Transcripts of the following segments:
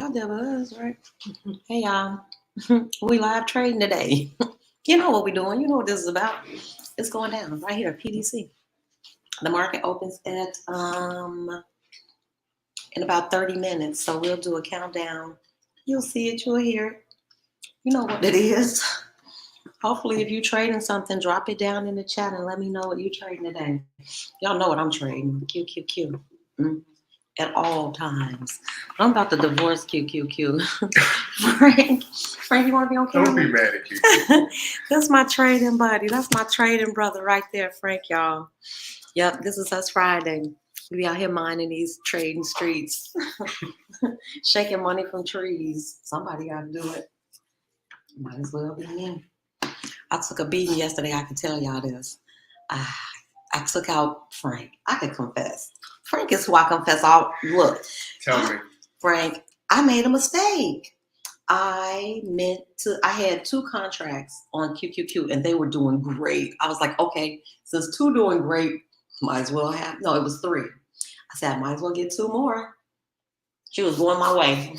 Y'all did us, right? Hey, y'all. We live trading today. You know what we're doing. You know what this is about. It's going down right here, PDC. The market opens at in about 30 minutes. So we'll do a countdown. You'll see it, you'll hear it. You know what it is. Hopefully, if you're trading something, drop it down in the chat and let me know what you're trading today. Y'all know what I'm trading. QQQ. At all times. I'm about to divorce QQQ. Frank, you want to be on camera? Don't be mad at QQ. That's my trading buddy. That's my trading brother right there, Frank, y'all. Yep, this is us Friday. We be out here mining these trading streets. Shaking money from trees. Somebody got to do it. Might as well be me. I took a beating yesterday. I can tell y'all this. I took out Frank. I can confess. Frank is who I confess all. Look. Tell me. Frank, I made a mistake. I had 2 contracts on QQQ and they were doing great. I was like, okay, since 2 doing great, might as well have, no, it was 3. I said, I might as well get 2 more. She was going my way.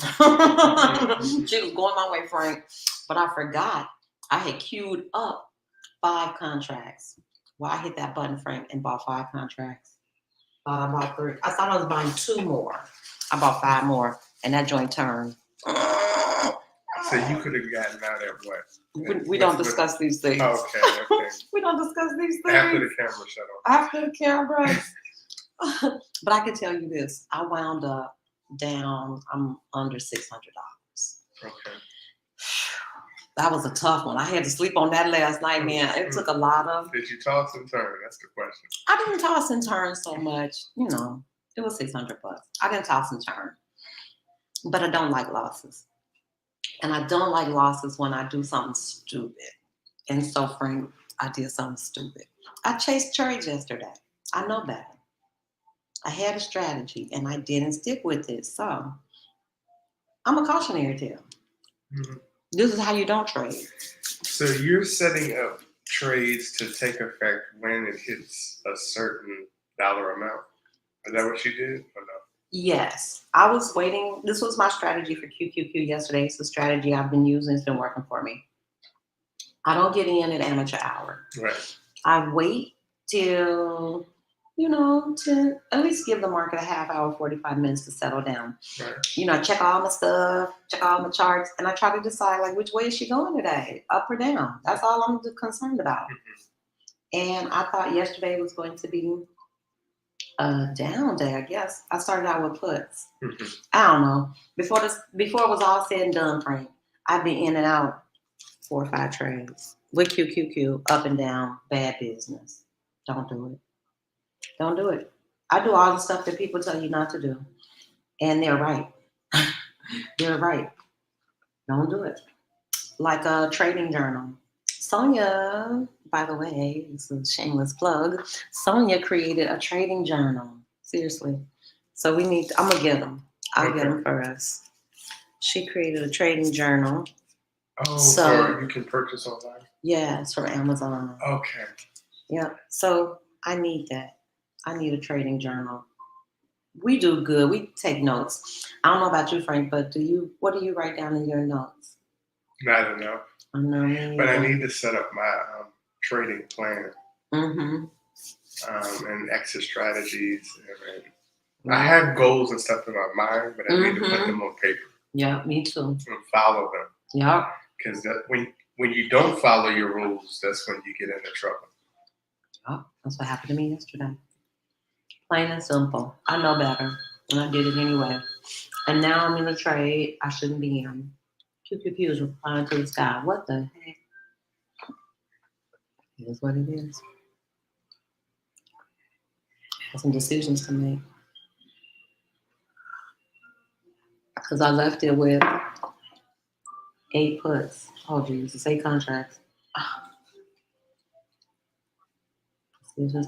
She was going my way, Frank. But I forgot I had queued up 5 contracts. Well, I hit that button, Frank, and bought 5 contracts. I bought 3. I thought I was buying 2 more. I bought 5 more, and that joint turned. So you could have gotten out at what? We don't discuss these things. Okay. We don't discuss these things. After the camera shut off. After the camera. But I can tell you this. I wound up down, I'm under $600. Okay. That was a tough one. I had to sleep on that last night, man. It took a lot of... Did you toss and turn? That's the question. I didn't toss and turn so much. You know, it was $600. I didn't toss and turn. But I don't like losses. And I don't like losses when I do something stupid. And so, Frank, I did something stupid. I chased trades yesterday. I know better. I had a strategy, and I didn't stick with it. So, I'm a cautionary tale. Mm-hmm. This is how you don't trade. So you're setting up trades to take effect when it hits a certain dollar amount. Is that what you did or no? Yes. I was waiting. This was my strategy for QQQ yesterday. It's a strategy I've been using. It's been working for me. I don't get in at amateur hour. Right. I wait till, to at least give the market a half hour, 45 minutes to settle down. Right. I check all my stuff, check all my charts, and I try to decide, like, which way is she going today, up or down? That's all I'm concerned about. Mm-hmm. And I thought yesterday was going to be a down day, I guess. I started out with puts. Mm-hmm. I don't know. Before it was all said and done, Frank, I'd be in and out 4 or 5 trades with QQQ, up and down, bad business. Don't do it. Don't do it. I do all the stuff that people tell you not to do. And they're right. They're right. Don't do it. Like a trading journal. Sonia, by the way, this is a shameless plug. Sonia created a trading journal. Seriously. So I'm going to get them. I'll get them for us. She created a trading journal. Oh, so you can purchase online? Yeah, it's from Amazon. Okay. Yeah. So I need that. I need a trading journal. We do good. We take notes. I don't know about you, Frank, but what do you write down in your notes? Not enough. I know. But I need to set up my trading plan. Mm-hmm. And exit strategies. And I have goals and stuff in my mind, but I need to put them on paper. Yeah, me too. And follow them. Yeah. Because when you don't follow your rules, that's when you get into trouble. Yeah, that's what happened to me yesterday. Plain and simple. I know better, and I did it anyway. And now I'm in a trade I shouldn't be in. QQQ is replying to the sky. What the heck? It is what it is. I have some decisions to make. Because I left it with 8 puts. Oh, Jesus, 8 contracts.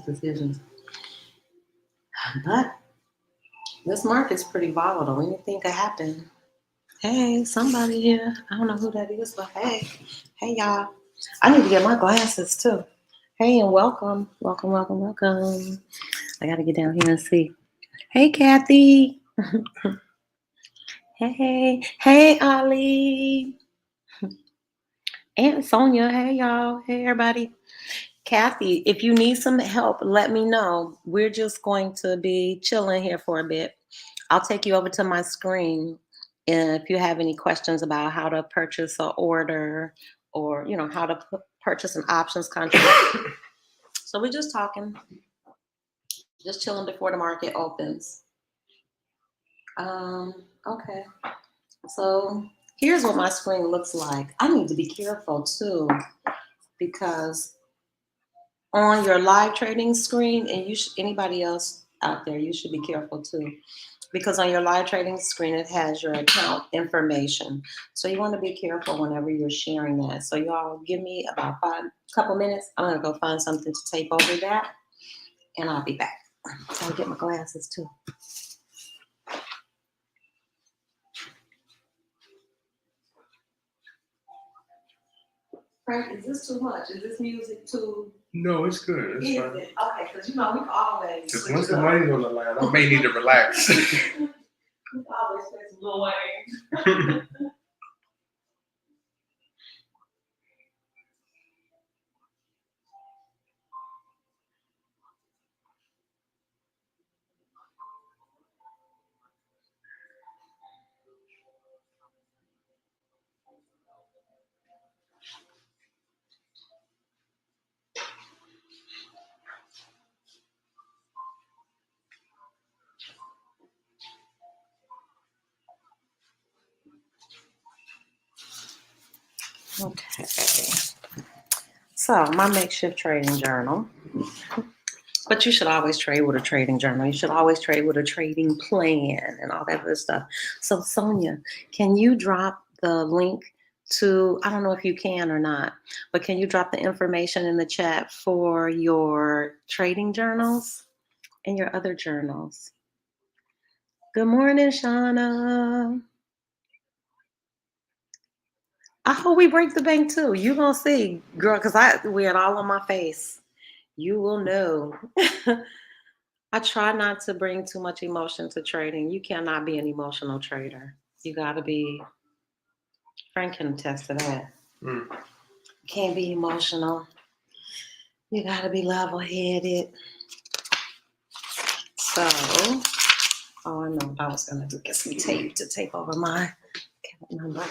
Decisions. But this market's pretty volatile. Anything could happen. Hey, somebody here. I don't know who that is, but hey, y'all. I need to get my glasses too. Hey, and welcome. I got to get down here and see. Hey, Kathy. Hey, Ali. And Sonia. Hey, y'all. Hey, everybody. Kathy, if you need some help, let me know. We're just going to be chilling here for a bit. I'll take you over to my screen. And if you have any questions about how to purchase an order or, how to purchase an options contract. So we're just talking, just chilling before the market opens. Okay. So here's what my screen looks like. I need to be careful too, because on your live trading screen, and anybody else out there, you should be careful too, because on your live trading screen, it has your account information. So you want to be careful whenever you're sharing that. So y'all give me about couple minutes. I'm gonna go find something to tape over that, and I'll be back. I'll get my glasses too. Frank, is this too much? Is this music too? No, it's good. It's fine. Okay, because we can always. Because once the money's on the line, I may need to relax. We can always play some Lil Wayne. Okay. So my makeshift trading journal. But you should always trade with a trading journal. You should always trade with a trading plan and all that good stuff. So Sonia, can you drop the link to, I don't know if you can or not, but can you drop the information in the chat for your trading journals and your other journals? Good morning, Shauna. I hope we break the bank too. You gonna see, girl, because I wear it all on my face. You will know. I try not to bring too much emotion to trading. You cannot be an emotional trader. You gotta be, Frank can attest to that. Can't be emotional. You gotta be level-headed. So, I know what I was gonna do. Get some tape to tape over my account number.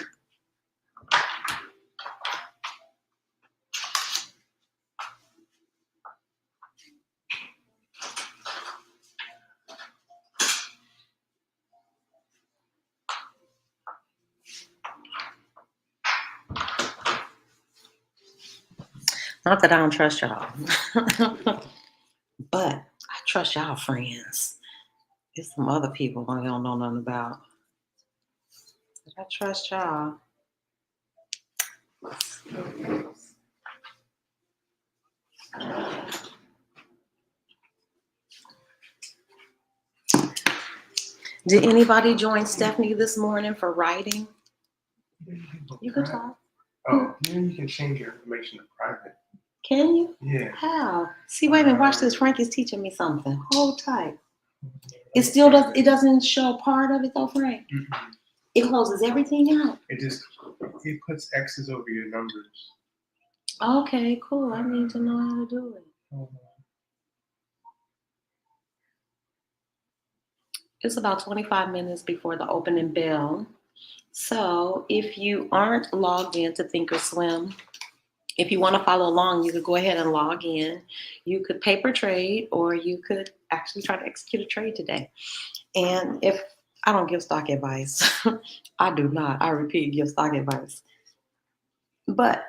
Not that I don't trust y'all, but I trust y'all friends. There's some other people I don't know nothing about. But I trust y'all. Did anybody join Stephanie this morning for writing? You could talk. Oh, then you can change your information to private. Can you? Yeah. How? See, wait a minute, watch this. Frank is teaching me something. Hold tight. It still does. It doesn't show part of it though, Frank. Mm-hmm. It closes everything out. It puts X's over your numbers. Okay, cool. I need to know how to do it. It's about 25 minutes before the opening bell. So if you aren't logged in to Thinkorswim, if you want to follow along, you could go ahead and log in. You could paper trade, or you could actually try to execute a trade today. And if I don't give stock advice, I do not. I repeat, give stock advice. But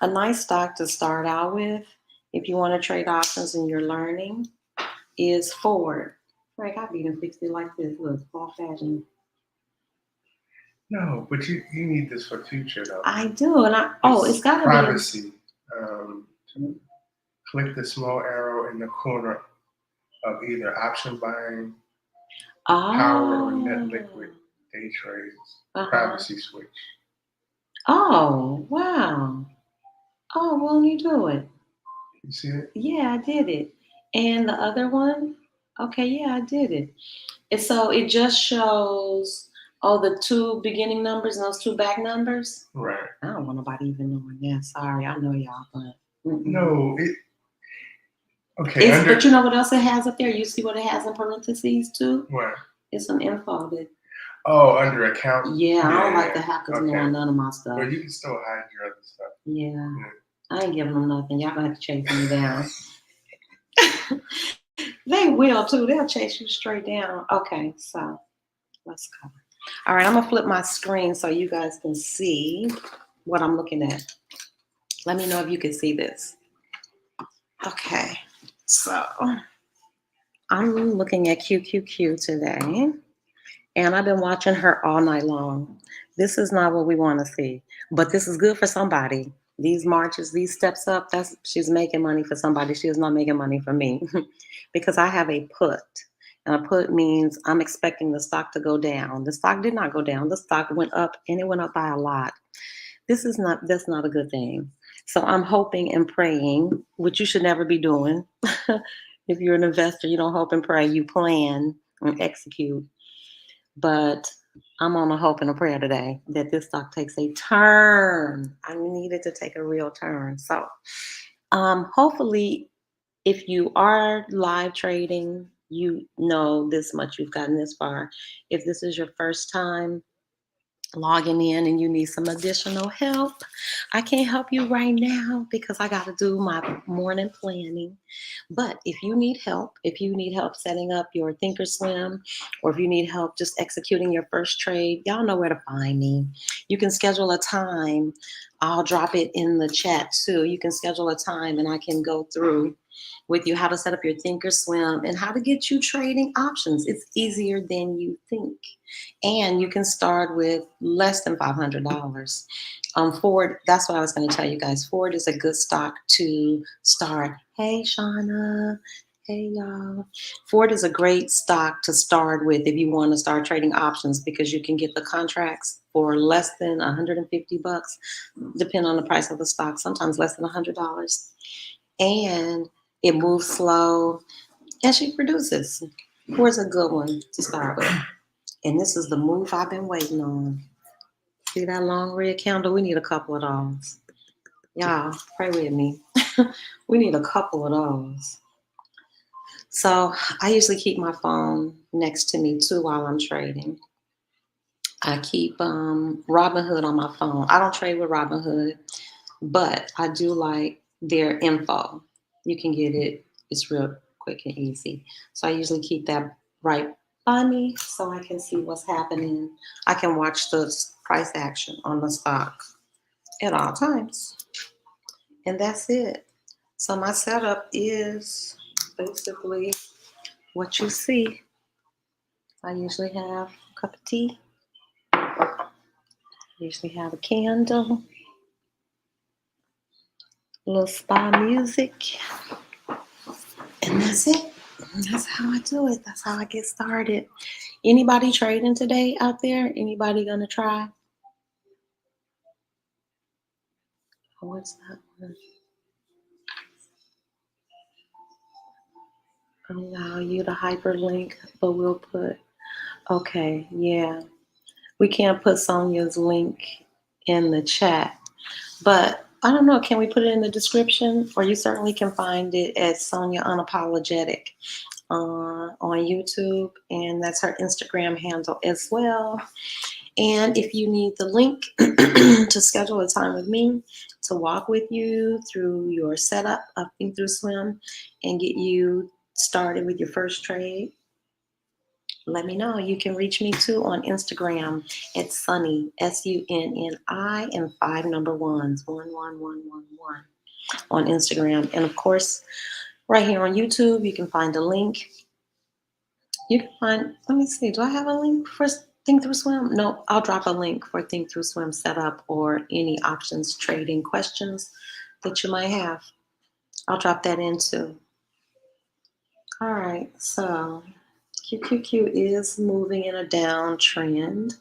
a nice stock to start out with, if you want to trade options and you're learning, is Ford. Frank, I've even fixed it like this. Look, fall fashion. No, but you need this for future though. I do, and it's got to be privacy. Click the small arrow in the corner of either option buying, power, or net liquid day trades. Privacy switch. Oh, wow. Oh, won't you do it? You see it? Yeah, I did it. And the other one? Okay, yeah, I did it. And so it just shows Oh, the two beginning numbers and those two back numbers? Right. I don't want nobody even knowing that. Sorry, I know y'all, but no, okay. But you know what else it has up there? You see what it has in parentheses too? What? It's some info that. Oh, under account. Yeah, I don't like the hackers knowing none of my stuff. Well, you can still hide your other stuff. Yeah. I ain't giving them nothing. Y'all gonna have to chase me down. They will too. They'll chase you straight down. Okay, so let's go. All right, I'm gonna flip my screen so you guys can see what I'm looking at. Let me know if you can see this. Okay, so I'm looking at QQQ today, and I've been watching her all night long. This is not what we want to see, but this is good for somebody. These marches, these steps up, she's making money for somebody. She is not making money for me because I have a put. And a put means I'm expecting the stock to go down. The stock did not go down. The stock went up, and it went up by a lot. That's not a good thing. So I'm hoping and praying, which you should never be doing. If you're an investor, you don't hope and pray, you plan and execute. But I'm on a hope and a prayer today that this stock takes a turn. I need it to take a real turn. So hopefully, if you are live trading, you know this much, you've gotten this far. If this is your first time logging in and you need some additional help, I can't help you right now because I got to do my morning planning. But if you need help setting up your thinkorswim, or if you need help just executing your first trade, y'all know where to find me. You can schedule a time. I'll drop it in the chat too. You can schedule a time and I can go through with you how to set up your thinkorswim and how to get you trading options. It's easier than you think. And you can start with less than $500. Ford, that's what I was going to tell you guys. Ford is a good stock to start. Hey, Shauna. Hey, y'all. Ford is a great stock to start with if you want to start trading options because you can get the contracts for less than $150, depending on the price of the stock, sometimes less than $100. And it moves slow, and she produces. Ford's a good one to start with. And this is the move I've been waiting on. See that long red candle? We need a couple of those. Y'all, pray with me. We need a couple of those. So I usually keep my phone next to me too while I'm trading. I keep Robinhood on my phone. I don't trade with Robinhood, but I do like their info. You can get it. It's real quick and easy. So I usually keep that right by me so I can see what's happening. I can watch the price action on the stock at all times. And that's it. So my setup is basically what you see. I usually have a cup of tea. Usually have a candle. A little spa music. And that's it. That's how I do it. That's how I get started. Anybody trading today out there? Anybody gonna try? Oh, what's that one? Allow you to hyperlink, but we'll put, okay, yeah. We can't put Sonia's link in the chat, but I don't know, can we put it in the description? Or you certainly can find it at Sonia Unapologetic on YouTube, and that's her Instagram handle as well. And if you need the link to schedule a time with me to walk with you through your setup of thinkorswim and get you started with your first trade, let me know. You can reach me too on Instagram at Sunny, SUNNI, and 5 number ones, 11111 on Instagram. And of course, right here on YouTube, you can find a link. You can find, let me see, do I have a link for thinkorswim? No, I'll drop a link for thinkorswim setup or any options trading questions that you might have. I'll drop that in too. All right, so QQQ is moving in a downtrend,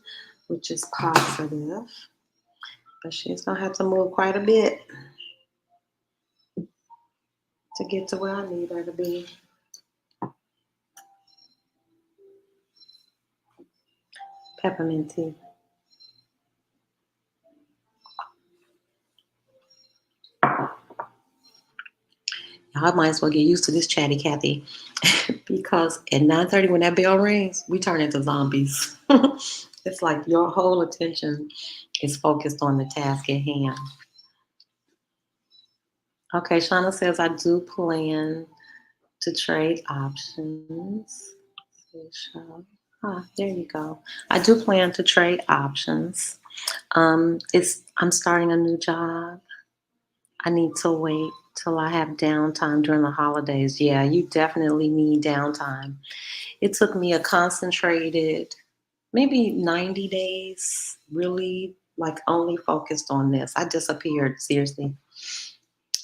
which is positive, but she's gonna have to move quite a bit to get to where I need her to be. Peppermint tea. I might as well get used to this chatty Cathy because at 9:30 when that bell rings, we turn into zombies. It's like your whole attention is focused on the task at hand. Okay, Shauna says I do plan to trade options. There you go. I do plan to trade options. I'm starting a new job. I need to wait till I have downtime during the holidays. Yeah, you definitely need downtime. It took me a concentrated, maybe 90 days, really like only focused on this. I disappeared, seriously.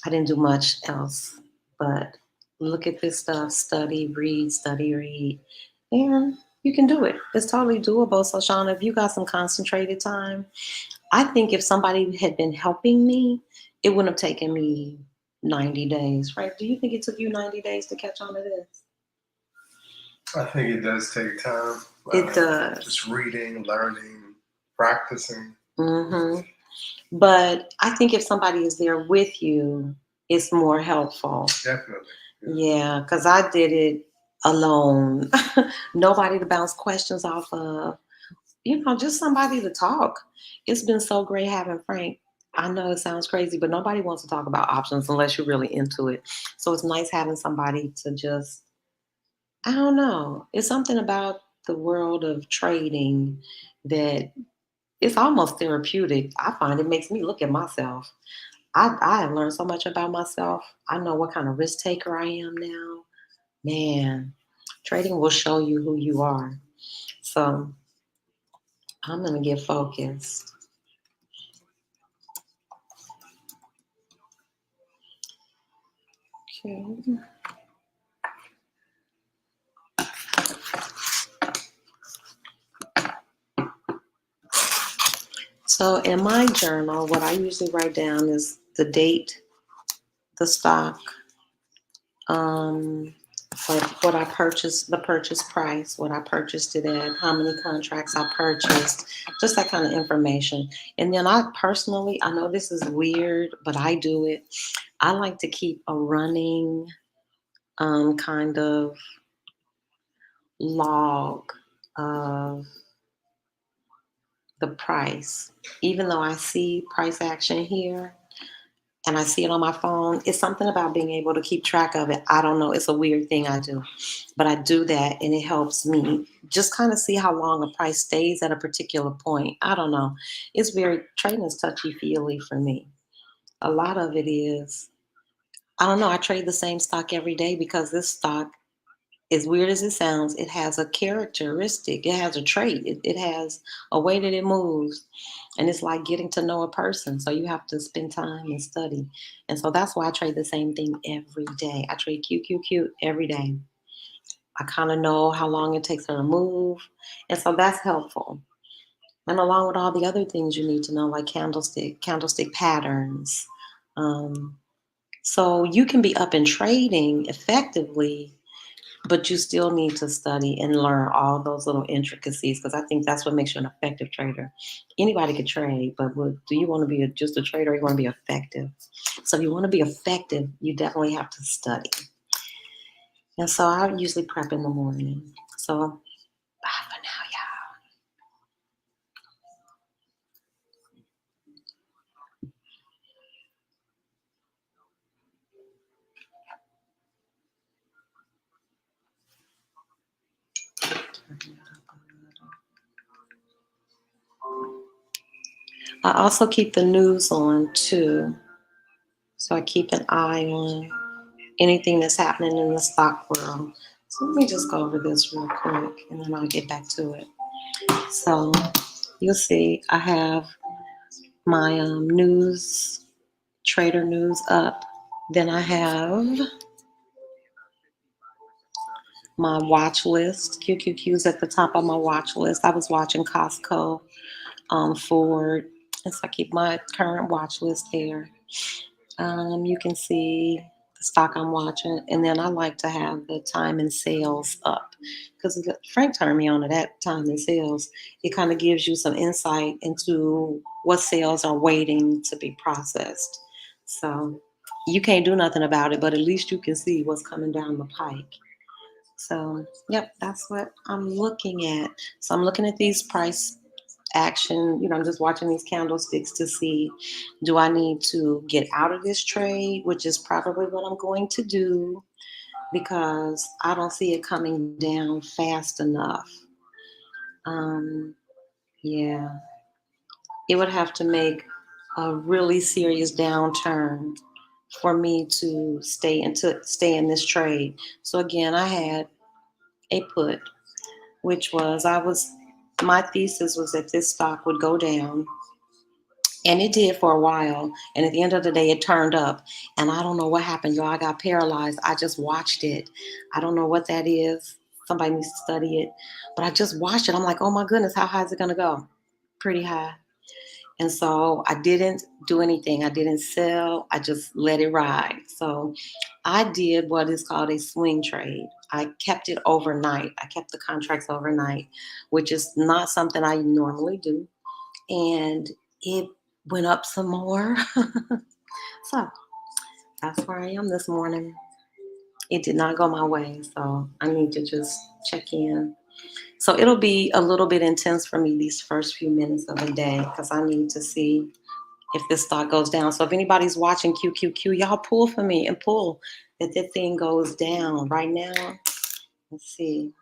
I didn't do much else but look at this stuff, study, read, and you can do it. It's totally doable. So, Shauna, if you got some concentrated time, I think if somebody had been helping me, it wouldn't have taken me 90 days, right? Do you think it took you 90 days to catch on to this? I think it does take time. It does. Just reading, learning, practicing. Mm-hmm. But I think if somebody is there with you, it's more helpful. Definitely. Yeah, because I did it alone. Nobody to bounce questions off of. Just somebody to talk. It's been so great having Frank. I know it sounds crazy, but nobody wants to talk about options unless you're really into it. So it's nice having somebody to just, I don't know. It's something about the world of trading that it's almost therapeutic. I find it makes me look at myself. I have learned so much about myself. I know what kind of risk taker I am now. Man, trading will show you who you are. So I'm going to get focused. Okay. So in my journal, what I usually write down is the date, the stock, like what I purchased, the purchase price, what I purchased it at, how many contracts I purchased, just that kind of information. And then I personally, I know this is weird, but I do it. I like to keep a running kind of log of the price. Even though I see price action here and I see it on my phone, it's something about being able to keep track of it. I don't know. It's a weird thing I do, but I do that and it helps me just kind of see how long a price stays at a particular point. I don't know. It's trading is touchy-feely for me. A lot of it is, I don't know. I trade the same stock every day because this stock, as weird as it sounds, it has a characteristic. It has a trait. It has a way that it moves. And it's like getting to know a person. So you have to spend time and study. And so that's why I trade the same thing every day. I trade QQQ every day. I kind of know how long it takes her to move. And so that's helpful. And along with all the other things you need to know, like candlestick patterns. So you can be up and trading effectively, but you still need to study and learn all those little intricacies because I think that's what makes you an effective trader. Anybody can trade, but do you want to be just a trader or you want to be effective? So if you want to be effective, you definitely have to study. And so I usually prep in the morning. So bye for now, y'all. I also keep the news on too. So I keep an eye on anything that's happening in the stock world. So let me just go over this real quick and then I'll get back to it. So you'll see I have my trader news up. Then I have my watch list. QQQ's at the top of my watch list. I was watching Costco, Ford. And so I keep my current watch list here. You can see the stock I'm watching. And then I like to have the time and sales up because Frank turned me on to that time and sales. It kind of gives you some insight into what sales are waiting to be processed. So you can't do nothing about it, but at least you can see what's coming down the pike. So, yep, that's what I'm looking at. So I'm looking at these price action, I'm just watching these candlesticks to see, do I need to get out of this trade, which is probably what I'm going to do because I don't see it coming down fast enough. Yeah, it would have to make a really serious downturn for me to stay in this trade. So again, I had a put, which was my thesis was that this stock would go down. And it did for a while. And at the end of the day, it turned up. And I don't know what happened, y'all. I got paralyzed. I just watched it. I don't know what that is. Somebody needs to study it. But I just watched it. I'm like, oh my goodness, how high is it going to go? Pretty high. And so I didn't do anything. I didn't sell. I just let it ride. So I did what is called a swing trade. I kept it overnight. I kept the contracts overnight, which is not something I normally do. And it went up some more. So that's where I am this morning. It did not go my way, so I need to just check in. So it'll be a little bit intense for me these first few minutes of the day because I need to see if this stock goes down. So if anybody's watching QQQ, y'all pull for me and pull that thing goes down right now. Let's see.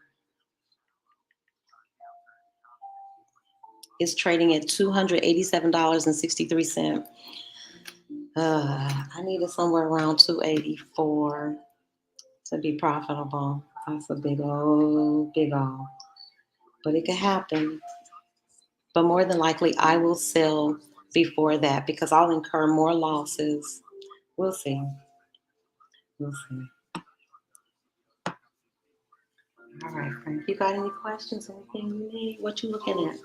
It's trading at $287.63. I needed somewhere around 284 to be profitable. That's a big old. But it could happen. But more than likely, I will sell before that because I'll incur more losses. We'll see. We'll see. All right, Frank. You got any questions? Anything you need? What you looking at?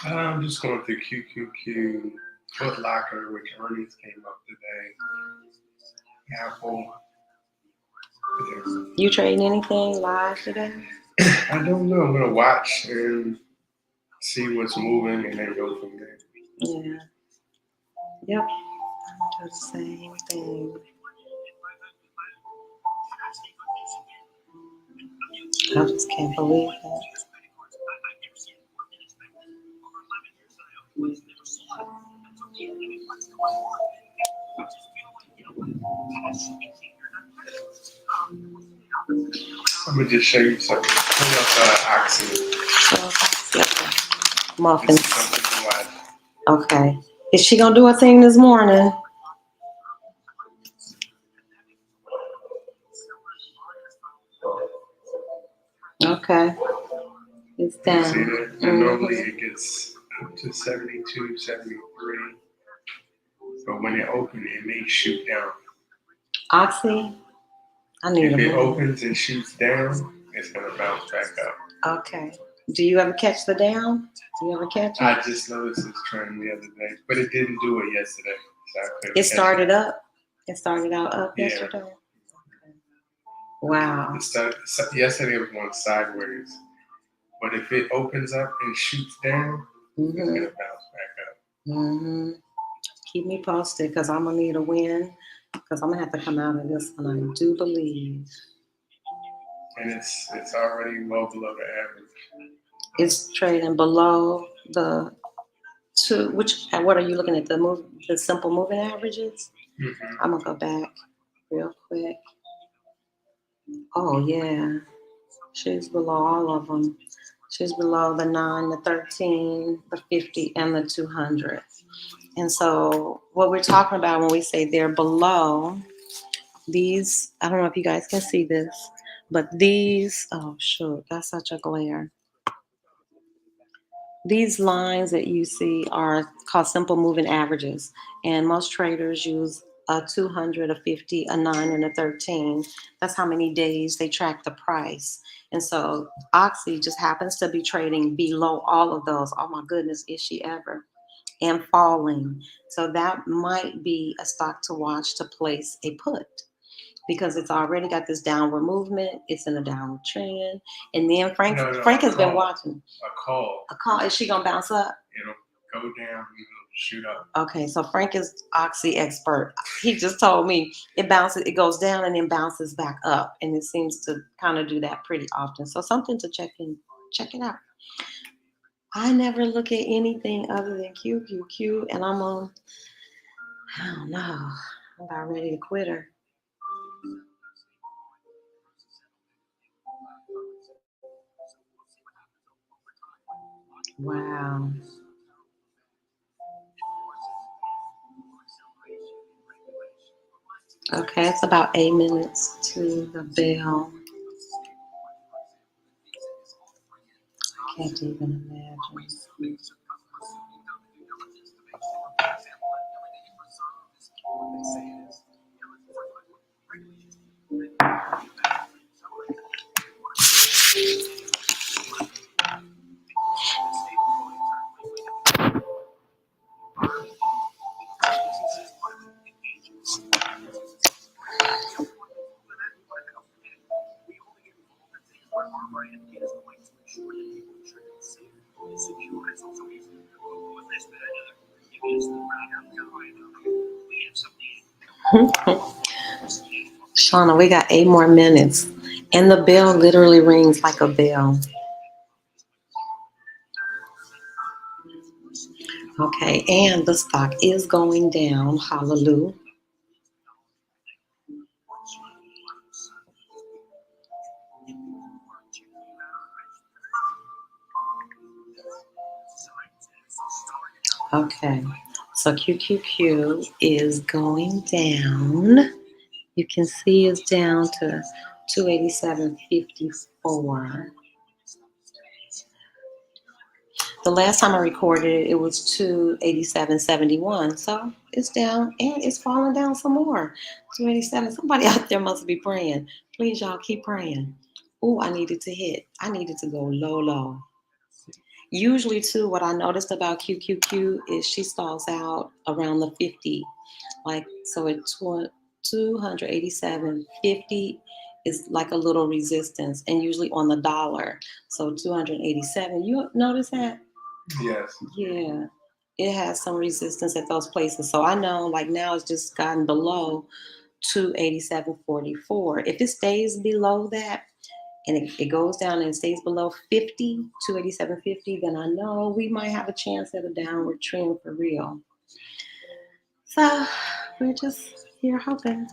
I'm just going through QQQ, Foot Locker, which earnings came up today. Apple. You trading anything live today? I don't know. I'm gonna watch and see what's moving and then go from there. Yeah. Yep. I'm doing the same thing. I just can't believe it. I'm gonna just show you something. Pull up Oxy. Muffins. Okay. Is she gonna do a thing this morning? Okay. It's down. See that? And normally it gets up to 72, 73. But when it opens, it may shoot down. Oxy? If it opens and shoots down, it's gonna bounce back up. Okay. Do you ever catch the down? Do you ever catch it? I just noticed this trend the other day, but it didn't do it yesterday. So it started up. It started out up yesterday. Okay. Wow. Yesterday it was going sideways, but if it opens up and shoots down, it's gonna bounce back up. Keep me posted because I'm gonna need a win because I'm gonna have to come out of this one. I do believe. And it's already well below the average. It's trading below the two. What are you looking at? The simple moving averages. I'm gonna go back real quick. Oh yeah, she's below all of them. She's below the 9, the 13, the 50, and the 200. And so what we're talking about when we say they're below these, I don't know if you guys can see this, but these, oh shoot, that's such a glare. These lines that you see are called simple moving averages. And most traders use a 200, a 50, a 9, and a 13. That's how many days they track the price. And so Oxy just happens to be trading below all of those. Oh my goodness, is she ever? And falling. So that might be a stock to watch to place a put. because it's already got this downward movement. It's in a downward trend. And then Frank has been watching. A call. Is she going to bounce up? It'll go down, it'll shoot up. Okay, so Frank is Oxy expert. He just told me it goes down and then bounces back up. And it seems to kind of do that pretty often. So something to check it out. I never look at anything other than QQQ, and I'm on, I don't know, I'm about ready to quit her. Wow. Okay, it's about 8 minutes to the bell. I can't even imagine. Shauna, we got 8 more minutes. And the bell literally rings like a bell. Okay, and the stock is going down. Hallelujah. Okay, so QQQ is going down. You can see it's down to 287.54. The last time I recorded it was 287.71. So it's down and it's falling down some more. 287. Somebody out there must be praying. Please, y'all, keep praying. Oh, I needed to hit. I needed to go low. Usually, too, what I noticed about QQQ is she stalls out around the 50. Like, so at 287.50 is like a little resistance, and usually on the dollar. So 287, you notice that? Yes. Yeah, it has some resistance at those places. So I know, like, now it's just gotten below 287.44. If it stays below that, and it goes down and stays below 50, 287.50, then I know we might have a chance at a downward trend for real. So we're just here hoping.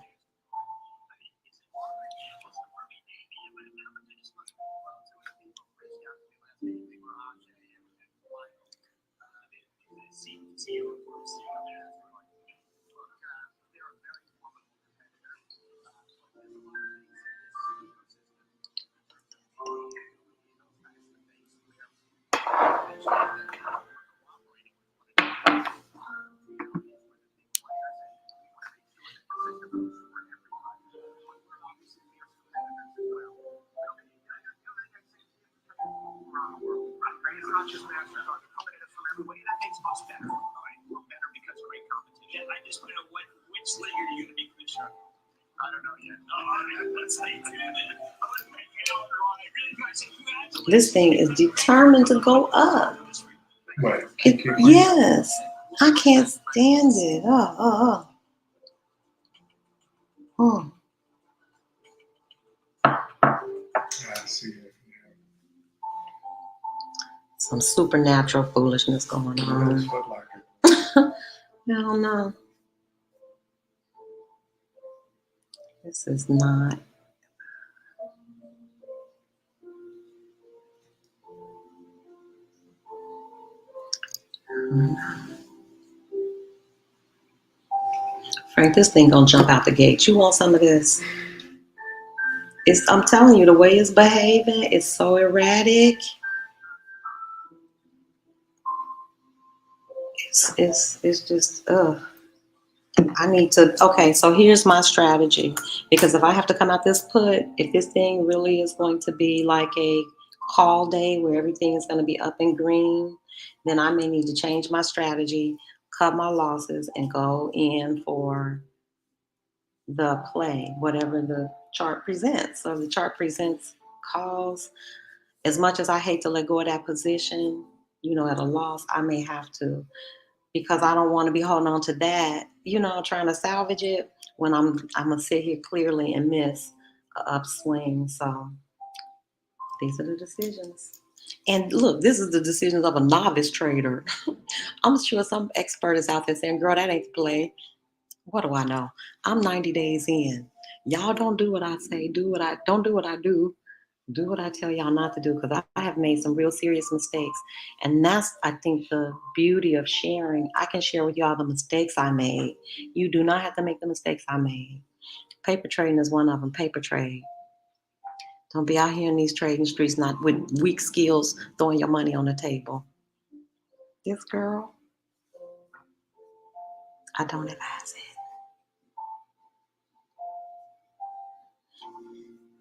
This thing is determined to go up. What? Yes, I can't stand it. Oh. I see it. Some supernatural foolishness going on. I don't know. This is not. Frank, this thing gonna jump out the gate. You want some of this? I'm telling you, the way it's behaving is so erratic. It's just, ugh. I need to, okay, so here's my strategy. Because if I have to come out this put, if this thing really is going to be like a call day where everything is going to be up in green, then I may need to change my strategy, cut my losses, and go in for the play, whatever the chart presents. So the chart presents calls. As much as I hate to let go of that position, at a loss, I may have to, because I don't want to be holding on to that, trying to salvage it when I'm gonna sit here clearly and miss an upswing. So these are the decisions. And look, this is the decisions of a novice trader. I'm sure some expert is out there saying, girl, that ain't the play. What do I know? I'm 90 days in. Y'all don't do what I say. Don't do what I do. Do what I tell y'all not to do, because I have made some real serious mistakes. And that's, I think, the beauty of sharing. I can share with y'all the mistakes I made. You do not have to make the mistakes I made. Paper trading is one of them. Paper trade. Don't be out here in these trading streets not with weak skills throwing your money on the table. This girl, I don't advise it.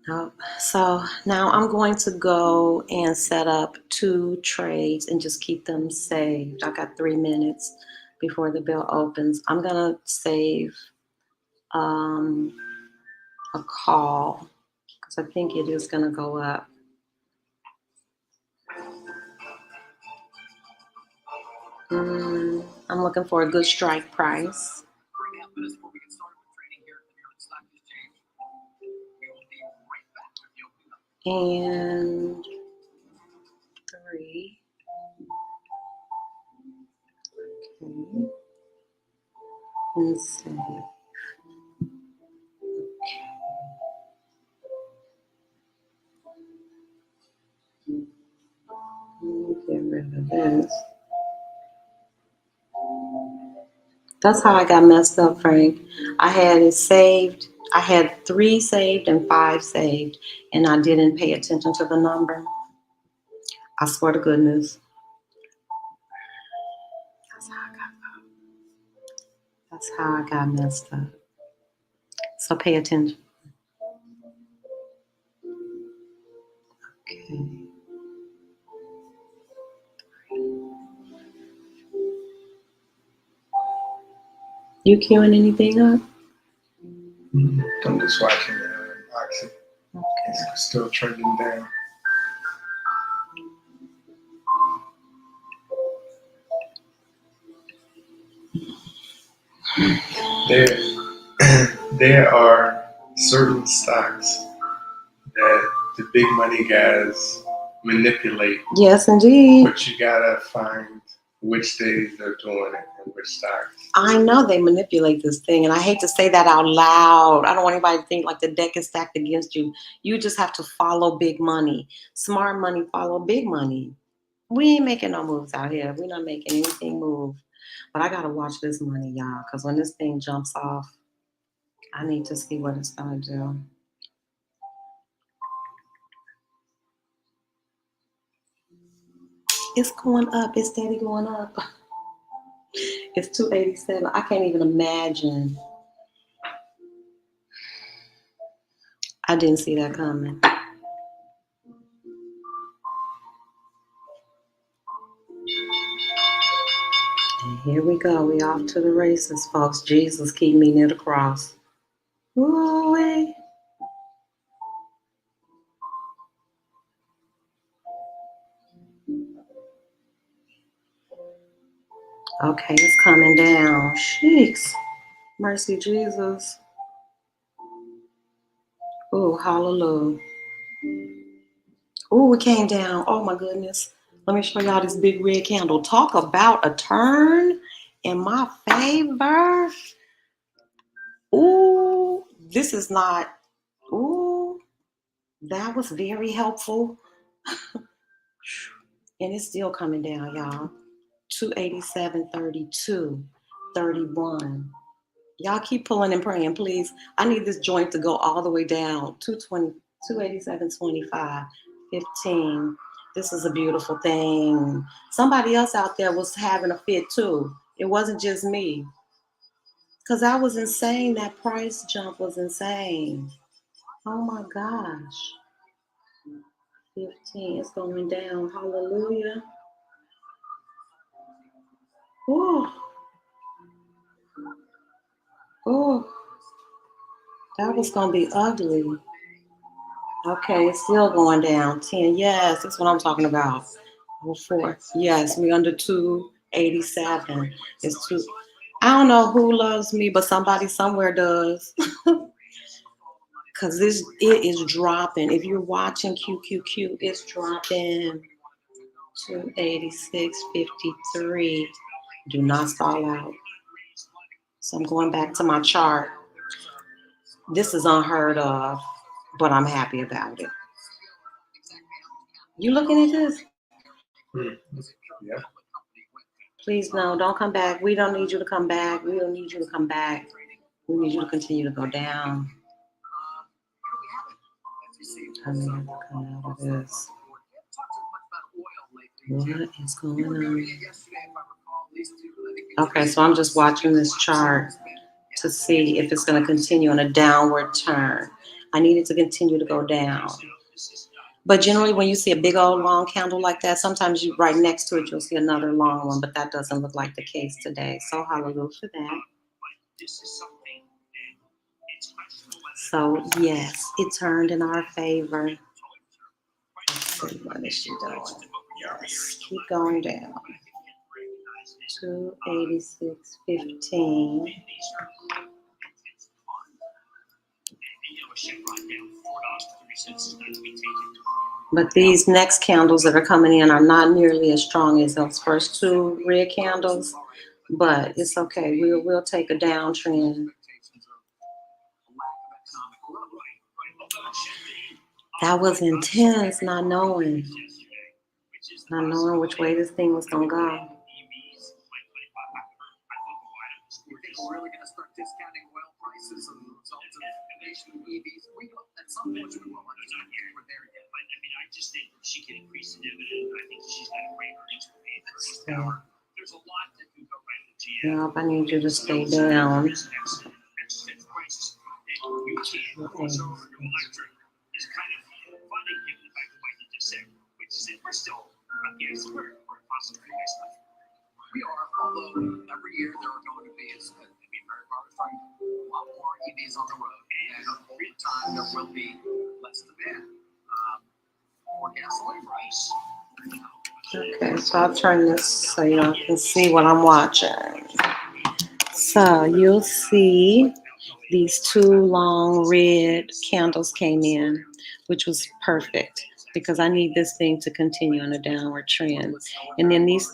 Nope. So now I'm going to go and set up 2 trades and just keep them saved. I got 3 minutes before the bell opens. I'm gonna save a call because I think it is gonna go up. I'm looking for a good strike price. And 3. Okay. And save. Get rid of this. That's how I got messed up, Frank. I had it saved. I had 3 saved and 5 saved, and I didn't pay attention to the number. I swear to goodness. That's how I got messed up. So pay attention. Okay. You queuing anything up? I'm just watching the unboxing. Okay. It's still trending down. There are certain stocks that the big money guys manipulate. Yes, indeed. But you gotta find which days they're doing it and which stocks. I know they manipulate this thing, and I hate to say that out loud. I don't want anybody to think like the deck is stacked against you. You just have to follow big money. Smart money follow big money. We ain't making no moves out here. We're not making anything move. But I gotta watch this money, y'all, because when this thing jumps off, I need to see what it's gonna do. It's going up. It's steady going up. It's 287. I can't even imagine. I didn't see that coming. And here we go. We off to the races, folks. Jesus, keep me near the cross. Ooh-wee. Okay, it's coming down. Sheesh. Mercy, Jesus. Ooh, hallelujah. Ooh, it came down. Oh, my goodness. Let me show y'all this big red candle. Talk about a turn in my favor. Ooh, this is not. Ooh, that was very helpful. And it's still coming down, y'all. 287, 32, 31. Y'all keep pulling and praying, please. I need this joint to go all the way down. 220, 287, 25, 15. This is a beautiful thing. Somebody else out there was having a fit too. It wasn't just me. Because that was insane. That price jump was insane. Oh my gosh. 15. It's going down. Hallelujah. Oh. Oh. That was gonna be ugly. Okay, it's still going down. 10. Yes, that's what I'm talking about. Oh, 4. Yes, we under 287. It's two. I don't know who loves me, but somebody somewhere does. Cause it is dropping. If you're watching QQQ, it's dropping 286.53. Do not stall out. So I'm going back to my chart. This is unheard of, but I'm happy about it. You looking at this? Yeah. Please no, don't come back. We don't need you to come back. We don't need you to come back. We need you to continue to go down. I may have to come out of this. What is going on? Okay, so I'm just watching this chart to see if it's going to continue on a downward turn. I need it to continue to go down. But generally, when you see a big old long candle like that, sometimes you right next to it, you'll see another long one, but that doesn't look like the case today. So hallelujah for that. So yes, it turned in our favor. Let's see, what is she doing? Yes, keep going down. 286.15. But these next candles that are coming in are not nearly as strong as those first two red candles. But it's okay. We'll take a downtrend. That was intense, not knowing which way this thing was gonna go. We're really going to start discounting oil prices as a result of innovation in EVs. We hope that some point we will. We're there yet. But I mean, I just think she can increase the dividend. I think she's got a great earnings for me. There's a lot that can go right with GM. Yeah, I need you to stay down. You can't. So electric is kind of funding him the fact of what you just said, which is that we're still, yes, we're possibly next life. We are, although every year there are going to be, as very right, a lot more EVs on the road, and over time there will be less demand for gasoline price. Okay, so I'll turn this so you can see what I'm watching. So you'll see these two long red candles came in, which was perfect because I need this thing to continue on a downward trend. And then these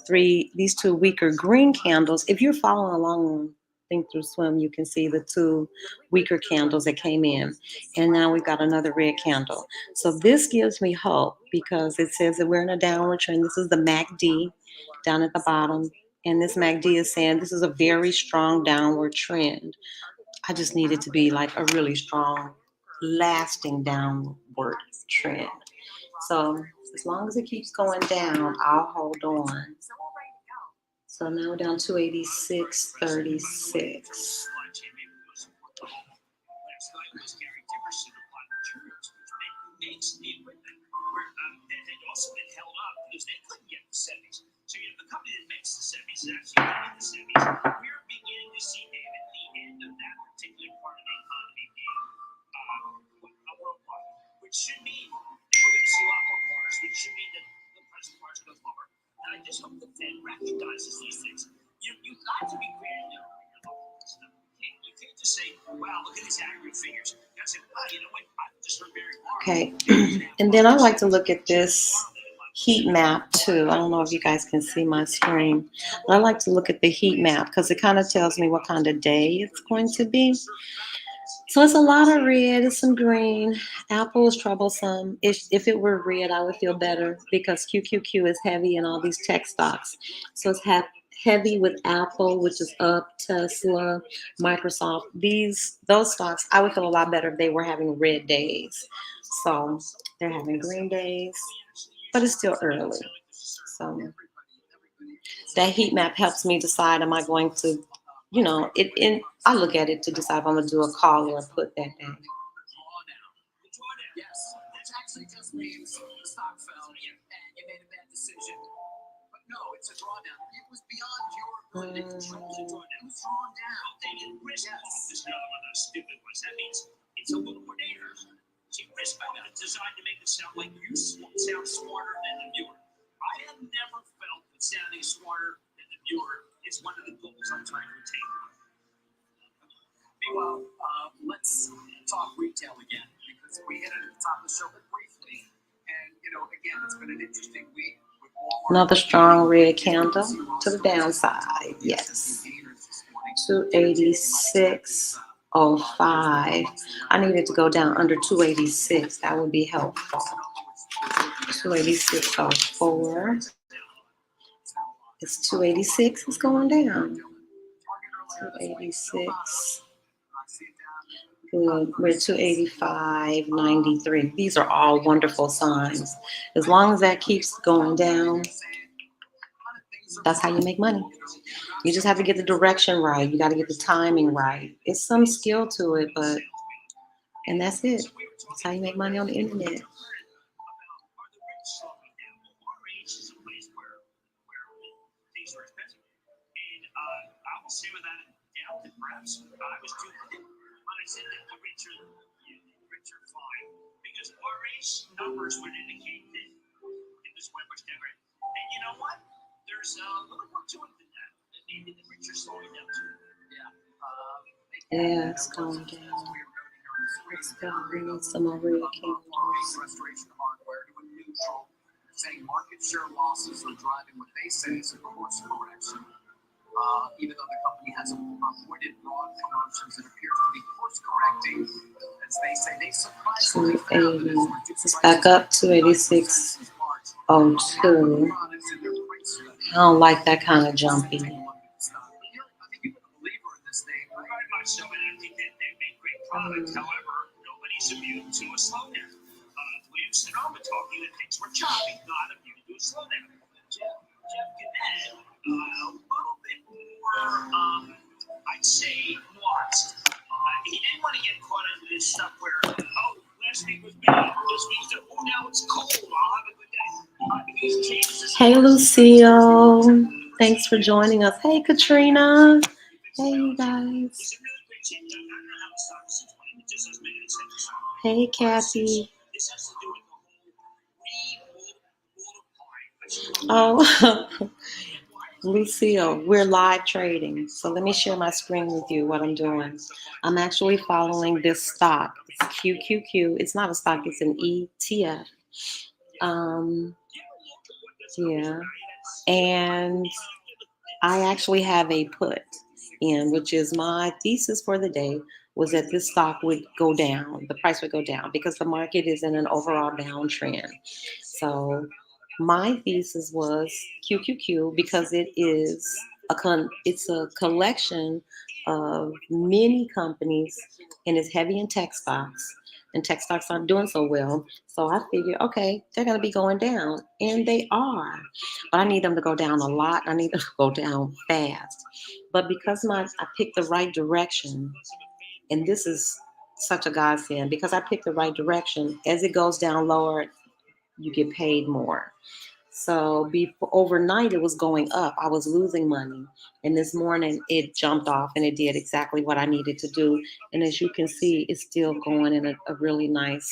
two weaker green candles, if you're following along on Think Through Swim, you can see the two weaker candles that came in. And now we've got another red candle. So this gives me hope because it says that we're in a downward trend. This is the MACD down at the bottom. And this MACD is saying this is a very strong downward trend. I just need it to be like a really strong, lasting downward trend. So as long as it keeps going down, I'll hold on. So now we're down to 86.36. So you know, the company that makes the semis is actually in the semis. We're beginning to see, David, the end of that particular part of the economy being worldwide, which should mean that we're going to see a lot more cars, which should mean that the price of cars goes lower. And I just hope the Fed recognizes these things. You've got to be creative when you're looking at this stuff. You can't just say, wow, look at these aggregate figures. You got to say, wow, you know what, I just heard very hard. Okay, and then I like to look at this heat map too. I don't know if you guys can see my screen, but I like to look at the heat map because it kind of tells me what kind of day it's going to be. So it's a lot of red, it's some green. Apple is troublesome. If it were red, I would feel better because QQQ is heavy in all these tech stocks. So it's heavy with Apple, which is up, Tesla, Microsoft. Those stocks, I would feel a lot better if they were having red days. So they're having green days, but it's still early. So that heat map helps me decide, am I going to, I look at it to decide if I'm going to do a call or a put that day. Yes, which actually just means the stock fell and you made a bad decision. But no, it's a drawdown. It was beyond your ability to control the drawdown. It was drawn down. They didn't risk this is another one of those stupid ones. That means it's a little more dangerous. See, risk is designed to make it sound like you sound smarter than the viewer. I have never felt that sounding smarter than the viewer is one of the goals I'm trying to attain. Meanwhile, let's talk retail again, because we hit it at the top of the show, but briefly. And, again, it's been an interesting week. Another strong red candle to the downside. Yes. 286.05. I needed to go down under 286. That would be helpful. 286.04. It's 286. It's going down. 286. Good. We're 285.93. These are all wonderful signs. As long as that keeps going down, that's how you make money. You just have to get the direction right. You got to get the timing right. It's some skill to it, and that's it. That's how you make money on the internet. Because RH numbers would indicate that it was went much down. And you know what? There's a little more to it than that. Maybe the rich are slowing down too. Yeah, it's going down. Let's go. We need some more real candles. Restoration hardware to a neutral, saying market share losses are driving what they say is a course correction. Even though the company has avoided broad promotions, it appears to be course correcting, as they say. They surprisingly found that it's back up to 86.02. I don't like that kind of jumpy. However, nobody's immune to a slowdown. William Sonoma talking that things were choppy, not immune to a slowdown. Jeff Gannett, a little bit more, I'd say, nuanced. He didn't want to get caught into this stuff where, last week was bad, this week's now it's cold, I'll have a good day. Hey, Lucille. Thanks for joining us. Hey, Katrina. Hey, you guys. Hey, Kathy. Oh, Lucille, we're live trading. So let me share my screen with you, what I'm doing. I'm actually following this stock. It's QQQ. It's not a stock, it's an ETF. Yeah. And I actually have a put in, which is my thesis for the day, was that this stock would go down. The price would go down because the market is in an overall downtrend. So my thesis was QQQ because it's a collection of many companies, and it's heavy in tech stocks. And tech stocks aren't doing so well. So I figured, okay, they're going to be going down. And they are. But I need them to go down a lot. I need them to go down fast. But because I picked the right direction, and this is such a godsend, because I picked the right direction, as it goes down lower, you get paid more. So overnight, it was going up. I was losing money. And this morning, it jumped off and it did exactly what I needed to do. And as you can see, it's still going in a really nice,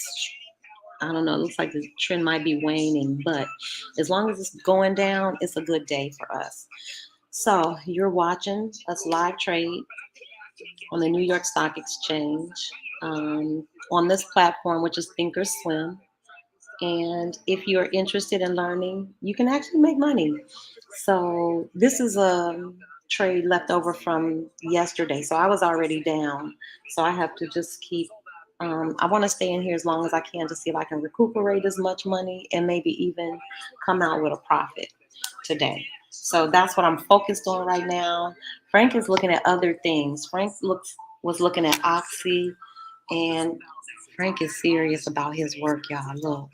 I don't know, it looks like the trend might be waning. But as long as it's going down, it's a good day for us. So you're watching us live trade on the New York Stock Exchange on this platform, which is Thinkorswim. And if you're interested in learning, you can actually make money. So this is a trade left over from yesterday. So I was already down. So I have to just keep, I want to stay in here as long as I can to see if I can recuperate as much money and maybe even come out with a profit today. So that's what I'm focused on right now. Frank is looking at other things. Frank was looking at Oxy, and Frank is serious about his work, y'all. Look.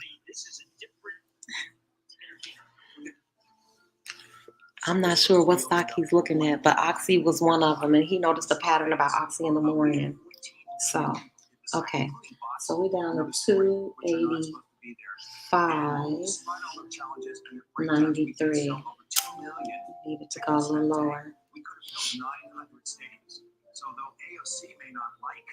I'm not sure what stock he's looking at, but Oxy was one of them, and he noticed a pattern about Oxy in the morning. So, okay. So we're down to 285.93. Need it to go a little lower. So though AOC may not like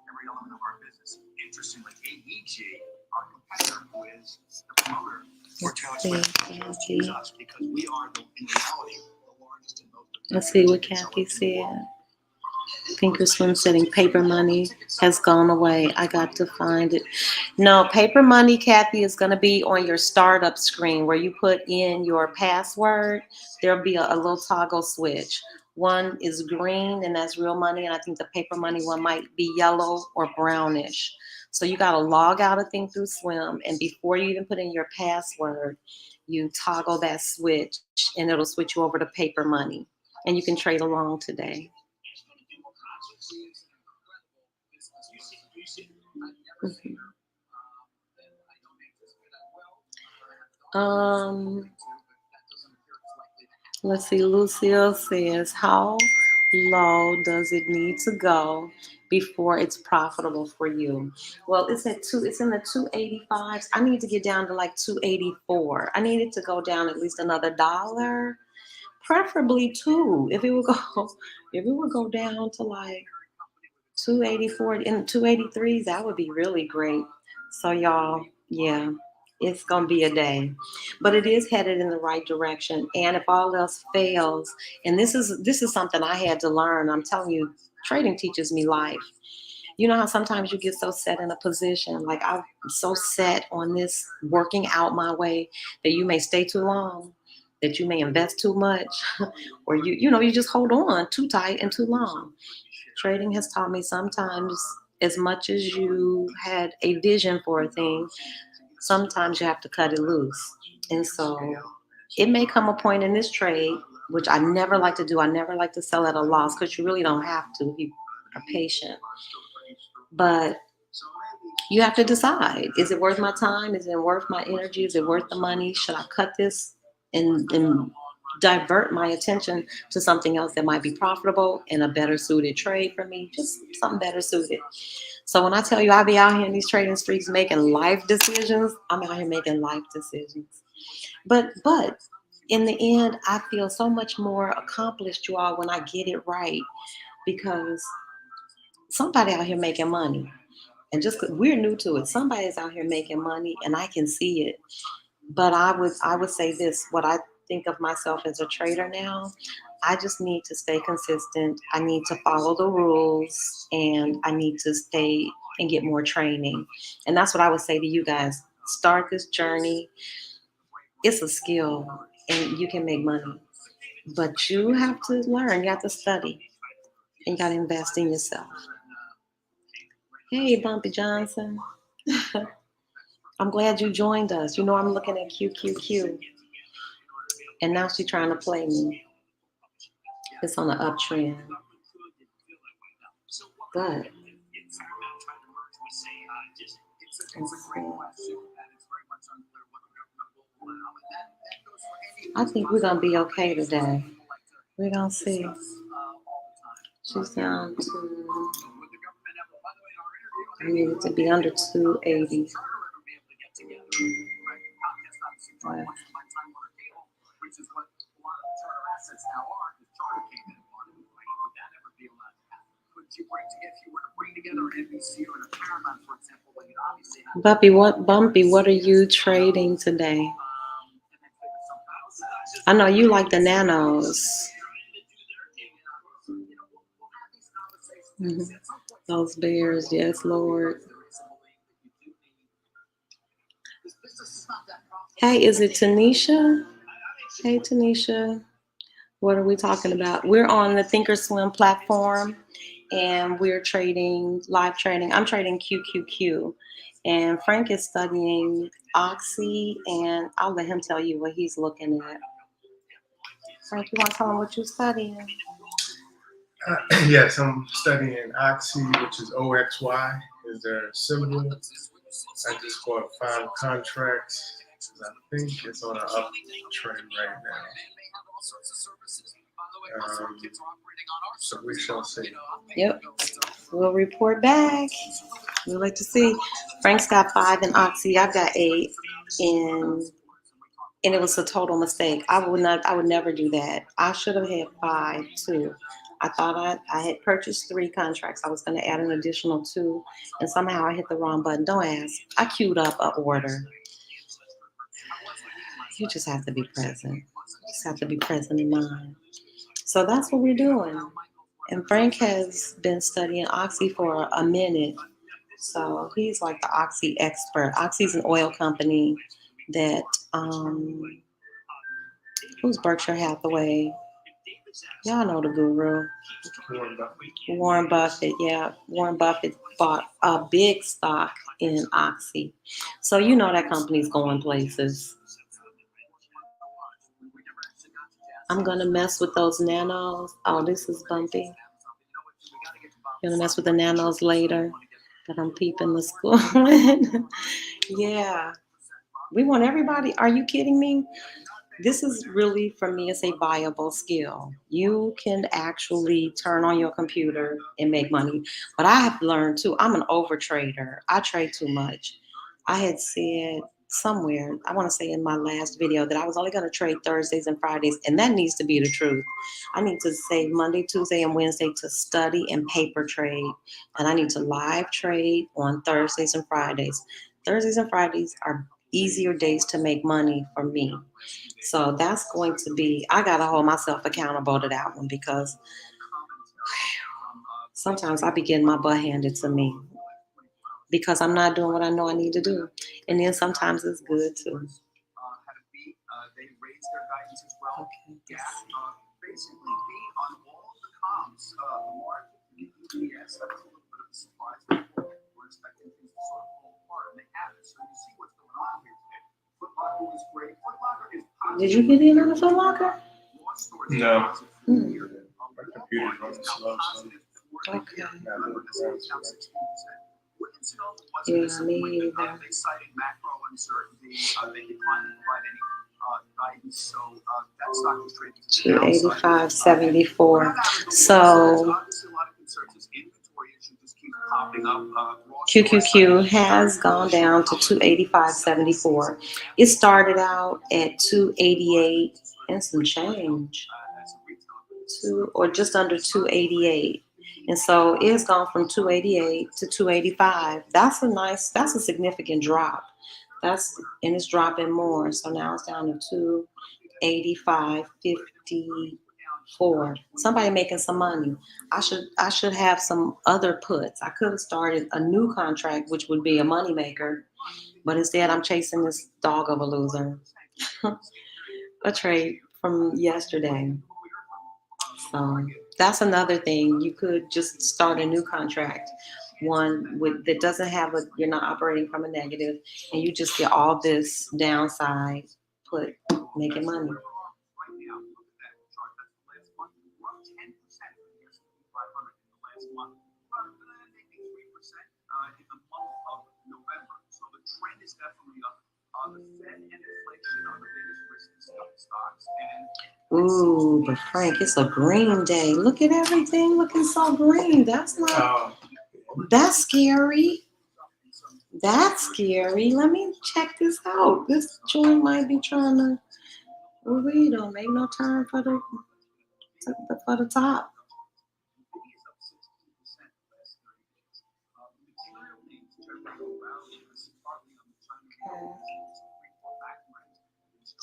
every element of our business. Interestingly, AEG, our competitor, who is the promoter for Taylor Swift, chose to use us because we are, in reality, the largest and most. Let's see what Kathy said. Thinkorswim setting paper money has gone away. I got to find it. No, paper money, Kathy, is going to be on your startup screen where you put in your password. There'll be a little toggle switch. One is green, and that's real money, and I think the paper money one might be yellow or brownish. So you got to log out of Thinkorswim, and before you even put in your password, you toggle that switch, and it'll switch you over to paper money, and you can trade along today. Let's see. Lucille says, how low does it need to go before it's profitable for you? Well, it's in the 285s. I need to get down to like 284. I need it to go down at least another $1, preferably two. If it would go down to like 284 and 283, that would be really great. So y'all, yeah, it's gonna be a day, but it is headed in the right direction. And if all else fails, and this is something I had to learn. I'm telling you, trading teaches me life. You know how sometimes you get so set in a position, like I'm so set on this working out my way that you may stay too long, that you may invest too much, or you just hold on too tight and too long. Trading has taught me sometimes, as much as you had a vision for a thing, sometimes you have to cut it loose. And so it may come a point in this trade, which I never like to do. I never like to sell at a loss because you really don't have to if you are patient. But you have to decide, is it worth my time? Is it worth my energy? Is it worth the money? Should I cut this and divert my attention to something else that might be profitable and a better suited trade for me? Just something better suited. So when I tell you I be out here in these trading streets making life decisions, I'm out here making life decisions. But in the end, I feel so much more accomplished, you all, when I get it right, because somebody out here making money. And just 'cause we're new to it, somebody's out here making money, and I can see it. But I would say this: what I think of myself as a trader now, I just need to stay consistent. I need to follow the rules, and I need to stay and get more training. And that's what I would say to you guys: start this journey. It's a skill, and you can make money, but you have to learn. You have to study, and you got to invest in yourself. Hey, Bumpy Johnson. I'm glad you joined us. You know I'm looking at QQQ. And now she's trying to play me. It's on the uptrend. But I think we're gonna be okay today. We're gonna see. She's down to, I need it to be under 280. Bumpy, what are you trading today? I know you like the nanos. Mm-hmm. Those bears, yes, Lord. Hey, is it Tanisha? Hey, Tanisha. What are we talking about? We're on the Thinkorswim platform, and we're trading, live trading. I'm trading QQQ, and Frank is studying Oxy, and I'll let him tell you what he's looking at. Frank, you want to tell him what you're studying? Yes, I'm studying Oxy, which is OXY, is their symbol. I just bought 5 contracts. I think it's on an uptrend right now. So we shall see. Yep. We'll report back. We'd like to see. Frank's got 5 in Oxy. I've got 8 in, and it was a total mistake. I would never do that. I should have had 5 too. I thought I had purchased 3 contracts. I was going to add an additional 2, and somehow I hit the wrong button. Don't ask. I queued up an order. You just have to be present. You just have to be present in mind. So that's what we're doing. And Frank has been studying Oxy for a minute. So he's like the Oxy expert. Oxy's an oil company that, who's Berkshire Hathaway? Y'all know the guru. Warren Buffett, yeah. Warren Buffett bought a big stock in Oxy. So you know that company's going places. I'm going to mess with those nanos. Oh, this is bumpy. Going to mess with the nanos later. But I'm peeping the school. Yeah. We want everybody. Are you kidding me? This is really, for me, it's a viable skill. You can actually turn on your computer and make money. But I have learned too, I'm an overtrader. I trade too much. I had said somewhere, I want to say in my last video, that I was only going to trade Thursdays and Fridays, and that needs to be the truth. I need to save Monday, Tuesday, and Wednesday to study and paper trade, and I need to live trade on Thursdays and Fridays. Thursdays and Fridays are easier days to make money for me. So that's going to be, I got to hold myself accountable to that one, because sometimes I be getting my butt handed to me because I'm not doing what I know I need to do. And then sometimes it's good too. Okay. Basically be on all the comps. Market, yes, that was a little bit of a surprise. We're expecting things to sort of fall apart, and they haven't. So you see what's going on here today. Foot Locker was great. Foot Locker is positive. Did you get in on the Foot Locker? No. My computer's running slow, so. Okay. Yeah, me either. They cited macro uncertainty. They declined to provide any guidance. So that stock was trading to 285.74. So QQQ has gone down to 285.74. It started out at 288 and some change, or just under 288. And so it's gone from 288 to 285. That's a significant drop. And it's dropping more. So now it's down to 285.54. Somebody making some money. I should have some other puts. I could have started a new contract, which would be a moneymaker, but instead I'm chasing this dog of a loser. A trade from yesterday. So that's another thing. You could just start a new contract, one that doesn't have you're not operating from a negative, and you just get all this downside put making money. Ooh, but Frank, it's a green day. Look at everything looking so green. That's scary. That's scary. Let me check this out. This joint might be trying to, we don't make no time for the top. Okay.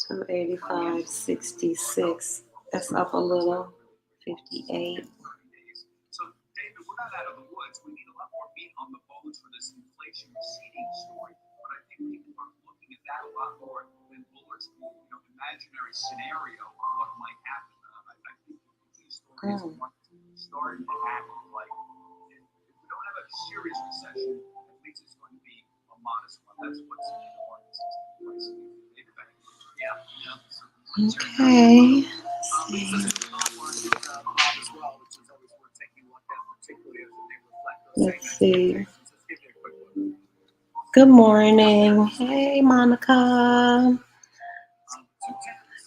285.66. That's up a little. 58. So, David, we're not out of the woods. We need a lot more meat on the bones for this inflation receding story. But I think people are looking at that a lot more than Bullard's imaginary scenario of what might happen. I think these stories are starting to act like if we don't have a serious recession, at least it's going to be a modest one. That's what's in the markets. Okay. Let's see. Good morning. Hey, Monica.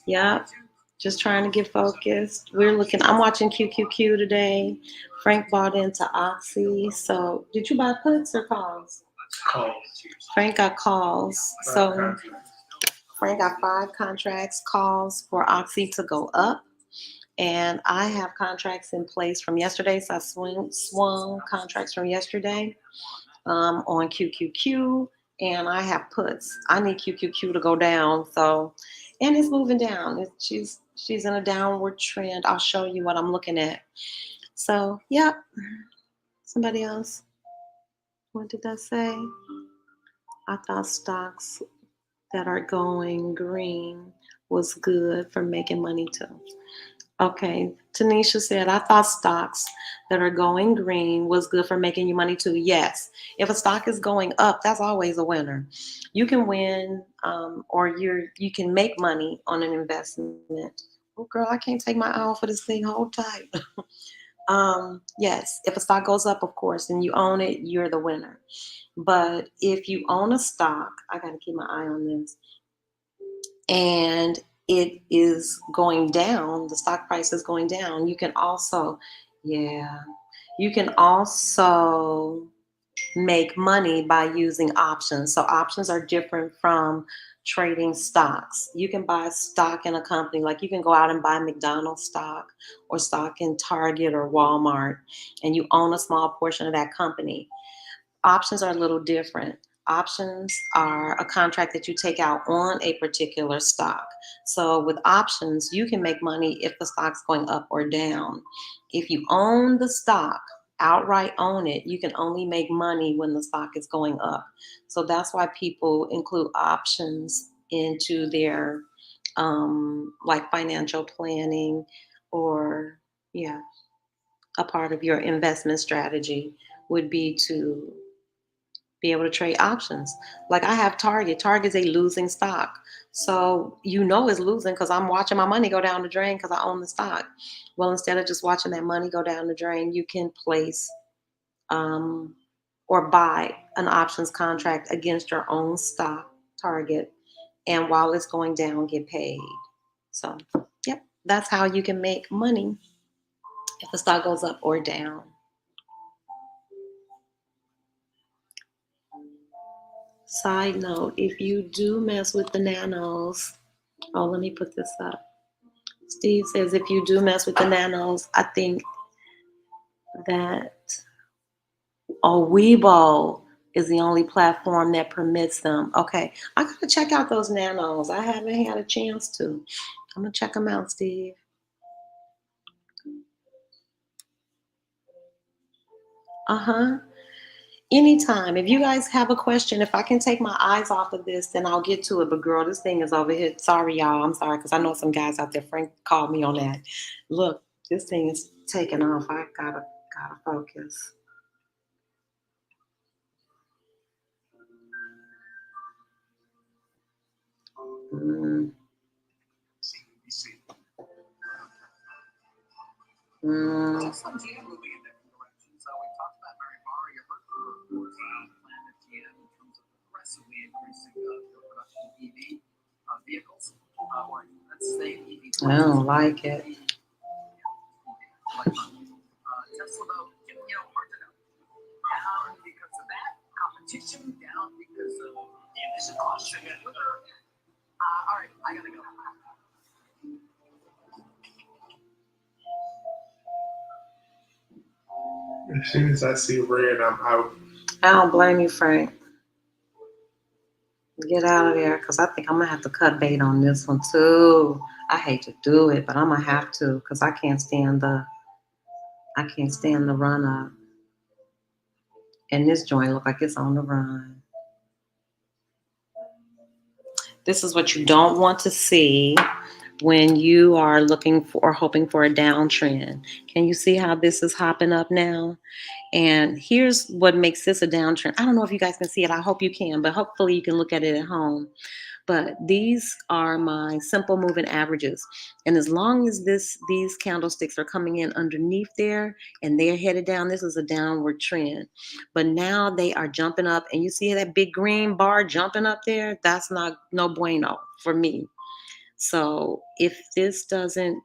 Yep. Just trying to get focused. I'm watching QQQ today. Frank bought into Oxy. So, did you buy puts or calls? Calls. Frank got calls. So, Frank got 5 contracts, calls for Oxy to go up. And I have contracts in place from yesterday. So I swung contracts from yesterday on QQQ, and I have puts. I need QQQ to go down. So, and it's moving down. She's in a downward trend. I'll show you what I'm looking at. So, yep. Somebody else. What did I say? I thought stocks that are going green was good for making money too. Okay, Tanisha said, I thought stocks that are going green was good for making you money too. Yes, if a stock is going up, that's always a winner. You can win, or you can make money on an investment. Oh, girl, I can't take my eye off of this thing. Hold tight. Yes, if a stock goes up, of course, and you own it, you're the winner. But if you own a stock, I got to keep my eye on this, and it is going down, the stock price is going down, you can also, yeah, you can also make money by using options. So options are different from trading stocks. You can buy stock in a company, like you can go out and buy McDonald's stock or stock in Target or Walmart, and you own a small portion of that company. Options are a little different. Options are a contract that you take out on a particular stock. So with options, you can make money if the stock's going up or down. If you own the stock, outright own it, you can only make money when the stock is going up. So that's why people include options into their like financial planning, or yeah, a part of your investment strategy would be to be able to trade options. Like I have Target. Target's a losing stock. So you know it's losing because I'm watching my money go down the drain because I own the stock. Well, instead of just watching that money go down the drain, you can place um, or buy an options contract against your own stock, Target. And while it's going down, get paid. So, yep, that's how you can make money if the stock goes up or down. Side note, if you do mess with the nanos, oh, let me put this up. Steve says if you do mess with the nanos, I think that Weibo is the only platform that permits them. Okay, I gotta check out those nanos. I haven't had a chance to. I'm gonna check them out, Steve. Uh-huh. Anytime. If you guys have a question, if I can take my eyes off of this, then I'll get to it. But girl, this thing is over here. Sorry, y'all. I'm sorry, because I know some guys out there. Frank called me on that. Look, this thing is taking off. I gotta focus. Mm. Mm. Sometimes you moving in different directions. So we talked about Mary Barr, your birthday report plan at GM in terms of aggressively increasing your production of EV vehicles. Or let's say EV. I don't like it. Tesla, though, hard to know. Down because of that competition, down because of the emission costs. All right, I gotta go. As soon as I see red, I'm out. I don't blame you, Frank. Get out of there, because I think I'm gonna have to cut bait on this one too. I hate to do it, but I'm gonna have to, because I can't stand the run up. And this joint look like it's on the run. This is what you don't want to see when you are looking for or hoping for a downtrend. Can you see how this is hopping up now? And here's what makes this a downtrend. I don't know if you guys can see it. I hope you can, but hopefully you can look at it at home. But these are my simple moving averages. And as long as these candlesticks are coming in underneath there and they're headed down, this is a downward trend. But now they are jumping up, and you see that big green bar jumping up there? That's no bueno for me. So if this doesn't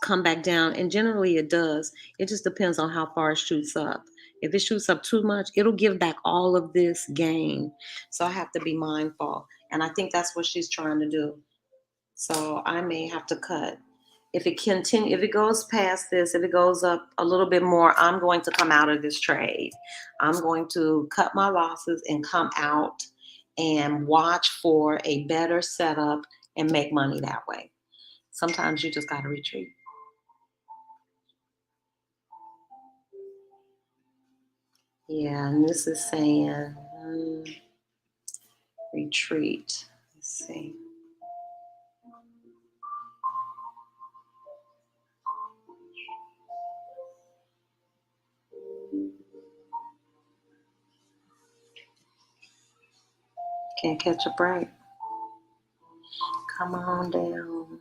come back down, and generally it does, it just depends on how far it shoots up. If it shoots up too much, it'll give back all of this gain. So I have to be mindful. And I think that's what she's trying to do. So I may have to cut. If it goes past this, if it goes up a little bit more, I'm going to come out of this trade. I'm going to cut my losses and come out and watch for a better setup and make money that way. Sometimes you just got to retreat. Yeah, and this is saying retreat. Let's see. Can't catch a break. Come on down.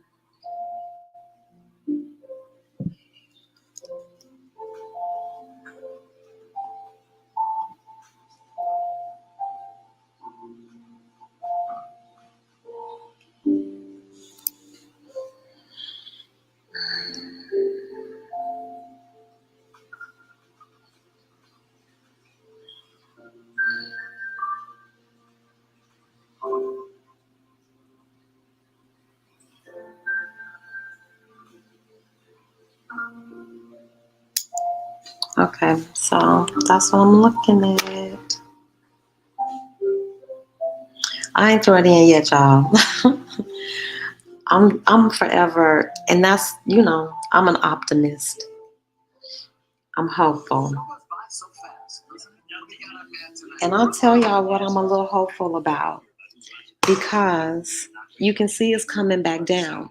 Okay, so that's what I'm looking at. I ain't thrown it in yet, y'all. I'm forever, and that's, I'm an optimist. I'm hopeful. And I'll tell y'all what I'm a little hopeful about, because you can see it's coming back down.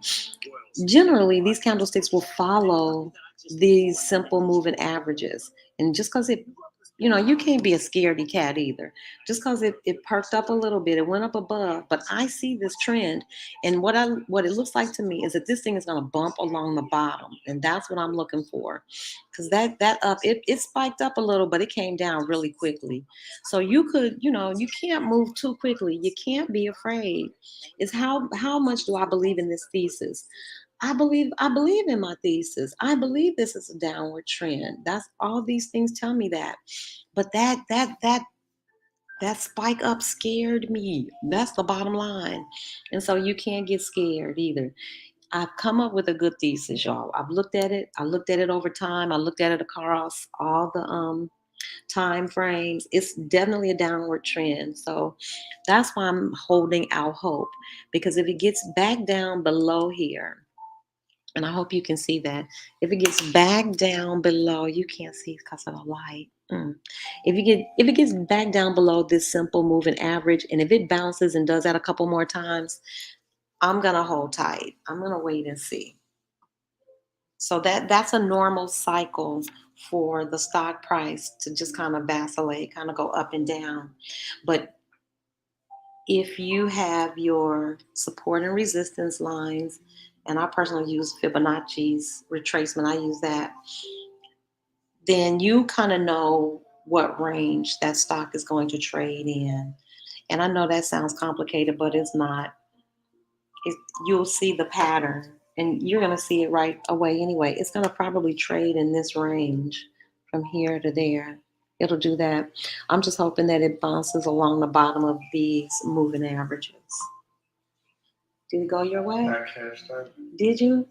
Generally, these candlesticks will follow these simple moving averages. And just because you can't be a scaredy cat either. Just because it perked up a little bit, it went up above. But I see this trend, and what it looks like to me is that this thing is going to bump along the bottom, and that's what I'm looking for. Because that up, it spiked up a little, but it came down really quickly. So you could, you can't move too quickly. You can't be afraid. It's how much do I believe in this thesis? I believe in my thesis. I believe this is a downward trend. That's all these things tell me that. But that spike up scared me. That's the bottom line. And so you can't get scared either. I've come up with a good thesis, y'all. I've looked at it. I looked at it over time. I looked at it across all the time frames. It's definitely a downward trend. So that's why I'm holding out hope. Because if it gets back down below here, and I hope you can see that. If it gets back down below, you can't see because of the light. If it gets back down below this simple moving average, and if it bounces and does that a couple more times, I'm gonna hold tight. I'm gonna wait and see. So that's a normal cycle for the stock price to just kind of vacillate, kind of go up and down. But if you have your support and resistance lines, and I personally use Fibonacci's retracement, I use that, then you kind of know what range that stock is going to trade in. And I know that sounds complicated, but it's not. You'll see the pattern, and you're going to see it right away anyway. It's going to probably trade in this range from here to there. It'll do that. I'm just hoping that it bounces along the bottom of these moving averages. Did it go your way? Not cashed out. Did you?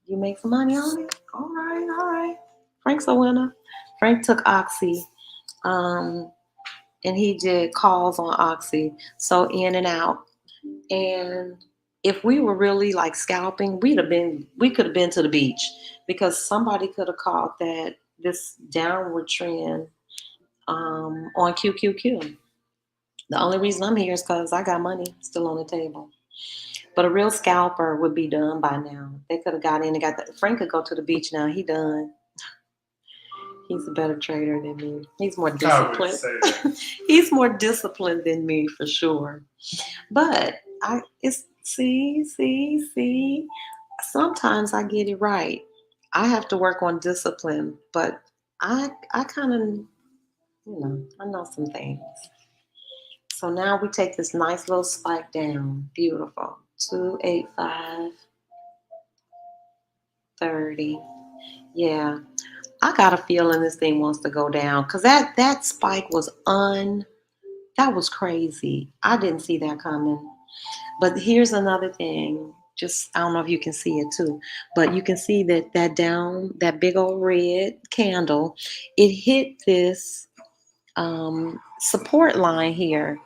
You make some money on it? All right, all right. Frank's a winner. Frank took Oxy, and he did calls on Oxy, so in and out. And if we were really like scalping, we could have been to the beach, because somebody could have caught this downward trend on QQQ. The only reason I'm here is because I got money still on the table. But a real scalper would be done by now. They could have got in and got that. Frank could go to the beach now. He done. He's a better trader than me. He's more disciplined. He's more disciplined than me for sure. But see. Sometimes I get it right. I have to work on discipline, but I kind of, I know some things. So now we take this nice little spike down. Beautiful. 285.30. Yeah. I got a feeling this thing wants to go down, because that spike was that was crazy. I didn't see that coming. But here's another thing. Just, I don't know if you can see it too, but you can see that that big old red candle, it hit this support line here.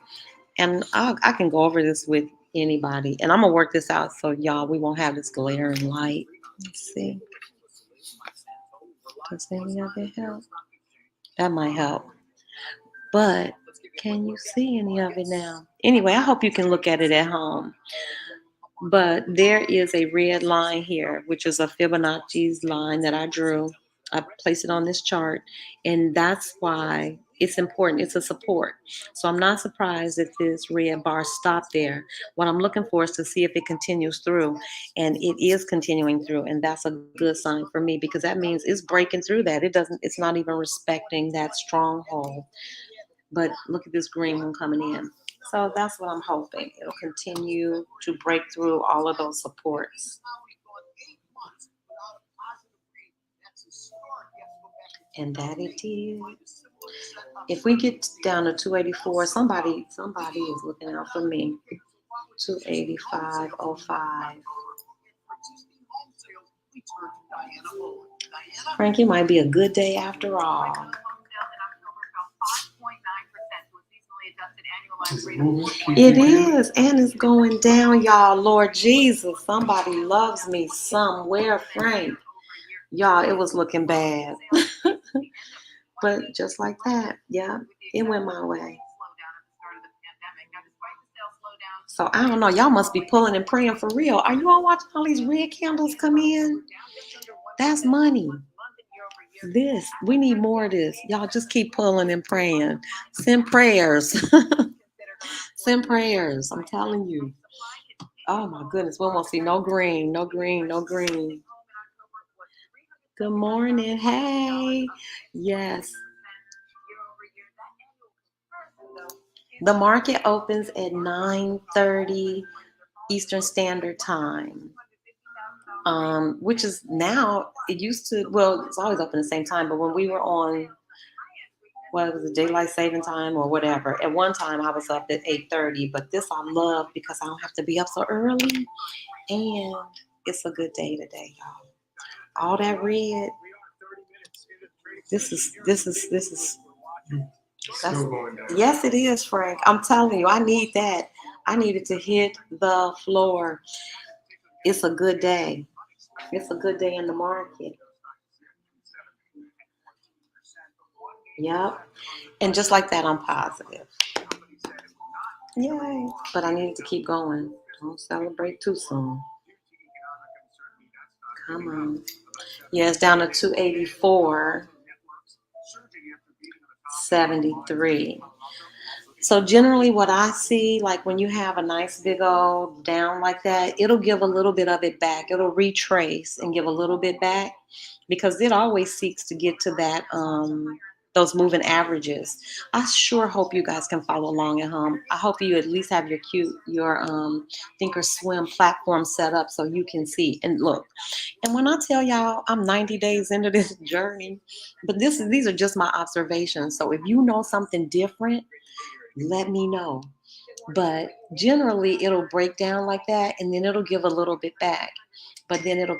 And I can go over this with anybody. And I'm going to work this out so y'all, we won't have this glaring light. Let's see. Does any of it help? That might help. But can you see any of it now? Anyway, I hope you can look at it at home. But there is a red line here, which is a Fibonacci's line that I drew. I placed it on this chart, and that's why it's important. It's a support. So I'm not surprised that this red bar stopped there. What I'm looking for is to see if it continues through, and it is continuing through, and that's a good sign for me because that means it's breaking through that. It's not even respecting that stronghold. But look at this green one coming in. So that's what I'm hoping. It'll continue to break through all of those supports. And that it did. If we get down to 284, somebody is looking out for me. 285.05. Frank, it might be a good day after all. It is, and it's going down, y'all. Lord Jesus, somebody loves me somewhere, Frank. Y'all, it was looking bad. But just like that, yeah, it went my way. So I don't know, y'all must be pulling and praying for real. Are you all watching all these red candles come in? That's money. We need more of this. Y'all just keep pulling and praying. Send prayers. Send prayers. I'm telling you. Oh my goodness. We won't see no green, no green, no green. Good morning. Hey. Yes. The market opens at 9:30 Eastern Standard Time. Which is now, it used to, well, it's always open at the same time, but when we were on, what was it, daylight saving time or whatever, at one time I was up at 8:30, but this I love because I don't have to be up so early, and it's a good day today, y'all. All that red, this is Still going down. yes, it is, Frank. I'm telling you, I need that. I needed to hit the floor. It's a good day. It's a good day in the market. Yep. And just like that, I'm positive. Yay. But I needed to keep going. Don't celebrate too soon. Come on. Yeah, it's down to 284.73. So generally what I see, like when you have a nice big old down like that, it'll give a little bit of it back. It'll retrace and give a little bit back because it always seeks to get to that those moving averages. I sure hope you guys can follow along at home. I hope you at least have your Thinkorswim platform set up so you can see and look. And when I tell y'all I'm 90 days into this journey, but these are just my observations. So if you know something different, let me know. But generally it'll break down like that and then it'll give a little bit back, but then it'll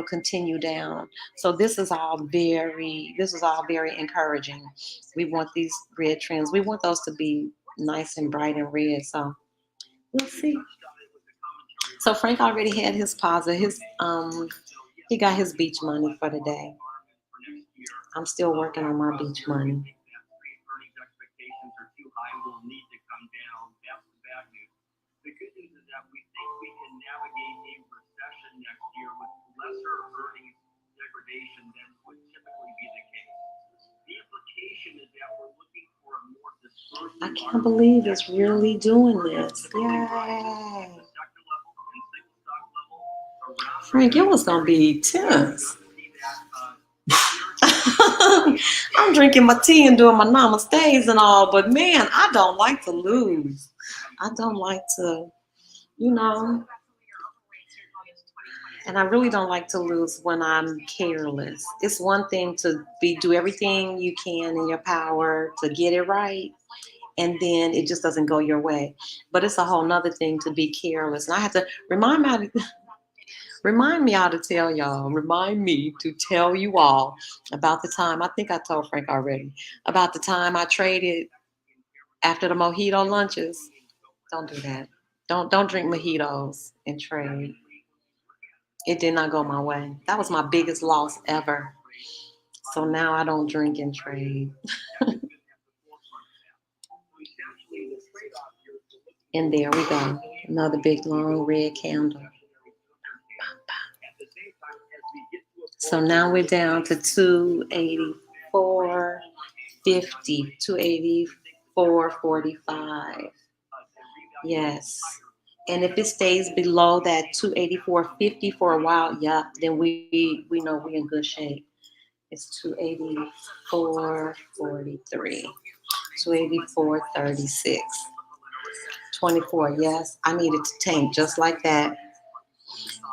continue down. So this is all very encouraging. We want these red trends, we want those to be nice and bright and red. So we'll see. So Frank already had his positive, he got his beach money for the day. I'm still working on my beach money. The good news is that we think we can navigate a recession next year with lesser earnings degradation than would typically be the case. The implication is that we're looking for a more dispersed. I can't believe it's really doing this. Yay. Frank, it was going to be tense. I'm drinking my tea and doing my namaste and all, but man, I don't like to lose. I don't like to, and I really don't like to lose when I'm careless. It's one thing to do everything you can in your power to get it right, and then it just doesn't go your way. But it's a whole nother thing to be careless. And I have to remind Remind me to tell y'all. Remind me to tell you all about the time. I think I told Frank already about the time I traded after the mojito lunches. Don't do that. Don't drink mojitos and trade. It did not go my way. That was my biggest loss ever. So now I don't drink and trade. And there we go. Another big long red candle. So now we're down to 284.50, 284.45. Yes. And if it stays below that 284.50 for a while, yeah, then we know we're in good shape. It's 284.43, 284.36, 24. Yes, I need it to tank just like that.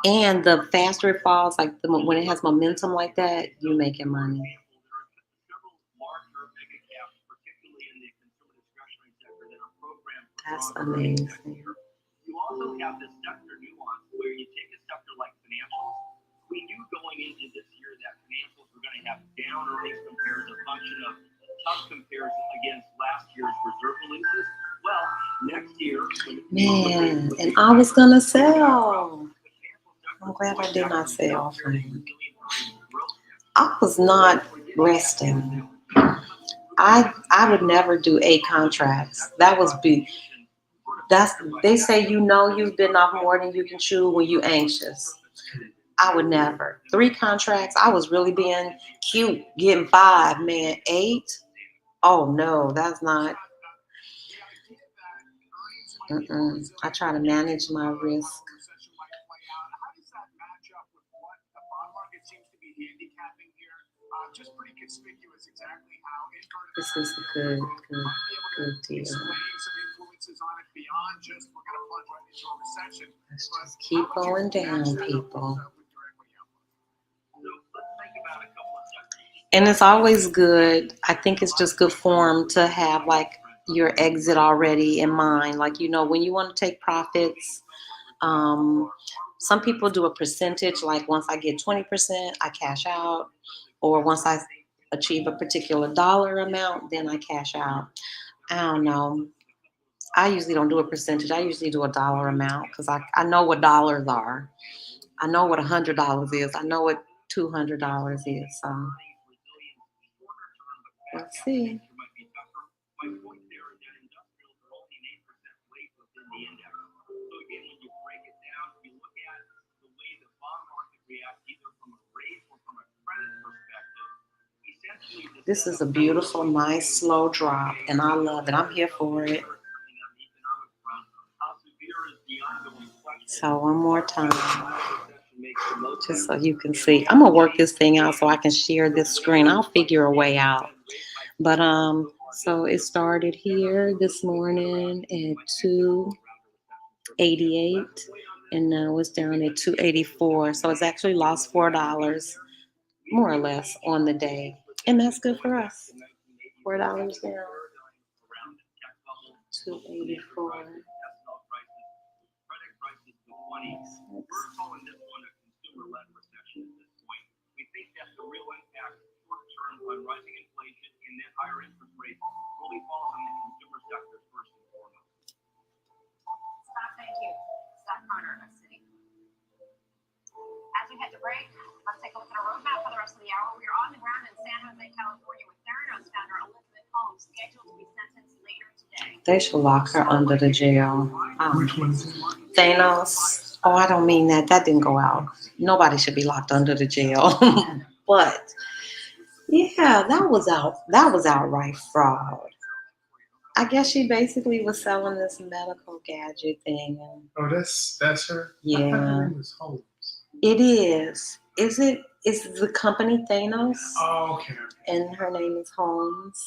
And the faster it falls, like when it has momentum like that, you're making money. That's amazing. You also have this sector nuance where you take a sector like financials. We knew going into this year that financials were going to have down earnings compared to a function of tough comparison against last year's reserve releases. Well, next year, Man, and I was gonna sell. I'm glad I did not sell. I was not resting. I would never do 8 contracts. That was big. That's they say you've been off more than you can chew when you anxious. I would never. 3 contracts. I was really being cute, getting 5, man. 8. Oh no, that's not. I try to manage my risk. This is a good deal. Let's just keep going down, people. And it's always good. I think it's just good form to have like your exit already in mind. Like, when you want to take profits, some people do a percentage. Like once I get 20%, I cash out. Or once I achieve a particular dollar amount, then I cash out. I don't know. I usually don't do a percentage. I usually do a dollar amount because I know what dollars are. I know what $100 is. I know what $200 is. So let's see. This is a beautiful, nice, slow drop, and I love it. I'm here for it. So one more time, just so you can see. I'm gonna work this thing out so I can share this screen. I'll figure a way out. But so it started here this morning at 288, and now it's down at 284. So it's actually lost $4, more or less, on the day, and that's good for us. $4 down. 284. On rising inflation and then higher interest rates really falls on the consumer sector first and foremost. Scott, thank you. Scott Carter of City. As we head to break, let's take a look at our roadmap for the rest of the hour. We are on the ground in San Jose, California, with Theranos founder Elizabeth Holmes, scheduled to be sentenced later today. They should lock her under the jail. Which one is it? Thanos. Oh, I don't mean that. That didn't go out. Nobody should be locked under the jail. But yeah, that was outright fraud. I guess she basically was selling this medical gadget thing. Oh, that's her? Yeah. I thought her name was Holmes. It is. Is the company Thanos? Oh, okay. And her name is Holmes.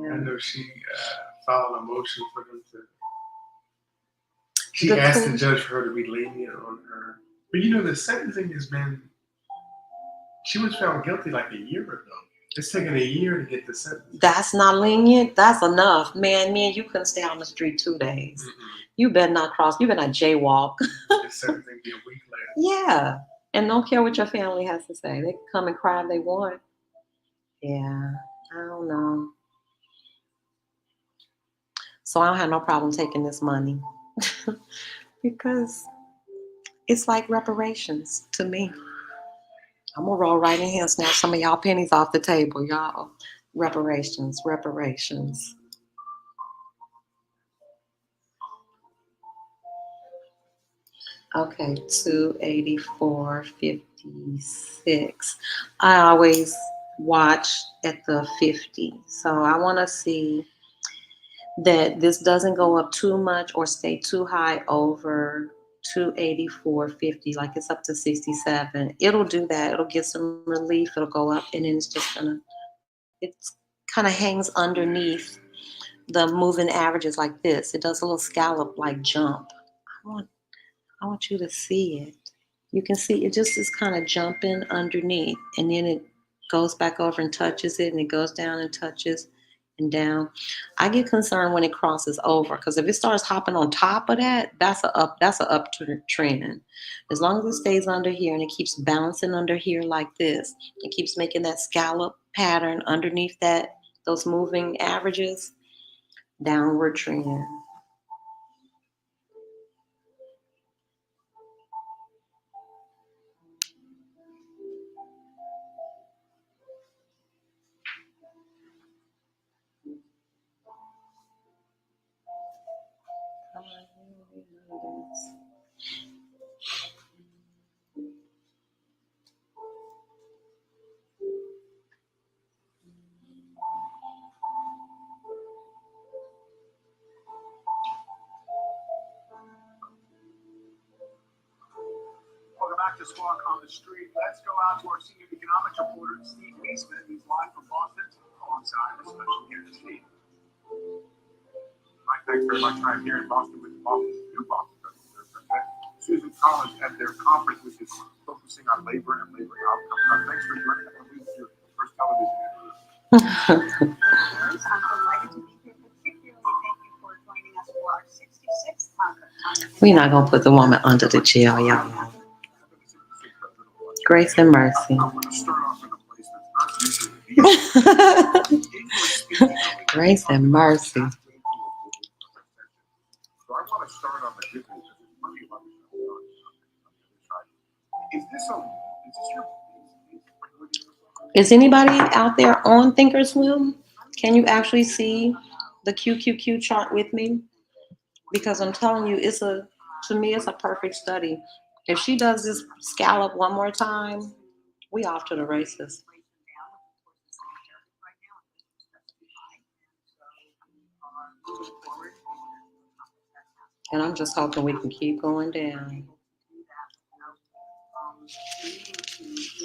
Yeah. I know she filed a motion for them to. She asked the judge for her to be lenient on her. But the sentencing has been. She was found guilty like a year ago. It's taken a year to get the sentence. That's not lenient. That's enough. Man, you couldn't stay on the street 2 days. Mm-hmm. You better not cross. You better not jaywalk. The sentencing be a week later. Yeah. And don't care what your family has to say. They can come and cry if they want. Yeah, I don't know. So I don't have no problem taking this money because it's like reparations to me. I'm gonna roll right in here and snatch some of y'all pennies off the table, y'all. Reparations, reparations. Okay, 284.56. I always watch at the 50. So I want to see that this doesn't go up too much or stay too high over 284.50, like it's up to 67. It'll do that. It'll get some relief. It'll go up and then it's just gonna, it's kind of hangs underneath the moving averages like this. It does a little scallop like jump. I want I want you to see it. You can see it just is kind of jumping underneath, and then it goes back over and touches it, and it goes down and touches and down. I get concerned when it crosses over because if it starts hopping on top of that, that's a uptrend. As long as it stays under here and it keeps bouncing under here like this, it keeps making that scallop pattern underneath that those moving averages, downward trend. Come on, Welcome back to Squawk on the Street. Let's go out to our senior economics reporter, Steve Eastman. He's live from Boston alongside a special guest, Steve. Mike, thanks very much. I'm here in Boston with the New Boston President, Susan Collins, at their conference, which is focusing on labor and labor outcomes. Thanks for joining us. This is your first television interview. I'm delighted to be here, particularly thank you for joining us for our 66th conference. We're not gonna put the woman under the jail, y'all. Grace and mercy. I want to start off in a place that's not usually Grace and mercy. So I want to start on the good news. There's plenty of other stuff on the other side. Is this your Is anybody out there on Thinkorswim? Can you actually see the QQQ chart with me? Because I'm telling you, to me, it's a perfect study. If she does this scallop one more time, we off to the races. And I'm just hoping we can keep going down.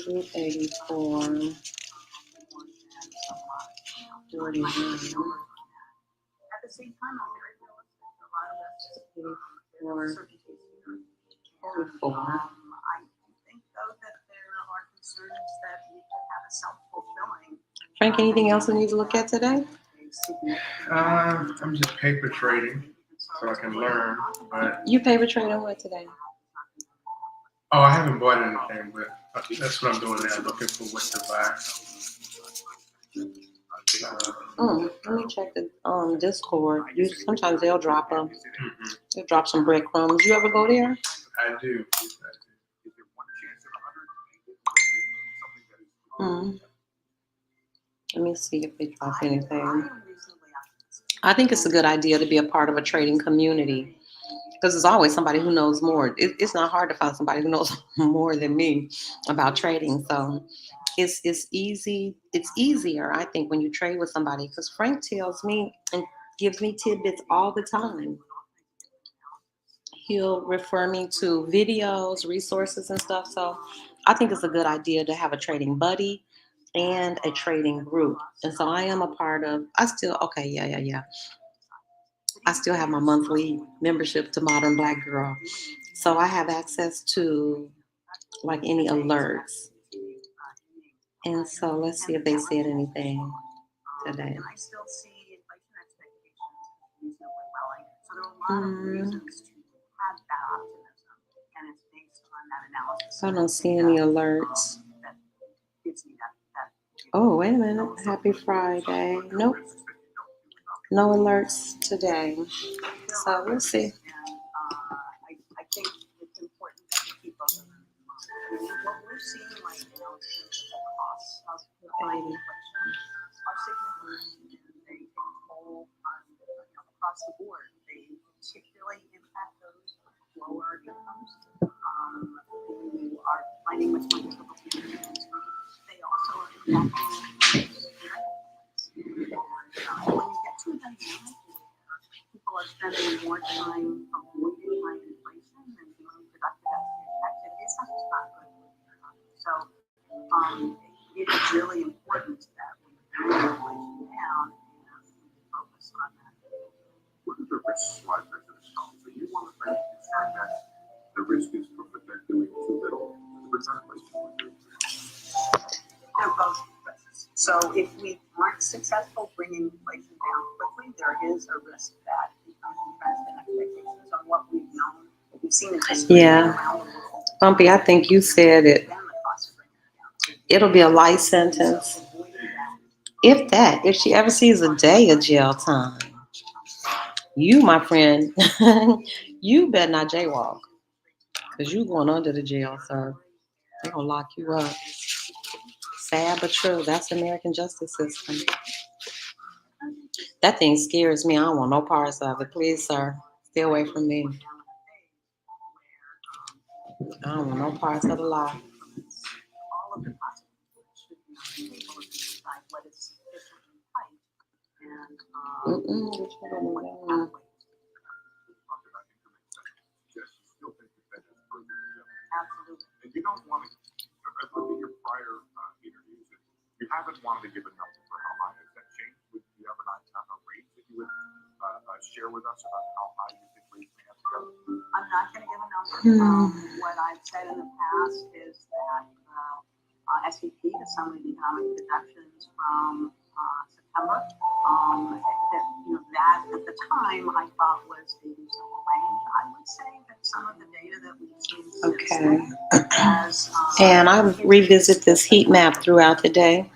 284, 49, At the same time, I'm very realistic. A lot of us 84, 44. I think, though, that there are concerns that we could have a self-fulfilling. Frank, anything else we need to look at today? I'm just paper trading so I can learn. But You paper trading what today? I haven't bought anything, but that's what I'm doing now. Looking for what to buy. Let me check the Discord. Sometimes they'll drop some breadcrumbs. You ever go there? I do. Let me see if they drop anything. I think it's a good idea to be a part of a trading community because there's always somebody who knows more. It's not hard to find somebody who knows more than me about trading. So it's easy. It's easier, I think, when you trade with somebody because Frank tells me and gives me tidbits all the time. He'll refer me to videos, resources, and stuff. So I think it's a good idea to have a trading buddy and a trading group. And so I am a part of, I still have my monthly membership to Modern Black Girl. So I have access to like any alerts. And so let's see if they said anything today. I still see inflation expectations reasonably well. So there are a lot of reasons to have that optimism, and it's based on that analysis. I don't see any alerts. That gives me that. Oh, wait a minute. Happy Friday. Nope. No alerts today. So we'll see. And I think it's important that we keep both of them in mind. I mean, what we're seeing right now in terms of the costs of fighting inflation are significant, and they take a toll on, across the board. They particularly impact those with lower incomes who are finding much more difficult to manage. They also are impacting and when you get to a dynamic where people are spending more time avoiding high inflation and doing productive activities, that's just not good for the economy. So it is really important that we bring inflation down and we focus on that. What are the risks why President Trump? So you want to make concern that the risk is from that they're doing too little to return inflation? They're both risks. So if we aren't successful bringing inflation down quickly, there is a risk that becomes entrenched in expectations on what we've known, what we've seen in history around the world. Bumpy, I think you said it. Then the cost of bringing it down. It'll be a life sentence. If that, if she ever sees a day of jail time, you, my friend, you better not jaywalk. Because you going under the jail, sir. They're going to lock you up. Sad but true. That's the American justice system. That thing scares me. I don't want no parts of it. Please, sir. Stay away from me. I don't want no parts of the law. All of the possibilities should be on the table to decide what is sufficiently tight and what pathways. Absolutely. And you don't want to, I look at your prior interviews, you haven't wanted to give a number for how high. Has that changed? Would you ever not have a rate that you would share with us about how high you think rates may have to go? I'm not going to give a number. What I've said in the past is that SVP, the Summary of Economic Projections from September, that at the time I thought was a reasonable range. I would say that some of the data that we've seen since then has, and I revisit this heat map throughout the day,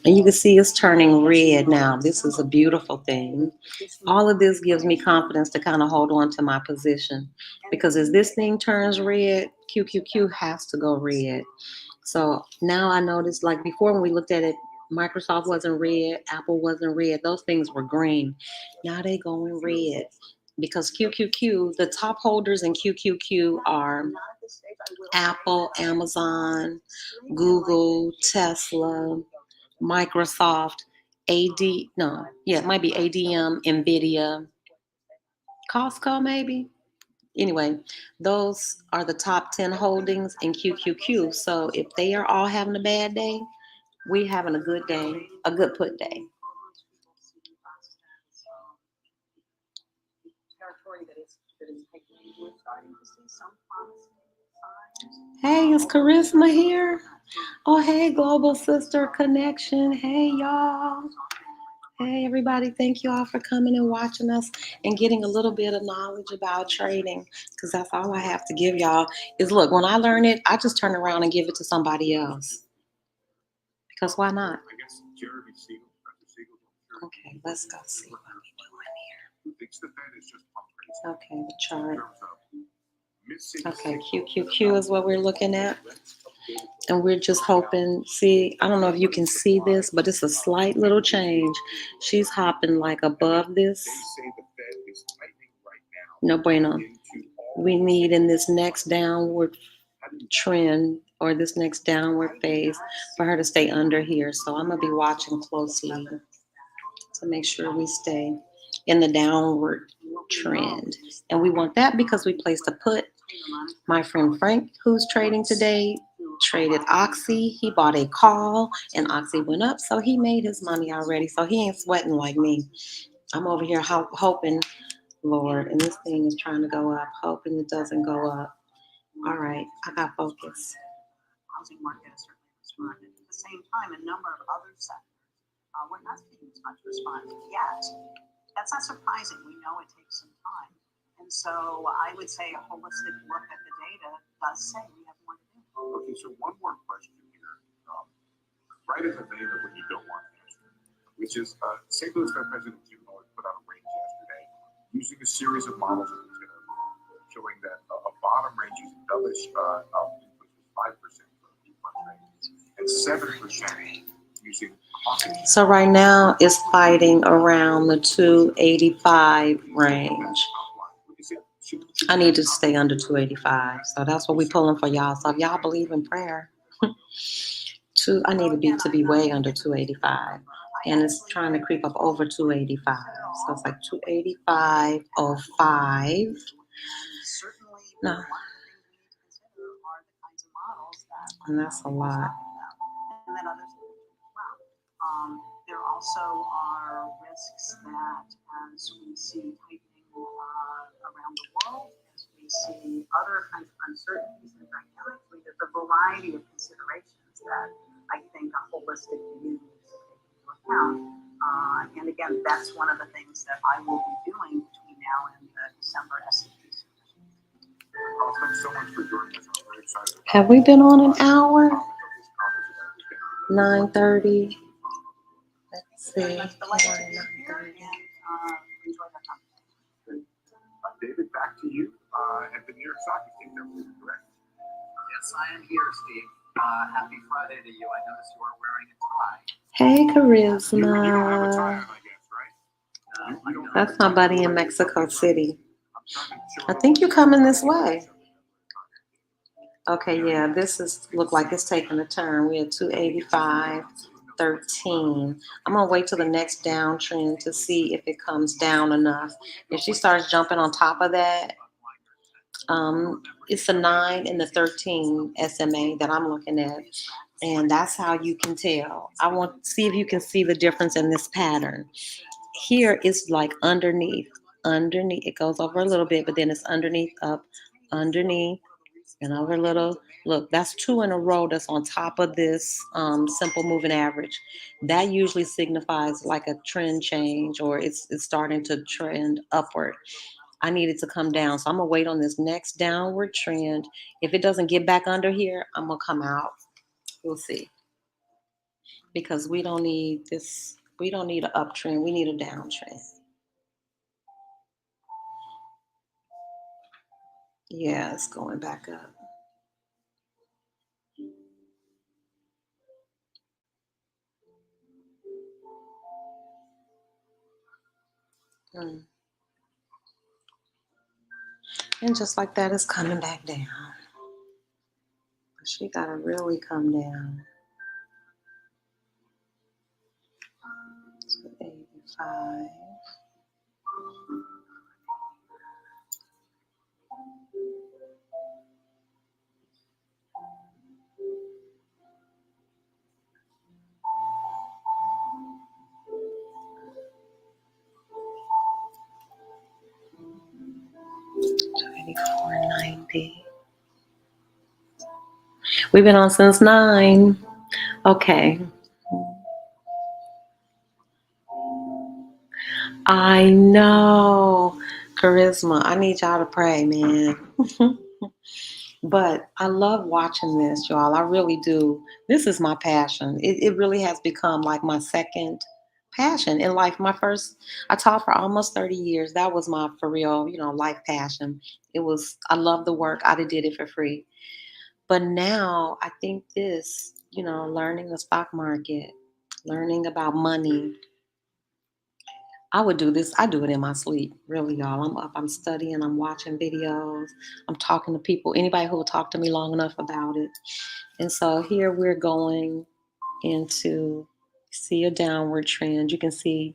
and you can see it's turning red now. This is a beautiful thing. All of this gives me confidence to kind of hold on to my position, because as this thing turns red, QQQ has to go red. So now I notice, like before when we looked at it, Microsoft wasn't red, Apple wasn't red. Those things were green. Now they going red because QQQ, the top holders in QQQ are Apple, Amazon, Google, Tesla, Microsoft, it might be ADM, Nvidia, Costco maybe. Anyway, those are the top 10 holdings in QQQ. So if they are all having a bad day, we having a good day, a good put day. Hey, is Charisma here? Oh, hey, Global Sister Connection. Hey, y'all. Hey, everybody. Thank you all for coming and watching us and getting a little bit of knowledge about trading, because that's all I have to give y'all is, look, when I learn it, I just turn around and give it to somebody else. Because why not? I guess Jeremy Siegel, Dr. Siegel. Okay, let's go see what we're doing here. Who thinks the Fed is just pump crazy? Okay, the chart. Missing Okay, QQQ is what we're looking at. And we're just hoping, see, I don't know if you can see this, but it's a slight little change. She's hopping like above this. They say the Fed is tightening right now. No bueno. We need in this next downward trend or this next downward phase for her to stay under here. So I'm going to be watching closely to make sure we stay in the downward trend. And we want that because we placed a put. My friend Frank, who's trading today, traded Oxy. He bought a call and Oxy went up. So he made his money already. So he ain't sweating like me. I'm over here hoping, Lord, and this thing is trying to go up, hoping it doesn't go up. All right, I got focus. Housing market has certainly responded. At the same time, a number of other sectors we're not seeing as much response yet. That's not surprising. We know it takes some time. And so I would say a holistic look at the data does say we have more Okay, so one more question here, right in the vein of what you don't want to answer, which is St. Louis Fed President Jim Miller put out a range yesterday using a series of models of showing that a bottom range is dovish increase is 5% for the fund rate and 7% using hawkish. So right now it's fighting around the 285 range. I need to stay under 285. So that's what we pulling for y'all. So if y'all believe in prayer, I need to be way under 285. And it's trying to creep up over 285. So it's like 285.05. No. And that's a lot. And then others as well. There also are risks that as we see tightening around the world, as we see other kinds of uncertainties and dynamics, there's a variety of considerations that I think a holistic view needs to take into account. And again, that's one of the things that I will be doing between now and the December SEC. Thanks so much for joining us. I'm very excited. Have we been on an hour? 9:30. Let's see. Very much delighted to be here and enjoy the conversation. David, back to you at the New York Stock Exchange, correct? Yes, I am here, Steve. Happy Friday to you. I notice you are wearing a tie. Hey, You don't have a tie Charisma. on, I guess, right? I don't That's my buddy in Mexico City. I'm trying to show I think you're coming this way. Okay, yeah, this is look like it's taking a turn. We're at 285.13. I'm gonna wait till the next downtrend to see if it comes down enough. If she starts jumping on top of that, it's the 9 and the 13 SMA that I'm looking at, and that's how you can tell. I want to see if you can see the difference in this pattern. Here it's like underneath. It goes over a little bit, but then it's underneath, up, underneath, and over a little. Look, that's 2 in a row that's on top of this simple moving average. That usually signifies like a trend change, or it's starting to trend upward. I need it to come down. So I'm gonna wait on this next downward trend. If it doesn't get back under here, I'm gonna come out. We'll see. Because we don't need this, we don't need an uptrend, we need a downtrend. Yeah, it's going back up. And just like that, it's coming back down. But she gotta really come down. 285. $24.90. We've been on since 9. Okay. I know. Charisma. I need y'all to pray, man. But I love watching this, y'all. I really do. This is my passion. It really has become like my second passion in life. I taught for almost 30 years. That was my, for real, life passion. I love the work. I did it for free. But now I think this, learning the stock market, learning about money, I would do this. I do it in my sleep, really, y'all. I'm up, I'm studying, I'm watching videos, I'm talking to people, anybody who will talk to me long enough about it. And so here we're going into, see a downward trend. You can see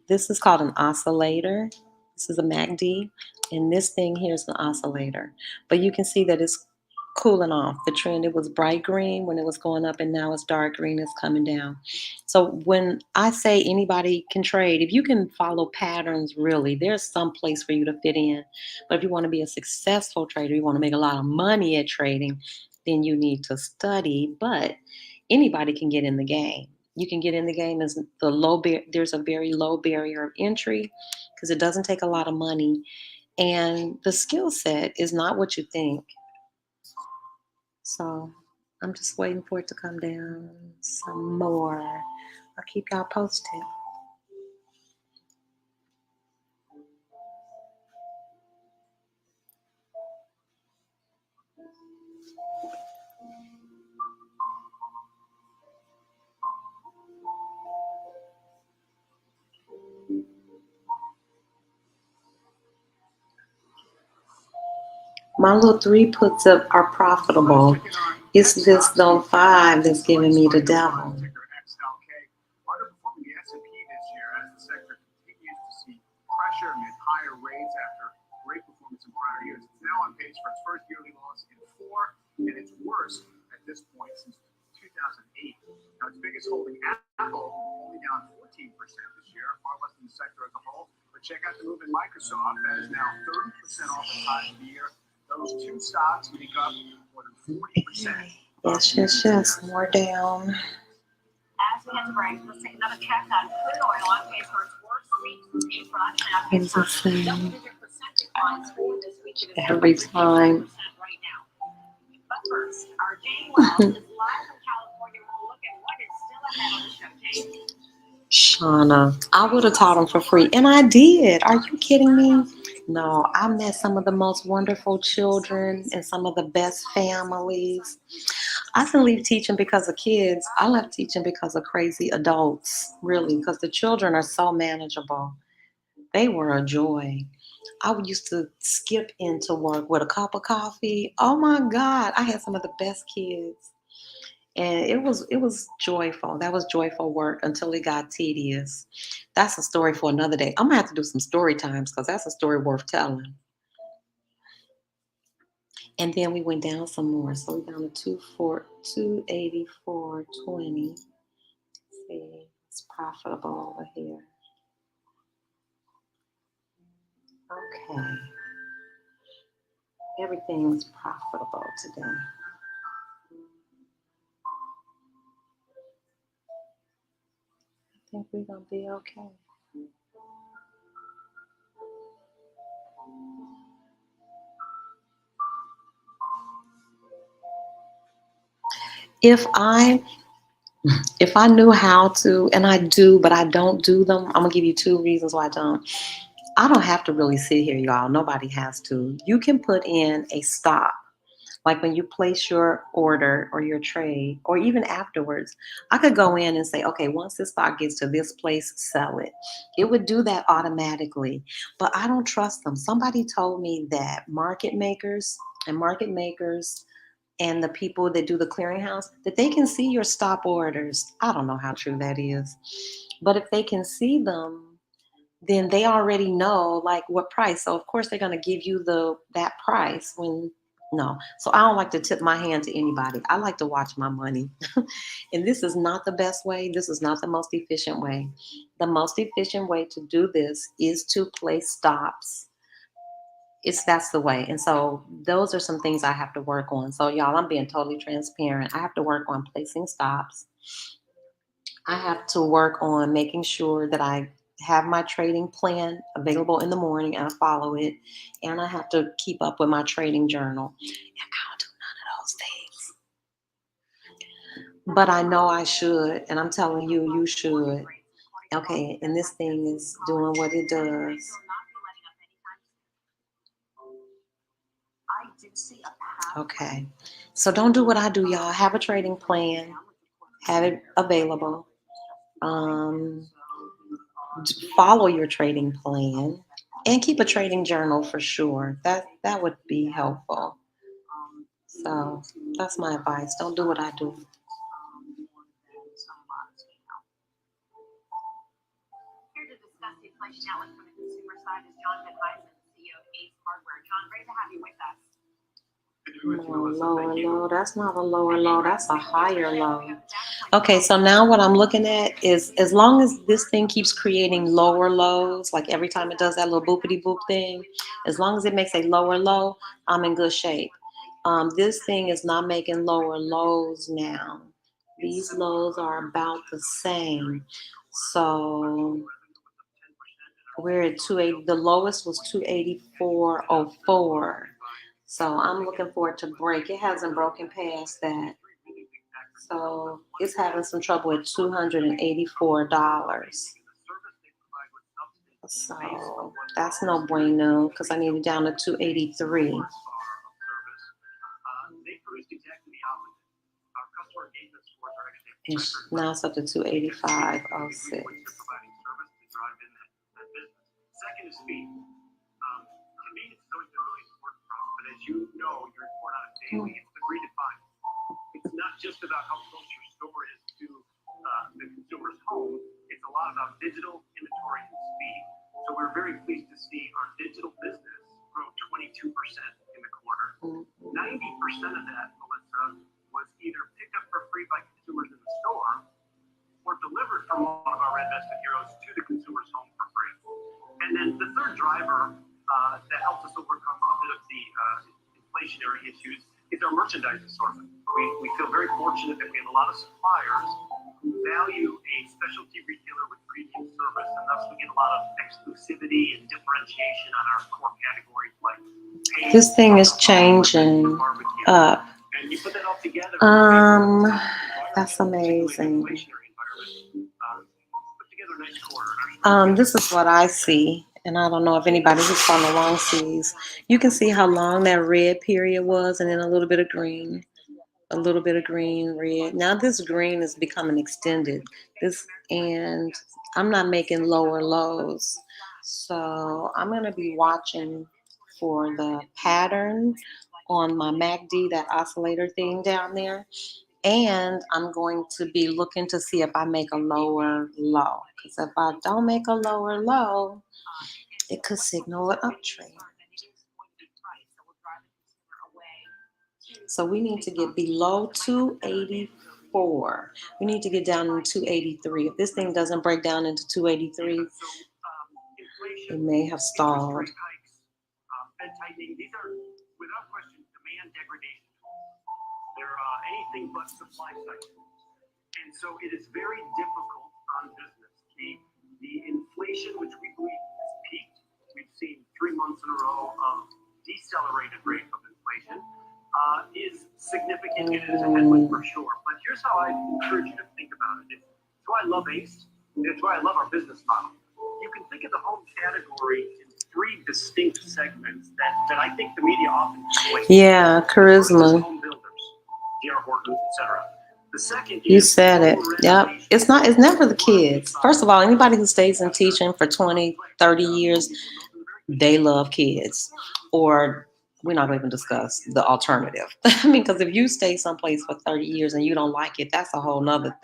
this is called an oscillator. This is a MACD, and this thing here is an oscillator. But you can see that it's cooling off. The trend, it was bright green when it was going up, and now it's dark green, it's coming down. So when I say anybody can trade, if you can follow patterns, really, there's some place for you to fit in. But if you want to be a successful trader, you want to make a lot of money at trading, then you need to study. But anybody can get in the game. You can get in the game as there's a very low barrier of entry because it doesn't take a lot of money. And the skill set is not what you think. So I'm just waiting for it to come down some more. I'll keep y'all posted. My little 3 puts up are profitable. It's this though 5 that's giving me the devil. Underperforming the S&P this year as the sector continues to see pressure amid higher rates after great performance in prior years. It's now on pace for its first yearly loss in 4, and its worst at this point since 2008. Now, its biggest holding, Apple, only down 14% this year, far less than the sector as a whole. But check out the move in Microsoft. That is now 30% off the high of the year. Those two stocks make up more than 40%. Yes. More down. As we head to break, let's take another check on crude oil on pace for its worst week since April. And on pace for double-digit percent declines for this week. It is Every time. right now. But first, our Jane Wells is live from California with a look at what is still ahead on the show. Jane? Shauna, I would have taught them for free, and I did. Are you kidding me? No, I met some of the most wonderful children and some of the best families. I didn't leave teaching because of kids. I left teaching because of crazy adults, really, because the children are so manageable. They were a joy. I used to skip into work with a cup of coffee. Oh my God, I had some of the best kids. And it was joyful. That was joyful work until it got tedious. That's a story for another day. I'm gonna have to do some story times because that's a story worth telling. And then we went down some more. So we're down to 284.20. See, it's profitable over here. Okay. Everything's profitable today. I think we're gonna be okay. If I knew how to, and I do, but I don't do them, I'm gonna give you 2 reasons why I don't. I don't have to really sit here, y'all. Nobody has to. You can put in a stop. Like when you place your order or your trade, or even afterwards, I could go in and say, okay, once this stock gets to this place, sell it. It would do that automatically, but I don't trust them. Somebody told me that market makers and the people that do the clearinghouse, that they can see your stop orders. I don't know how true that is, but if they can see them, then they already know like what price. So of course they're going to give you that price when no. So I don't like to tip my hand to anybody. I like to watch my money. And this is not the best way. This is not the most efficient way. The most efficient way to do this is to place stops. That's the way. And so those are some things I have to work on. So y'all, I'm being totally transparent. I have to work on placing stops. I have to work on making sure that I have my trading plan available in the morning and I follow it. And I have to keep up with my trading journal. And I don't do none of those things. But I know I should. And I'm telling you, you should. Okay. And this thing is doing what it does. Okay. So don't do what I do, y'all. Have a trading plan. Have it available. Follow your trading plan and keep a trading journal for sure. That would be helpful. So that's my advice. Don't do what I do. Here to discuss the inflation outlook from the consumer side is John Van Heisen, CEO of Ace Hardware. John, great to have you with us. Lower low. That's not a lower low. That's a higher low. Okay, so now what I'm looking at is as long as this thing keeps creating lower lows, like every time it does that little boopity boop thing, as long as it makes a lower low, I'm in good shape. This thing is not making lower lows now. These lows are about the same. So we're at 280. The lowest was 284.04. So I'm looking for it to break. It hasn't broken past that. So it's having some trouble at $284. So that's no bueno because I need it down to 283. They produced exactly the opposite. Our customer engagement scores are actually And now it's up to 285.06. providing service to drive in that business. Second is speed. To me, it's always been really important for us, but as you know, you report on it daily, it's been redefined. It's not just about how close your store is to the consumer's home, it's a lot about digital inventory and speed. So we're very pleased to see our digital business grow 22% in the quarter. 90% of that, Melissa, was either picked up for free by consumers in the store or delivered from one of our Red Vested Heroes to the consumer's home for free. And then the third driver that helps us overcome a bit of the inflationary issues is our merchandise assortment. We feel very fortunate that we have a lot of suppliers who value a specialty retailer with premium service, and thus we get a lot of exclusivity and differentiation on our core categories like paint, This thing is changing up. and you put that all together. That's amazing. Put together a nice quarter. This is what I see, and I don't know if anybody who's following along sees. You can see how long that red period was, and then a little bit of green, red. Now this green is becoming extended. And I'm not making lower lows, so I'm gonna be watching for the pattern on my MACD, that oscillator thing down there. And I'm going to be looking to see if I make a lower low. Because if I don't make a lower low, it could signal an uptrend. So we need to get below 284. We need to get down to 283. If this thing doesn't break down into 283, it may have stalled. Fed tightening, these are without question demand degradation tools. They're anything but supply side. And so it is very difficult on business. The inflation, which we believe has peaked, we've seen 3 months in a row of decelerated rate of inflation, is significant. It is a headwind for sure. But here's how I encourage you to think about it. It's why I love ACE. It's why I love our business model. You can think of the home category in 3 distinct segments that I think the media often conflates. Yeah, charisma. Home builders, D.R. Horton, etc. The second You is said it. home Yep. renovation. It's never the kids. First of all, anybody who stays in teaching for 20, 30 years, they love kids. Or we're not going to even discuss the alternative. I mean, because if you stay someplace for 30 years and you don't like it, that's a whole nother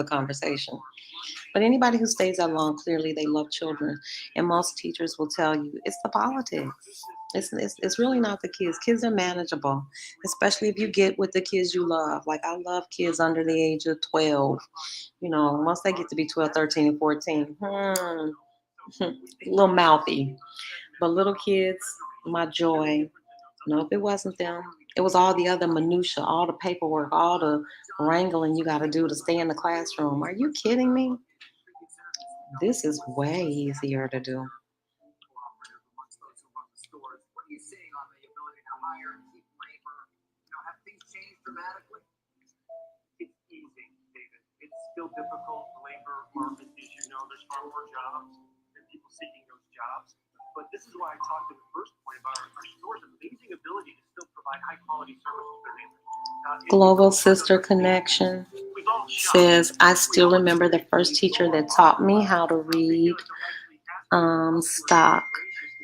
conversation. But anybody who stays that long, clearly they love children. And most teachers will tell you it's the politics. It's really not the kids. Kids are manageable, especially if you get with the kids you love. Like I love kids under the age of 12. You know, once they get to be 12, 13, and 14, a little mouthy. But little kids, my joy. No, if it wasn't them, it was all the other minutia, all the paperwork, all the wrangling you got to do to stay in the classroom. Are you kidding me? This is way easier to do. What are you seeing on the ability to hire and keep labor? Have things changed dramatically? It's easy, David. It's still difficult. The labor market, as you know, there's far more jobs and people seeking those jobs. But this is why I talked in the first point about our store's amazing ability to still provide high quality service to their neighbors. Global Sister Connection says, I still remember the first teacher that taught me how to read stock.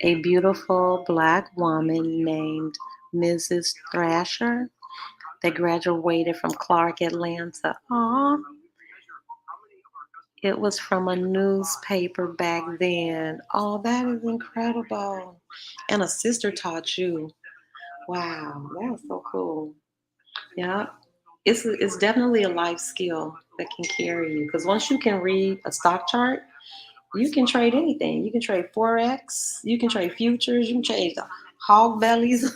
A beautiful Black woman named Mrs. Thrasher that graduated from Clark, Atlanta. Aww. It was from a newspaper back then. Oh, that is incredible. And a sister taught you. Wow, that's so cool. Yeah. It's definitely a life skill that can carry you. Because once you can read a stock chart, you can trade anything. You can trade Forex, you can trade futures, you can trade hog bellies,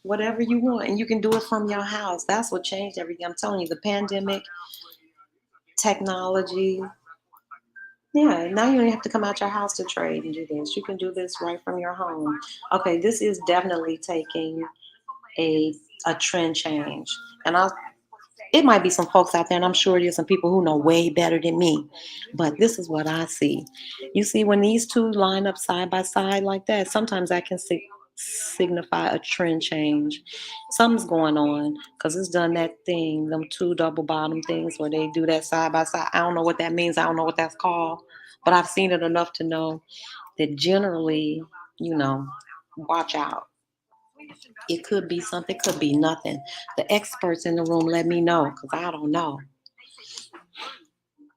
whatever you want. And you can do it from your house. That's what changed everything. I'm telling you, the pandemic, technology. Yeah, now you don't have to come out your house to trade and do this. You can do this right from your home. Okay, this is definitely taking a trend change. And It might be some folks out there, and I'm sure there's some people who know way better than me. But this is what I see. You see, when these two line up side by side like that, sometimes that can signify a trend change. Something's going on because it's done that thing, them two double bottom things where they do that side by side. I don't know what that means. I don't know what that's called, but I've seen it enough to know that generally, watch out. It could be something, could be nothing. The experts in the room let me know because I don't know. The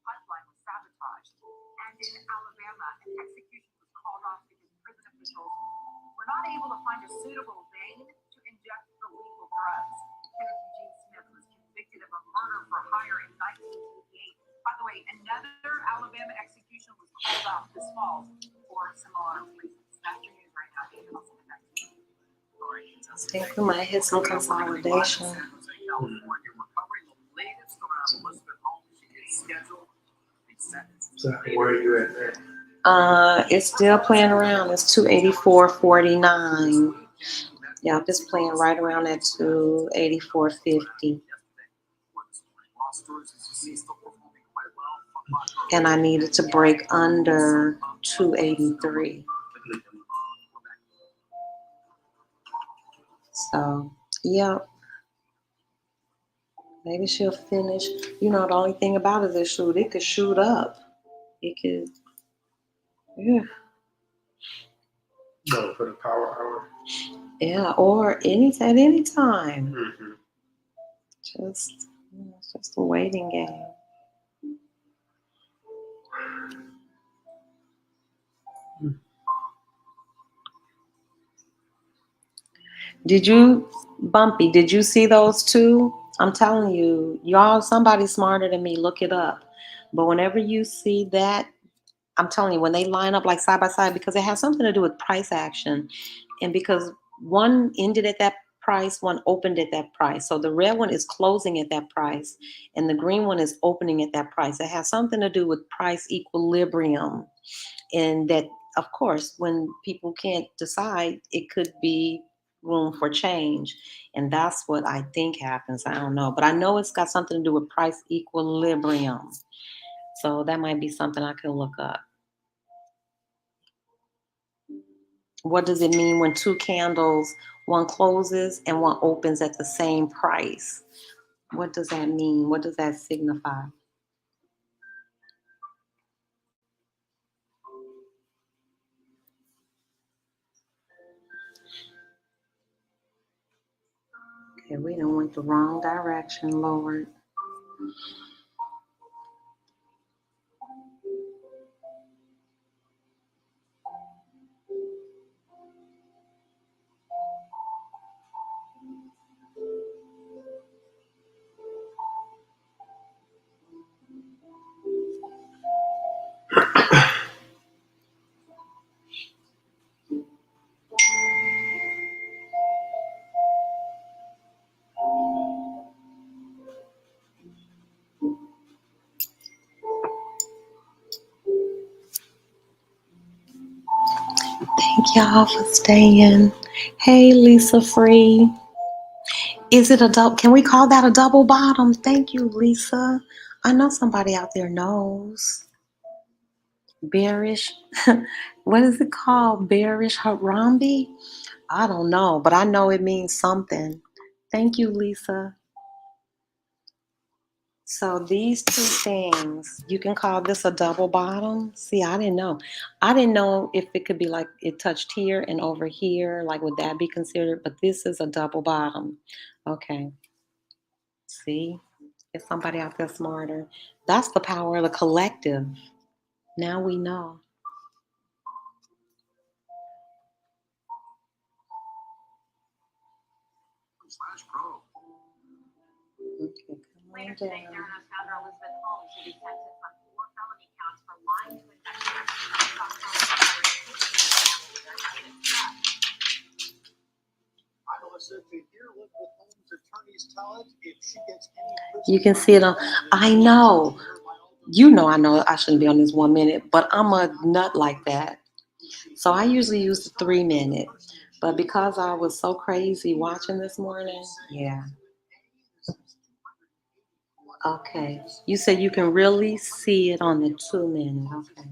pipeline was sabotaged. And in Alabama, an execution was called off because prison officials were not able to find a suitable vein to inject the lethal drugs. Kenneth Eugene Smith was convicted of a murder for hire in 1988. By the way, another Alabama execution was called off this fall for similar reasons. That's your news right now. I'll send it back to you. I think we might hit some consolidation. So where are you at now? It's still playing around. It's 284.49. Yeah, it's playing right around at 284.50. And I needed to break under 283. So, yeah. Maybe she'll finish. The only thing about it is it could shoot up. It could, yeah. No, for the power hour. Yeah, or at any time. Mm-hmm. It's just a waiting game. Did you see those two? I'm telling you, y'all, somebody smarter than me, look it up. But whenever you see that, I'm telling you, when they line up like side by side, because it has something to do with price action. And because one ended at that price, one opened at that price. So the red one is closing at that price, and the green one is opening at that price. It has something to do with price equilibrium. And that, of course, when people can't decide, it could be room for change. And that's what I think happens. I don't know. But I know it's got something to do with price equilibrium. So that might be something I could look up. What does it mean when two candles, one closes and one opens at the same price? What does that mean? What does that signify? Okay, we done went the wrong direction, Lord. Thank y'all for staying. Hey, Lisa Free. Is it a double? Can we call that a double bottom? Thank you, Lisa. I know somebody out there knows. Bearish. What is it called? Bearish Harambe? I don't know, but I know it means something. Thank you, Lisa. So these two things, you can call this a double bottom. See, I didn't know. I didn't know if it could be like it touched here and over here. Like, would that be considered? But this is a double bottom. Okay. See, is somebody out there smarter? That's the power of the collective. Now we know. /pro. Okay, come on Later today, down. Theranos founder Elizabeth Holmes will be sentenced on 4 felony counts for lying to investigators. You can see it on. I know. I know I shouldn't be on this 1 minute, but I'm a nut like that. So I usually use the 3 minute. But because I was so crazy watching this morning, yeah. Okay. You said you can really see it on the 2 minute. Okay.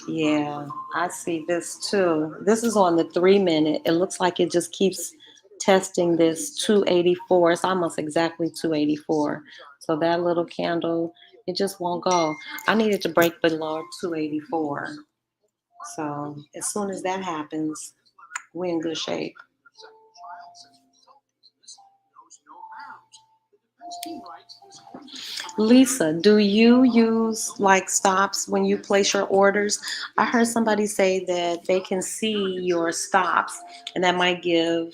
Yeah, I see this too. This is on the 3 minute. It looks like it just keeps testing this 284. It's almost exactly 284. So that little candle, it just won't go. I needed to break below 284. So as soon as that happens, we're in good shape. Lisa, do you use like stops when you place your orders? I heard somebody say that they can see your stops, and that might give,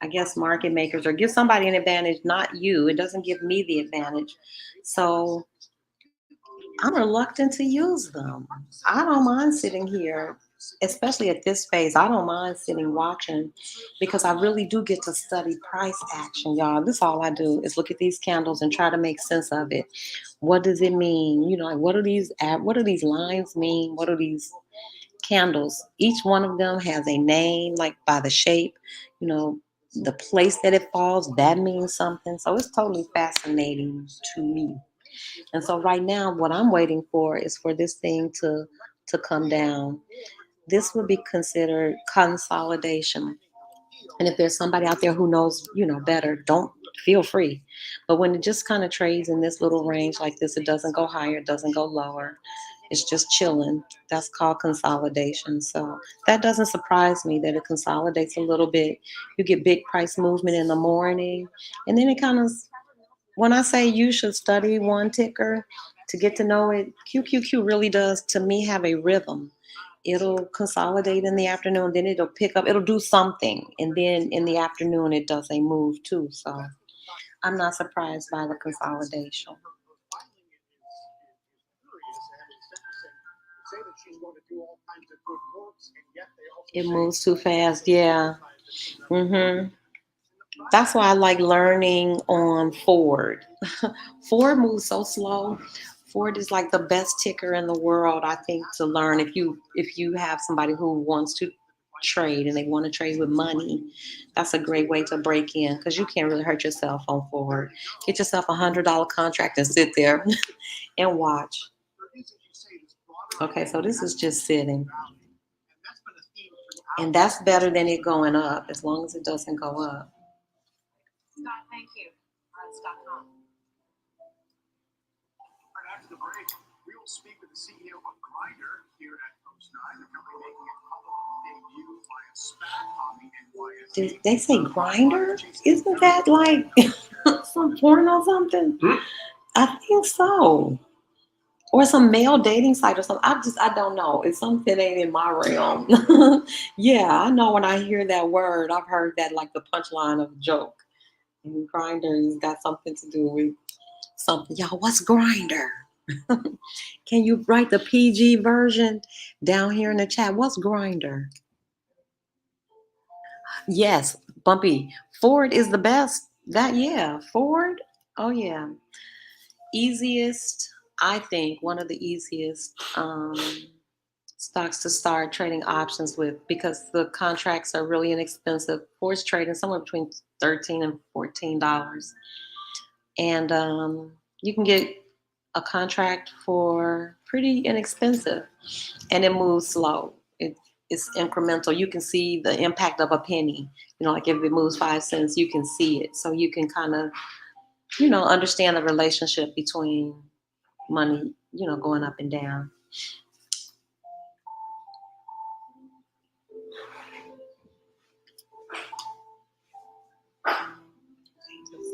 I guess, market makers or give somebody an advantage, not you. It doesn't give me the advantage. So I'm reluctant to use them. I don't mind sitting here, especially at this phase. I don't mind sitting watching because I really do get to study price action, y'all. This all I do is look at these candles and try to make sense of it. What does it mean? You know, like what do these lines mean? What are these candles? Each one of them has a name, like by the shape, you know, the place that it falls, that means something. So it's totally fascinating to me. And so right now, what I'm waiting for is for this thing to come down. This would be considered consolidation. And if there's somebody out there who knows, you know, better, don't feel free. But when it just kind of trades in this little range like this, it doesn't go higher, it doesn't go lower. It's just chilling. That's called consolidation. So that doesn't surprise me that it consolidates a little bit. You get big price movement in the morning, and then it kind of, when I say you should study one ticker to get to know it, QQQ really does, to me, have a rhythm. It'll consolidate in the afternoon, then it'll pick up, it'll do something, and then in the afternoon, it does a move too. So I'm not surprised by the consolidation. It moves too fast, yeah. Hmm. That's why I like learning on Ford. Ford moves so slow. Ford is like the best ticker in the world, I think, to learn if you have somebody who wants to trade and they want to trade with money. That's a great way to break in because you can't really hurt yourself on Ford. Get yourself $100 contract and sit there and watch. Okay, so this is just sitting. And that's better than it going up as long as it doesn't go up. Scott, thank you. Arts.com. Right after the break, we will speak with the CEO of Grindr here at Post 9, the company making its public debut via SPAC on the NYSE. Did they say grinder? Isn't that like some porn or something? I think so. Or some male dating site or something. I don't know. It's something that ain't in my realm. Yeah, I know when I hear that word, I've heard that like the punchline of a joke. And grinders got something to do with something. Y'all, what's grinder? Can you write the PG version down here in the chat? What's grinder? Yes, Bumpy. Ford is the best. That, yeah, Ford. Oh yeah, easiest. I think one of the easiest stocks to start trading options with because the contracts are really inexpensive. Ford's trading somewhere between $13 and $14, and you can get a contract for pretty inexpensive, and it moves slow. It's incremental. You can see the impact of a penny. You know, like if it moves 5 cents, you can see it. So you can kind of, understand the relationship between money, going up and down.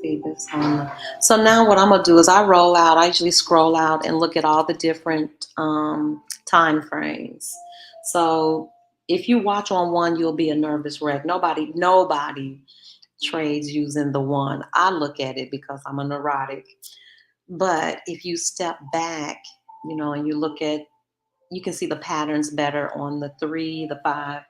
See this one. So now what I'm gonna do is I roll out. I usually scroll out and look at all the different time frames. So if you watch on one, you'll be a nervous wreck. Nobody trades using the one. I look at it because I'm a neurotic. But if you step back, and you can see the patterns better on the 3, the 5,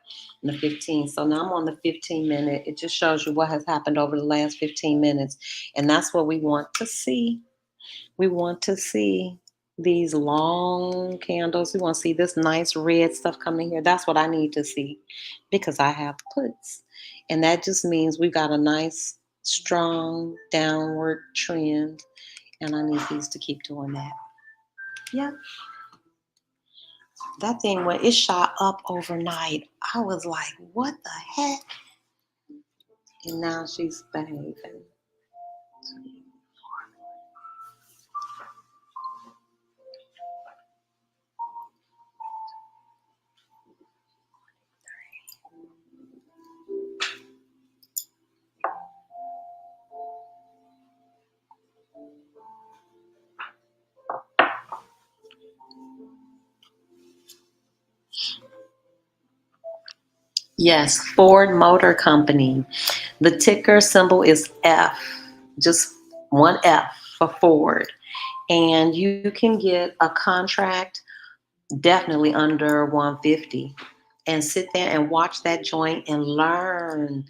and the 15. So now I'm on the 15 minute. It just shows you what has happened over the last 15 minutes. And that's what we want to see. We want to see these long candles. We want to see this nice red stuff coming here. That's what I need to see because I have puts. And that just means we've got a nice strong downward trend, and I need these to keep doing that. Yep. That thing, when it shot up overnight, I was like, what the heck? And now she's behaving. Yes, Ford Motor Company. The ticker symbol is F, just one F for Ford. And you can get a contract definitely under 150 and sit there and watch that joint and learn.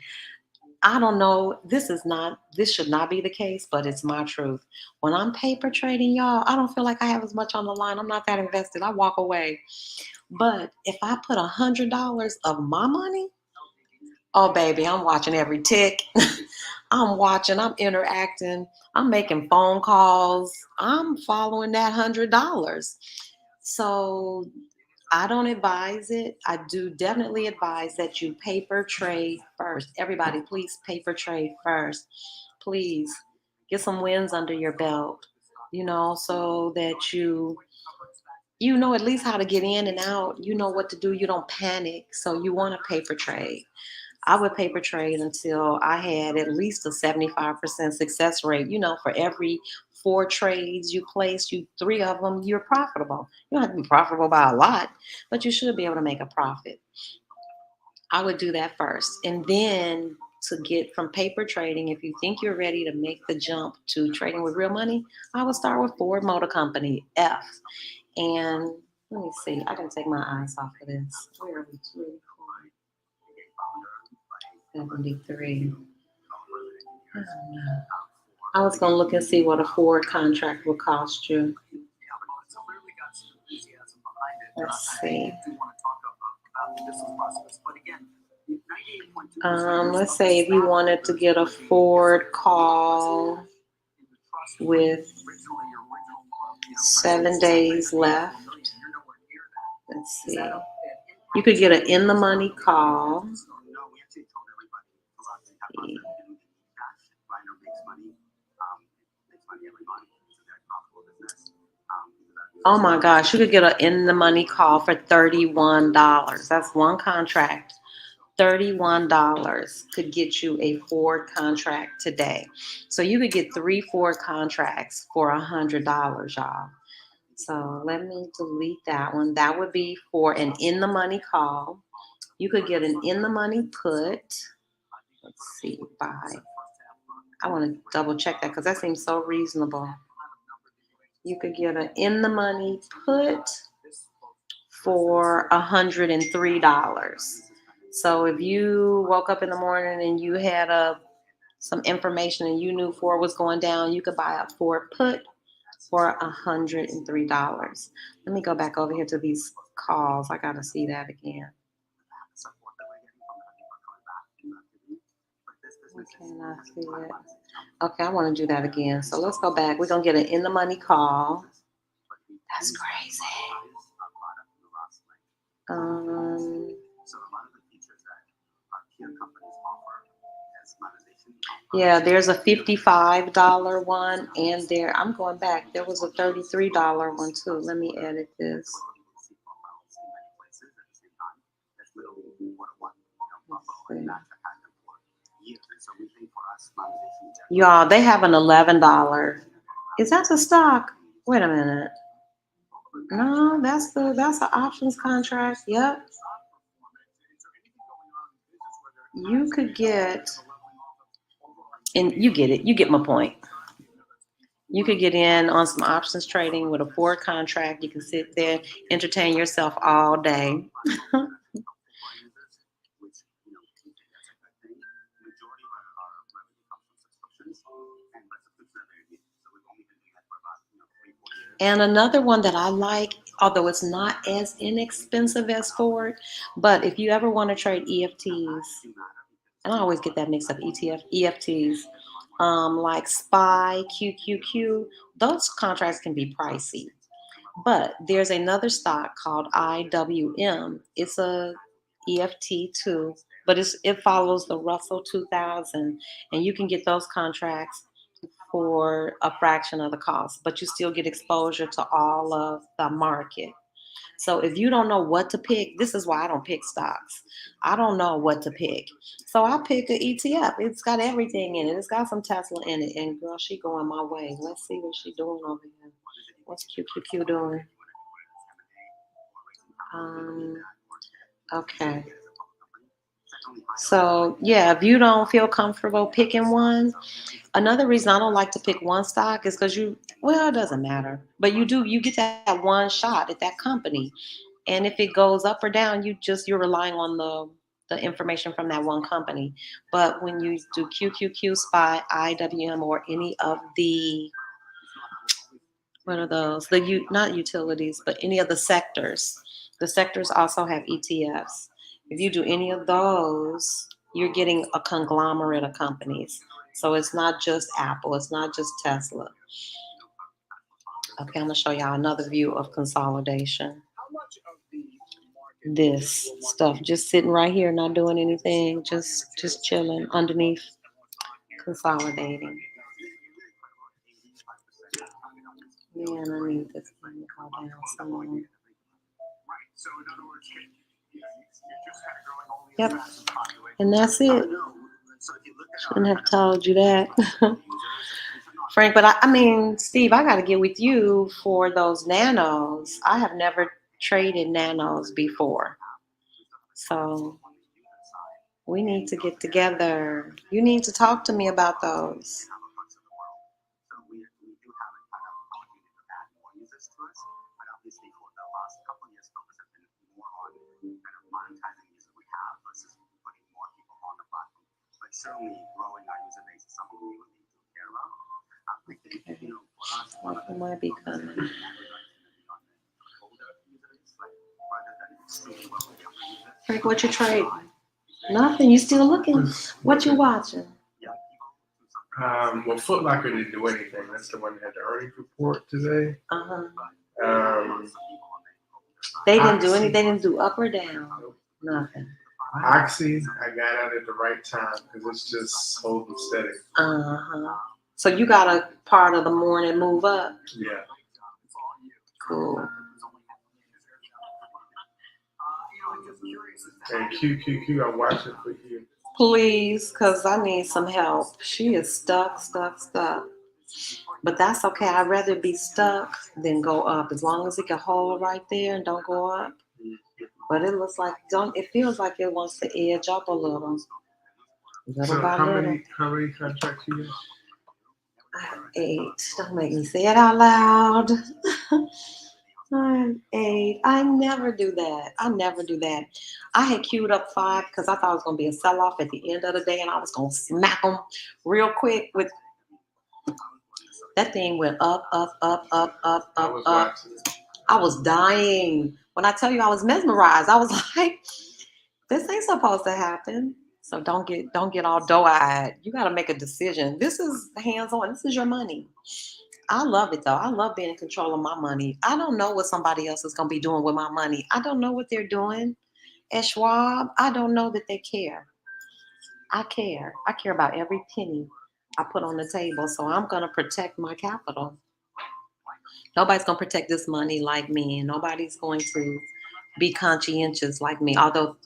I don't know, this should not be the case, but it's my truth. When I'm paper trading, y'all, I don't feel like I have as much on the line. I'm not that invested. I walk away. But if I put $100 of my money, oh baby, I'm watching every tick. I'm interacting, I'm making phone calls, I'm following that $100. So I don't advise it. I do definitely advise that you paper trade first. Everybody, please paper trade first. Please get some wins under your belt, so that you know at least how to get in and out. You know what to do. You don't panic. So you want to paper trade. I would paper trade until I had at least a 75% success rate. For every 4 trades you place, 3 of them, you're profitable. You don't have to be profitable by a lot, but you should be able to make a profit. I would do that first. And then to get from paper trading, if you think you're ready to make the jump to trading with real money, I would start with Ford Motor Company, F. And let me see, I can take my eyes off of this. Where are we? 73. I don't know. I was going to look and see what a Ford contract would cost you. Let's see. Let's say if you wanted to get a Ford call with 7 days left. Let's see. You could get an in the money call. Oh my gosh, you could get an in the money call for $31. That's one contract. $31 could get you a Ford contract today. So you could get 3 Ford contracts for $100, y'all. So let me delete that one. That would be for an in the money call. You could get an in the money put. Let's see, buy. I want to double check that because that seems so reasonable. You could get an in the money put for $103. So if you woke up in the morning and you had some information and you knew Ford was going down, you could buy a Ford put for $103. Let me go back over here to these calls. I gotta see that again. Okay, I see it. Okay, I want to do that again. So let's go back. We're gonna get an in the money call. That's crazy. Yeah, there's a $55 one, and I'm going back. There was a $33 one too. Let me edit this. Y'all, they have an $11. Is that the stock? Wait a minute. No, that's the options contract. Yep. You could get, and you get it. You get my point. You could get in on some options trading with a Ford contract. You can sit there, entertain yourself all day. And another one that I like, although it's not as inexpensive as Ford, but if you ever want to trade EFTs, and I always get that mixed up, EFTs. like SPY, QQQ, those contracts can be pricey. But there's another stock called IWM. It's a EFT too, but it follows the Russell 2000, and you can get those contracts for a fraction of the cost, but you still get exposure to all of the market. So if you don't know what to pick, this is why I don't pick stocks. I don't know what to pick. So I pick an ETF. It's got everything in it. It's got some Tesla in it. And girl, she going my way. Let's see what she doing over here. What's QQQ doing? Okay. So yeah, if you don't feel comfortable picking one, another reason I don't like to pick one stock is because it doesn't matter. But you get to have one shot at that company. And if it goes up or down, you're relying on the information from that one company. But when you do QQQ, SPY, IWM, or any of the, what are those? Not utilities, but any of the sectors. The sectors also have ETFs. If you do any of those, you're getting a conglomerate of companies. So it's not just Apple, it's not just Tesla. Okay, I'm gonna show y'all another view of consolidation. This stuff just sitting right here, not doing anything, just chilling underneath, consolidating. Man, I need this thing to go down some more. Yep, and that's it. Shouldn't have told you that. Frank, but I mean, Steve, I got to get with you for those nanos. I have never traded nanos before. So we need to get together. You need to talk to me about those. Certainly growing our user base is something we would need to care about. It might be coming. Frank, what you trading? Nothing. You still looking? What you watching? Well, Foot Locker didn't do anything. That's the one that had the earnings report today. They didn't do anything. They didn't do up or down. Nothing. Oxy, I got out at the right time because it's just holding steady. So you got a part of the morning move up? Yeah. Cool. And QQQ, I'm watching for you. Please, because I need some help. She is stuck. But that's okay. I'd rather be stuck than go up. As long as it can hold right there and don't go up. But it looks like it feels like it wants to edge up a little. So how many contracts you got? I have 8. Don't make me say it out loud. I have 8. I never do that. I had queued up 5 because I thought it was going to be a sell-off at the end of the day and I was going to smack them real quick with that thing went up. I was dying. When I tell you I was mesmerized, I was like, this ain't supposed to happen. So don't get all doe-eyed. You got to make a decision. This is hands-on. This is your money. I love it though. I love being in control of my money. I don't know what somebody else is going to be doing with my money. I don't know what they're doing at Schwab. I don't know that they care. I care. I care about every penny I put on the table. So I'm going to protect my capital. Nobody's going to protect this money like me. And nobody's going to be conscientious like me. Although,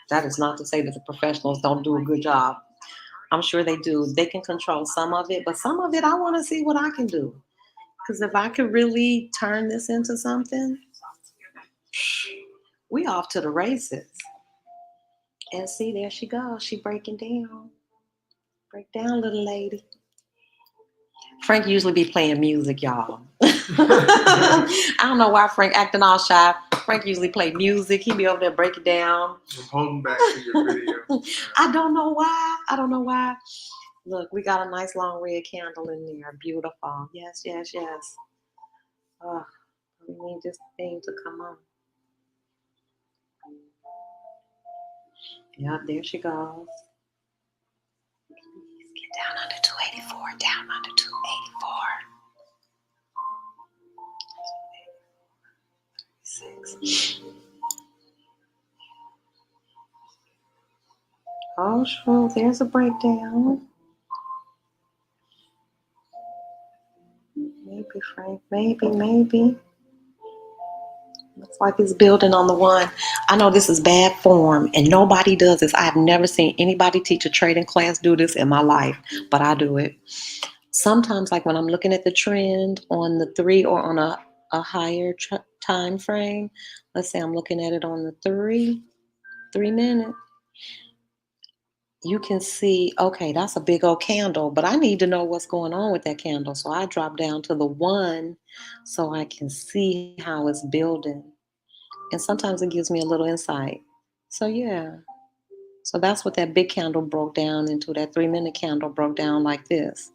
that is not to say that the professionals don't do a good job. I'm sure they do. They can control some of it, but some of it I want to see what I can do. Because if I could really turn this into something, we off to the races. And see, there she goes. She breaking down. Break down, little lady. Frank usually be playing music, y'all. I don't know why Frank acting all shy. Frank usually play music. He be over there breaking down. I'm holding back to your video. I don't know why. Look, we got a nice long red candle in there. Beautiful. Yes. Oh, we need this thing to come on. Yeah, there she goes. Please get down under 284 down under 284. 6. Oh, sure. There's a breakdown. Maybe, Frank. Maybe. Looks like it's building on the one. I know this is bad form, and nobody does this. I have never seen anybody teach a trading class do this in my life, but I do it. Sometimes, like when I'm looking at the trend on the 3 or on a higher time frame, let's say I'm looking at it on the 3 minute, you can see, okay, that's a big old candle, but I need to know what's going on with that candle. So I drop down to the 1 so I can see how it's building. And sometimes it gives me a little insight. So yeah. So that's what that big candle broke down into. That 3 minute candle broke down like this.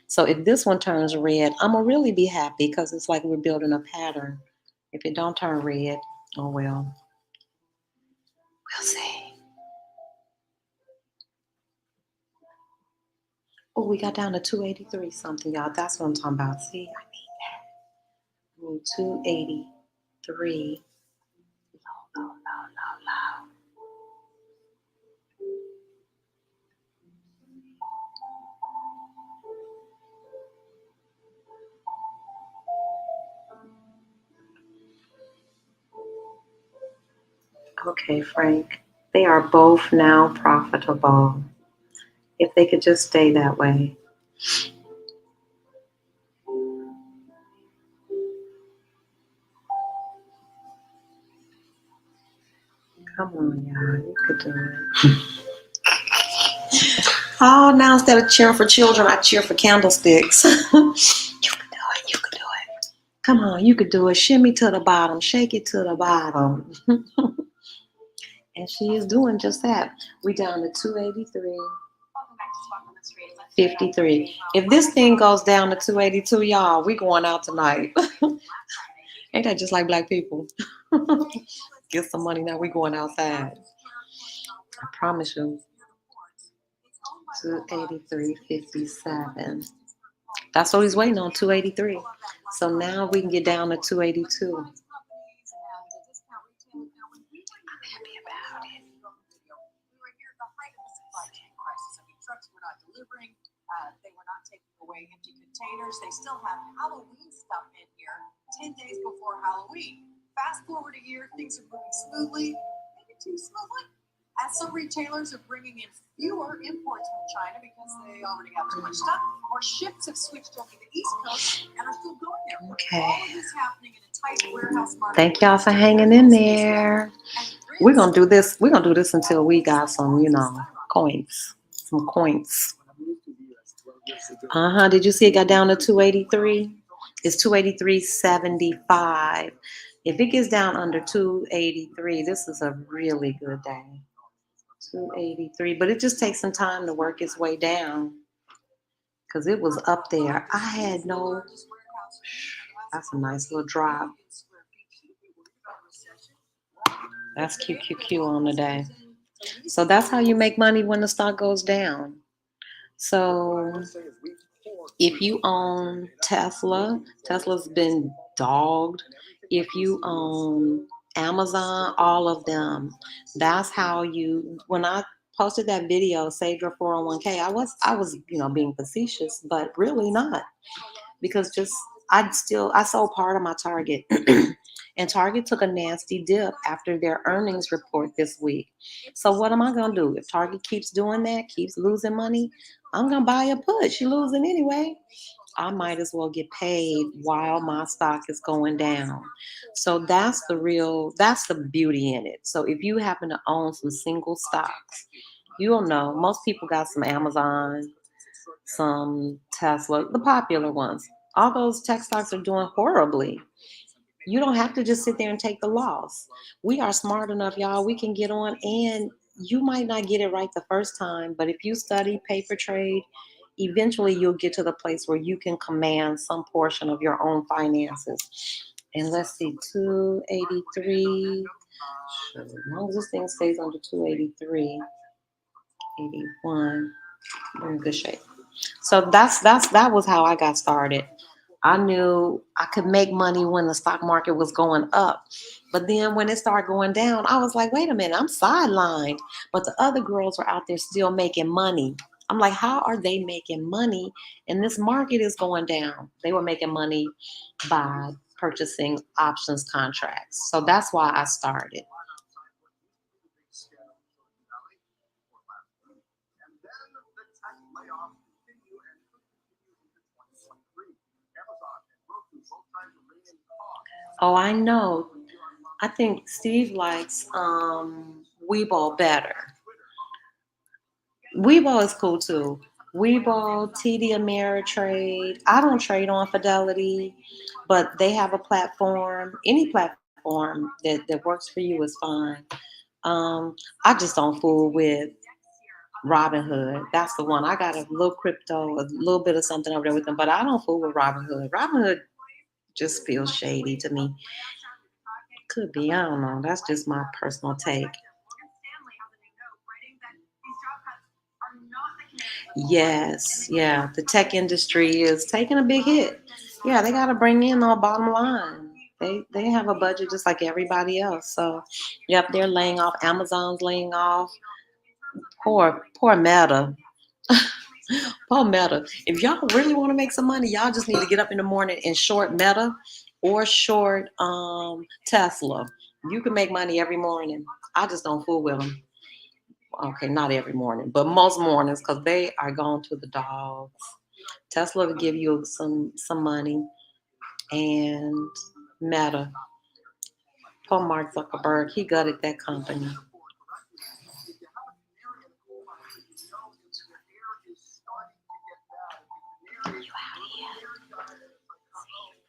So if this one turns red, I'm gonna really be happy because it's like we're building a pattern. If it don't turn red, oh well. We'll see. Oh, we got down to 283 something, y'all. That's what I'm talking about. See, I need that. I need 283. Low. Okay, Frank. They are both now profitable. If they could just stay that way. Come on, y'all. You could do it. Oh, now instead of cheering for children, I cheer for candlesticks. You could do it. You could do it. Come on, you could do it. Shimmy to the bottom. Shake it to the bottom. And she is doing just that. We down to 283. 53. If this thing goes down to 282, y'all, we going out tonight. Ain't that just like black people? Get some money now. We going outside. I promise you. 283.57. That's what he's waiting on, 283. So now we can get down to 282. I'm happy about it. We were here at the height of the supply chain crisis. I mean, trucks were not delivering. They were not taking away empty containers. They still have Halloween stuff in here 10 days before Halloween. Fast forward a year, things are moving smoothly, maybe too smoothly. As some retailers are bringing in fewer imports from China because they already have too much stuff, or ships have switched over to the East Coast and are still going there. Okay. All of this happening in a tight warehouse market. Thank y'all for hanging in there. We're gonna do this. We're gonna do this until we got some, coins. Some coins. Did you see it got down to 283? It's 283.75. If it gets down under 283, this is a really good day. 283, but it just takes some time to work its way down because it was up there. I had no. That's a nice little drop. That's QQQ on the day. So that's how you make money when the stock goes down. So if you own Tesla, Tesla's been dogged. If you own Amazon, all of them, that's how you, when I posted that video, save your 401k, I was, being facetious, but really not, because I sold part of my Target and Target took a nasty dip after their earnings report this week. So what am I going to do? If Target keeps doing that, keeps losing money, I'm going to buy a put. She's losing anyway. I might as well get paid while my stock is going down. So that's the beauty in it. So if you happen to own some single stocks, you'll know most people got some Amazon, some Tesla, the popular ones. All those tech stocks are doing horribly. You don't have to just sit there and take the loss. We are smart enough, y'all. We can get on, and you might not get it right the first time, but if you study paper trade, eventually you'll get to the place where you can command some portion of your own finances. And let's see, 283. Sure, as long as this thing stays under 283, 81, we're in good shape. So that was how I got started. I knew I could make money when the stock market was going up. But then when it started going down, I was like, wait a minute, I'm sidelined. But the other girls were out there still making money. I'm like, how are they making money? And this market is going down. They were making money by purchasing options contracts. So that's why I started. And then the tech layoffs continue and could continue into 2023. Amazon and Roku both trying to rein in costs. Oh, I know. I think Steve likes Webull better. Webull is cool too. Webull, TD Ameritrade. I don't trade on Fidelity, but they have a platform. Any platform that works for you is fine. I just don't fool with Robinhood. That's the one. I got a little crypto, a little bit of something over there with them, but I don't fool with Robinhood. Robinhood just feels shady to me. Could be. I don't know. That's just my personal take. Yes, yeah. The tech industry is taking a big hit. Yeah, they got to bring in our bottom line. They have a budget just like everybody else. So, yep, they're laying off. Amazon's laying off. Poor Meta. Poor Meta. If y'all really want to make some money, y'all just need to get up in the morning and short Meta or short Tesla. You can make money every morning. I just don't fool with them. Okay, not every morning, but most mornings because they are going to the dogs. Tesla will give you some money, and Meta. Poor Mark Zuckerberg, he gutted that company.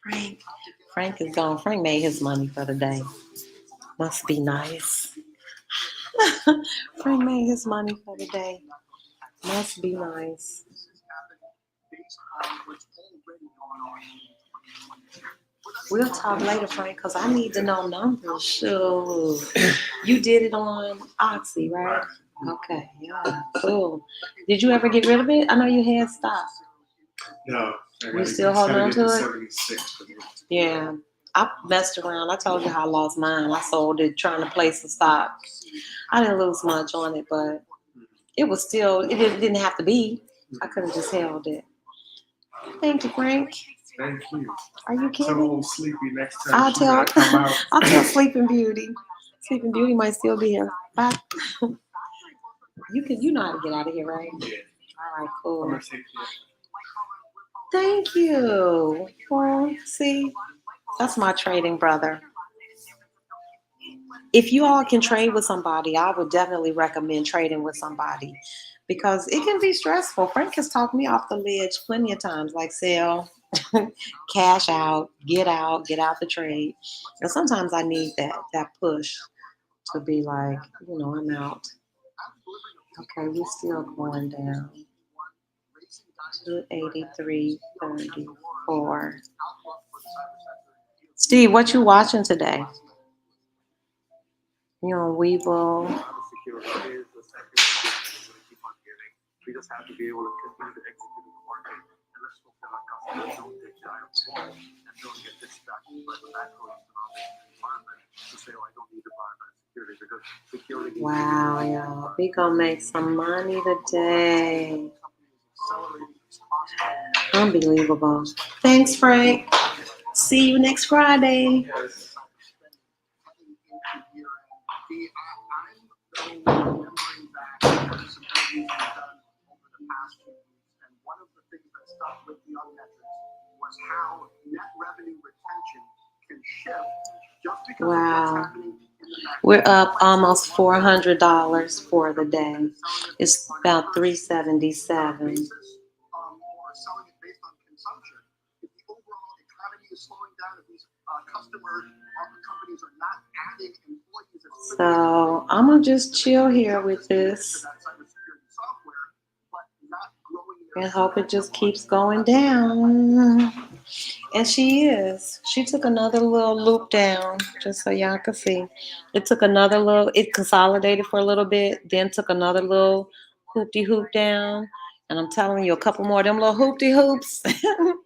Frank, Frank is gone. Frank made his money for the day. Must be nice. Frank made his money for the day. Must be nice. We'll talk later, Frank, because I need to know numbers. Sure. You did it on Oxy, right? Okay, yeah, cool. Did you ever get rid of it? I know you had stock. No. You still holding on to it? 76. Yeah. I messed around. I told you how I lost mine. I sold it trying to place a stock. I didn't lose much on it, but it was still, it didn't have to be. I could have just held it. Thank you, Frank. Thank you. Are you So kidding? old sleepy next time I'll she tell, gotta come out. I'll tell Sleeping Beauty. Sleeping Beauty might still be here. Bye. You know how to get out of here, right? Yeah. All right, I'm cool. gonna take care. Thank you. Well, see, that's my trading brother. If you all can trade with somebody, I would definitely recommend trading with somebody because it can be stressful. Frank has talked me off the ledge plenty of times, like sell, cash out, get out the trade. And sometimes I need that push to be like, I'm out. Okay, we still going down. 283.34. Steve, what you watching today? You on Webull? Security is the second thing we're going to keep on giving. We just have to be able to continue to execute in the market, and let's hope that our customers don't get shy of the ball and don't get distracted by the macroeconomic environment to say, oh, I don't need to buy that security because security. Wow, y'all, we gonna make some money today. Unbelievable. Thanks, Frank. See you next Friday. I'm remembering back to some interviews we've done over the past few weeks, and one of the things that stuck with me on metrics was how net revenue retention can shift just because of what's happening in the back. We're up almost $400 for the day. It's about 377. Or selling it based on consumption. If the overall economy is slowing down, if these companies are not adding employees, so I'm gonna just chill here with this and hope it just keeps going down. And she is. She took another little loop down, just so y'all can see. It took another little, it consolidated for a little bit, then took another little hoopty hoop down, And I'm telling you, a couple more of them little hoopty hoops,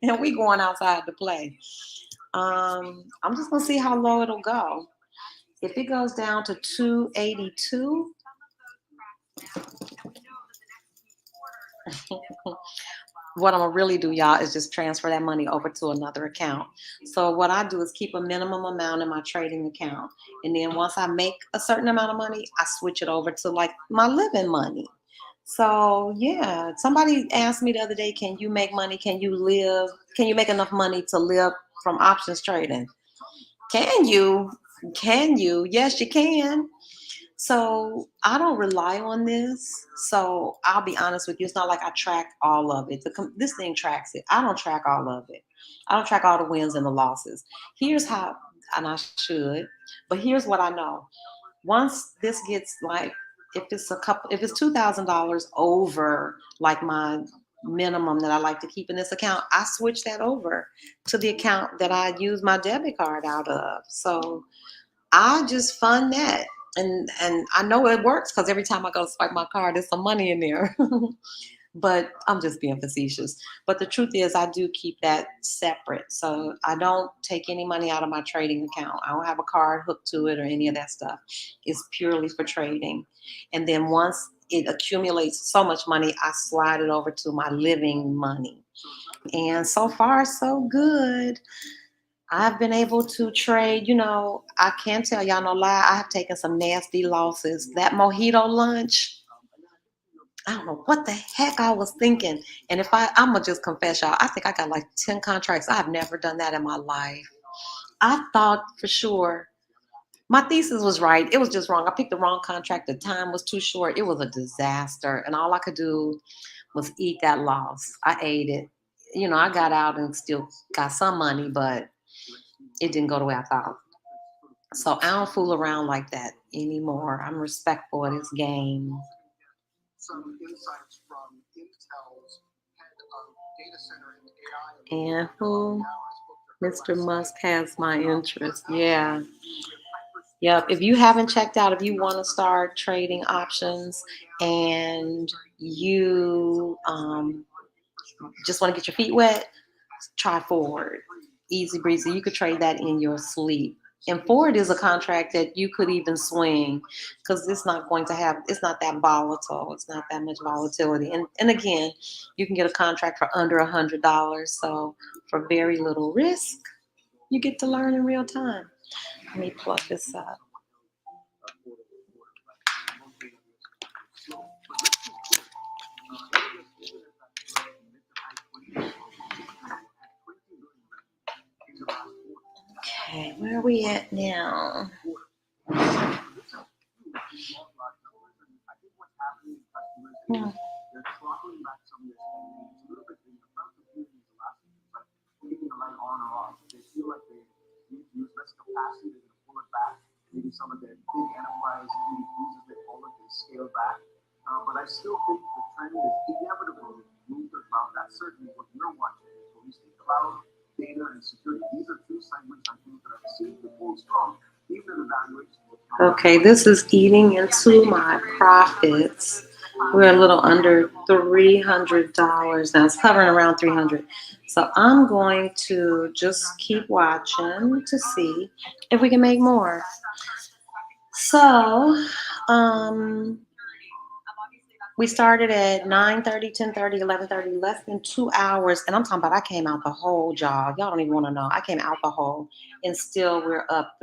and we going outside to play. I'm just gonna see how low it'll go. If it goes down to 282, what I'm gonna really do, y'all, is just transfer that money over to another account. So what I do is keep a minimum amount in my trading account, and then once I make a certain amount of money, I switch it over to like my living money. So yeah, somebody asked me the other day, can you make money? Can you live? Can you make enough money to live from options trading? Can you? Can you? Yes, you can. So I don't rely on this. So I'll be honest with you. It's not like I track all of it. This thing tracks it. I don't track all of it. I don't track all the wins and the losses. Here's how, and I should, but here's what I know. Once this gets like, if it's $2,000 over like my minimum that I like to keep in this account, I switch that over to the account that I use my debit card out of. So I just fund that. And I know it works because every time I go to swipe my card, there's some money in there. But I'm just being facetious. But the truth is, I do keep that separate. So I don't take any money out of my trading account. I don't have a card hooked to it or any of that stuff. It's purely for trading. And then once it accumulates so much money, I slide it over to my living money. And so far, so good. I've been able to trade, I can't tell y'all no lie. I have taken some nasty losses. That mojito lunch, I don't know what the heck I was thinking. And I'm going to just confess, y'all, I think I got like 10 contracts. I've never done that in my life. I thought for sure my thesis was right. It was just wrong. I picked the wrong contract. The time was too short. It was a disaster. And all I could do was eat that loss. I ate it. I got out and still got some money, but it didn't go the way I thought. So I don't fool around like that anymore. I'm respectful of this game. Some insights from Intel's head of data center and AI. And who? Mr. Musk has my interest. Yeah. Yep. If you haven't checked out, if you want to start trading options and you just want to get your feet wet, try Forward. Easy breezy. You could trade that in your sleep. And Forward is a contract that you could even swing because it's not that volatile. It's not that much volatility. And again, you can get a contract for under $100. So for very little risk, you get to learn in real time. Let me plug this up. Okay, where are we at now? Maybe some of the big enterprise uses they call it, they scale back. But I still think the trend is inevitably moved to the cloud. That's certainly what you're watching. So we see cloud, data, and security. These are two segments I think that I've seen the full strong, even in evaluation. Okay, this is eating into my profits. We're a little under $300 now. It's hovering around 300. So I'm going to just keep watching to see if we can make more. So, we started at 9:30, 10:30, 11:30, less than 2 hours. And I'm talking about I came out the hole, y'all. Y'all don't even want to know. I came out the hole. And still we're up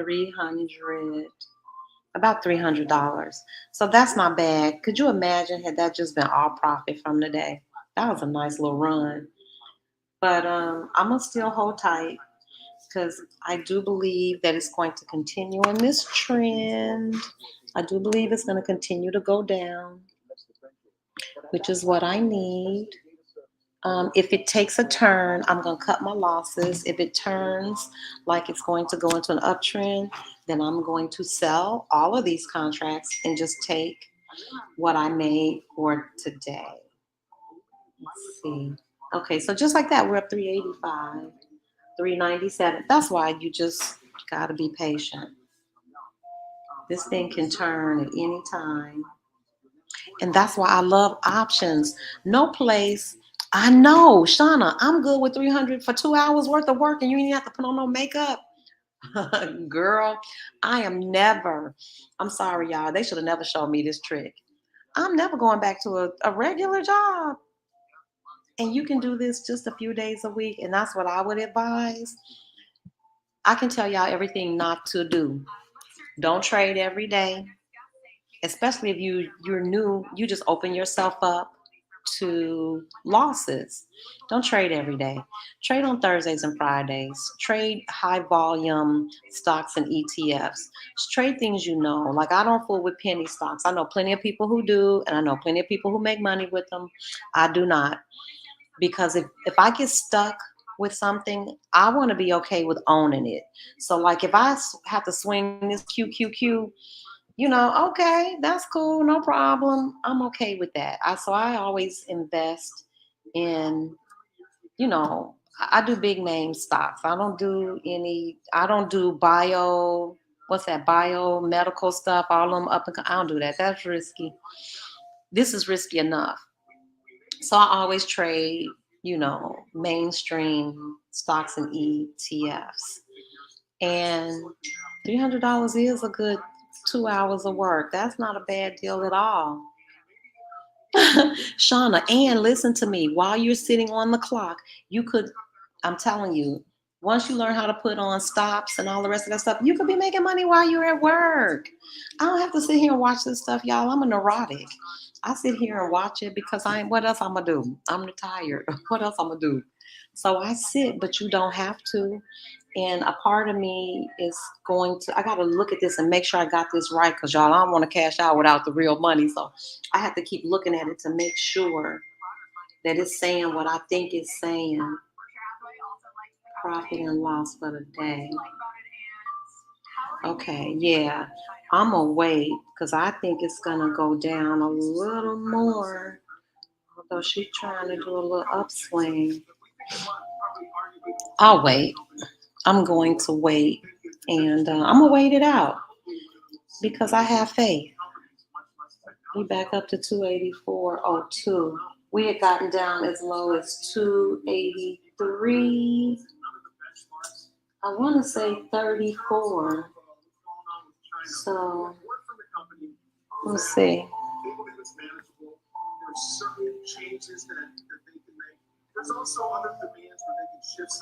about $300. So that's not bad. Could you imagine had that just been all profit from the day? That was a nice little run. But I'm going to still hold tight because I do believe that it's going to continue on this trend. I do believe it's going to continue to go down, which is what I need. If it takes a turn, I'm going to cut my losses. If it turns like it's going to go into an uptrend, then I'm going to sell all of these contracts and just take what I made for today. Let's see. Okay, so just like that, we're up 385, 397. That's why you just got to be patient. This thing can turn at any time. And that's why I love options. No place. I know, Shauna, I'm good with 300 for 2 hours worth of work and you ain't even have to put on no makeup. Girl, I am never, I'm sorry, y'all. They should have never showed me this trick. I'm never going back to a regular job. And you can do this just a few days a week. And that's what I would advise. I can tell y'all everything not to do. Don't trade every day, especially if you're new. You just open yourself up to losses. Don't trade every day. Trade on Thursdays and Fridays. Trade high volume stocks and ETFs. Just trade things you know. Like I don't fool with penny stocks. I know plenty of people who do, and I know plenty of people who make money with them. I do not. Because if I get stuck with something, I want to be okay with owning it. So like if I have to swing this QQQ, okay, that's cool, no problem. I'm okay with that. I always invest in, I do big name stocks. I don't do what's that, biomedical stuff, all them I don't do that. That's risky. This is risky enough. So I always trade, mainstream stocks and ETFs. And $300 is a good 2 hours of work. That's not a bad deal at all. Shauna, and listen to me, while you're sitting on the clock, I'm telling you, once you learn how to put on stops and all the rest of that stuff, you could be making money while you're at work. I don't have to sit here and watch this stuff, y'all. I'm a neurotic. I sit here and watch it because what else I'm gonna do? I'm retired. What else I'm gonna do? So I sit, but you don't have to. And a part of me is I got to look at this and make sure I got this right because y'all, I don't want to cash out without the real money. So I have to keep looking at it to make sure that it's saying what I think it's saying. Profit and loss for the day. Okay, yeah. I'm going to wait because I think it's going to go down a little more. Although she's trying to do a little upswing. I'll wait. I'm going to wait. And I'm going to wait it out because I have faith. We back up to 284.02. We had gotten down as low as 283. I want to say 34. So let's see.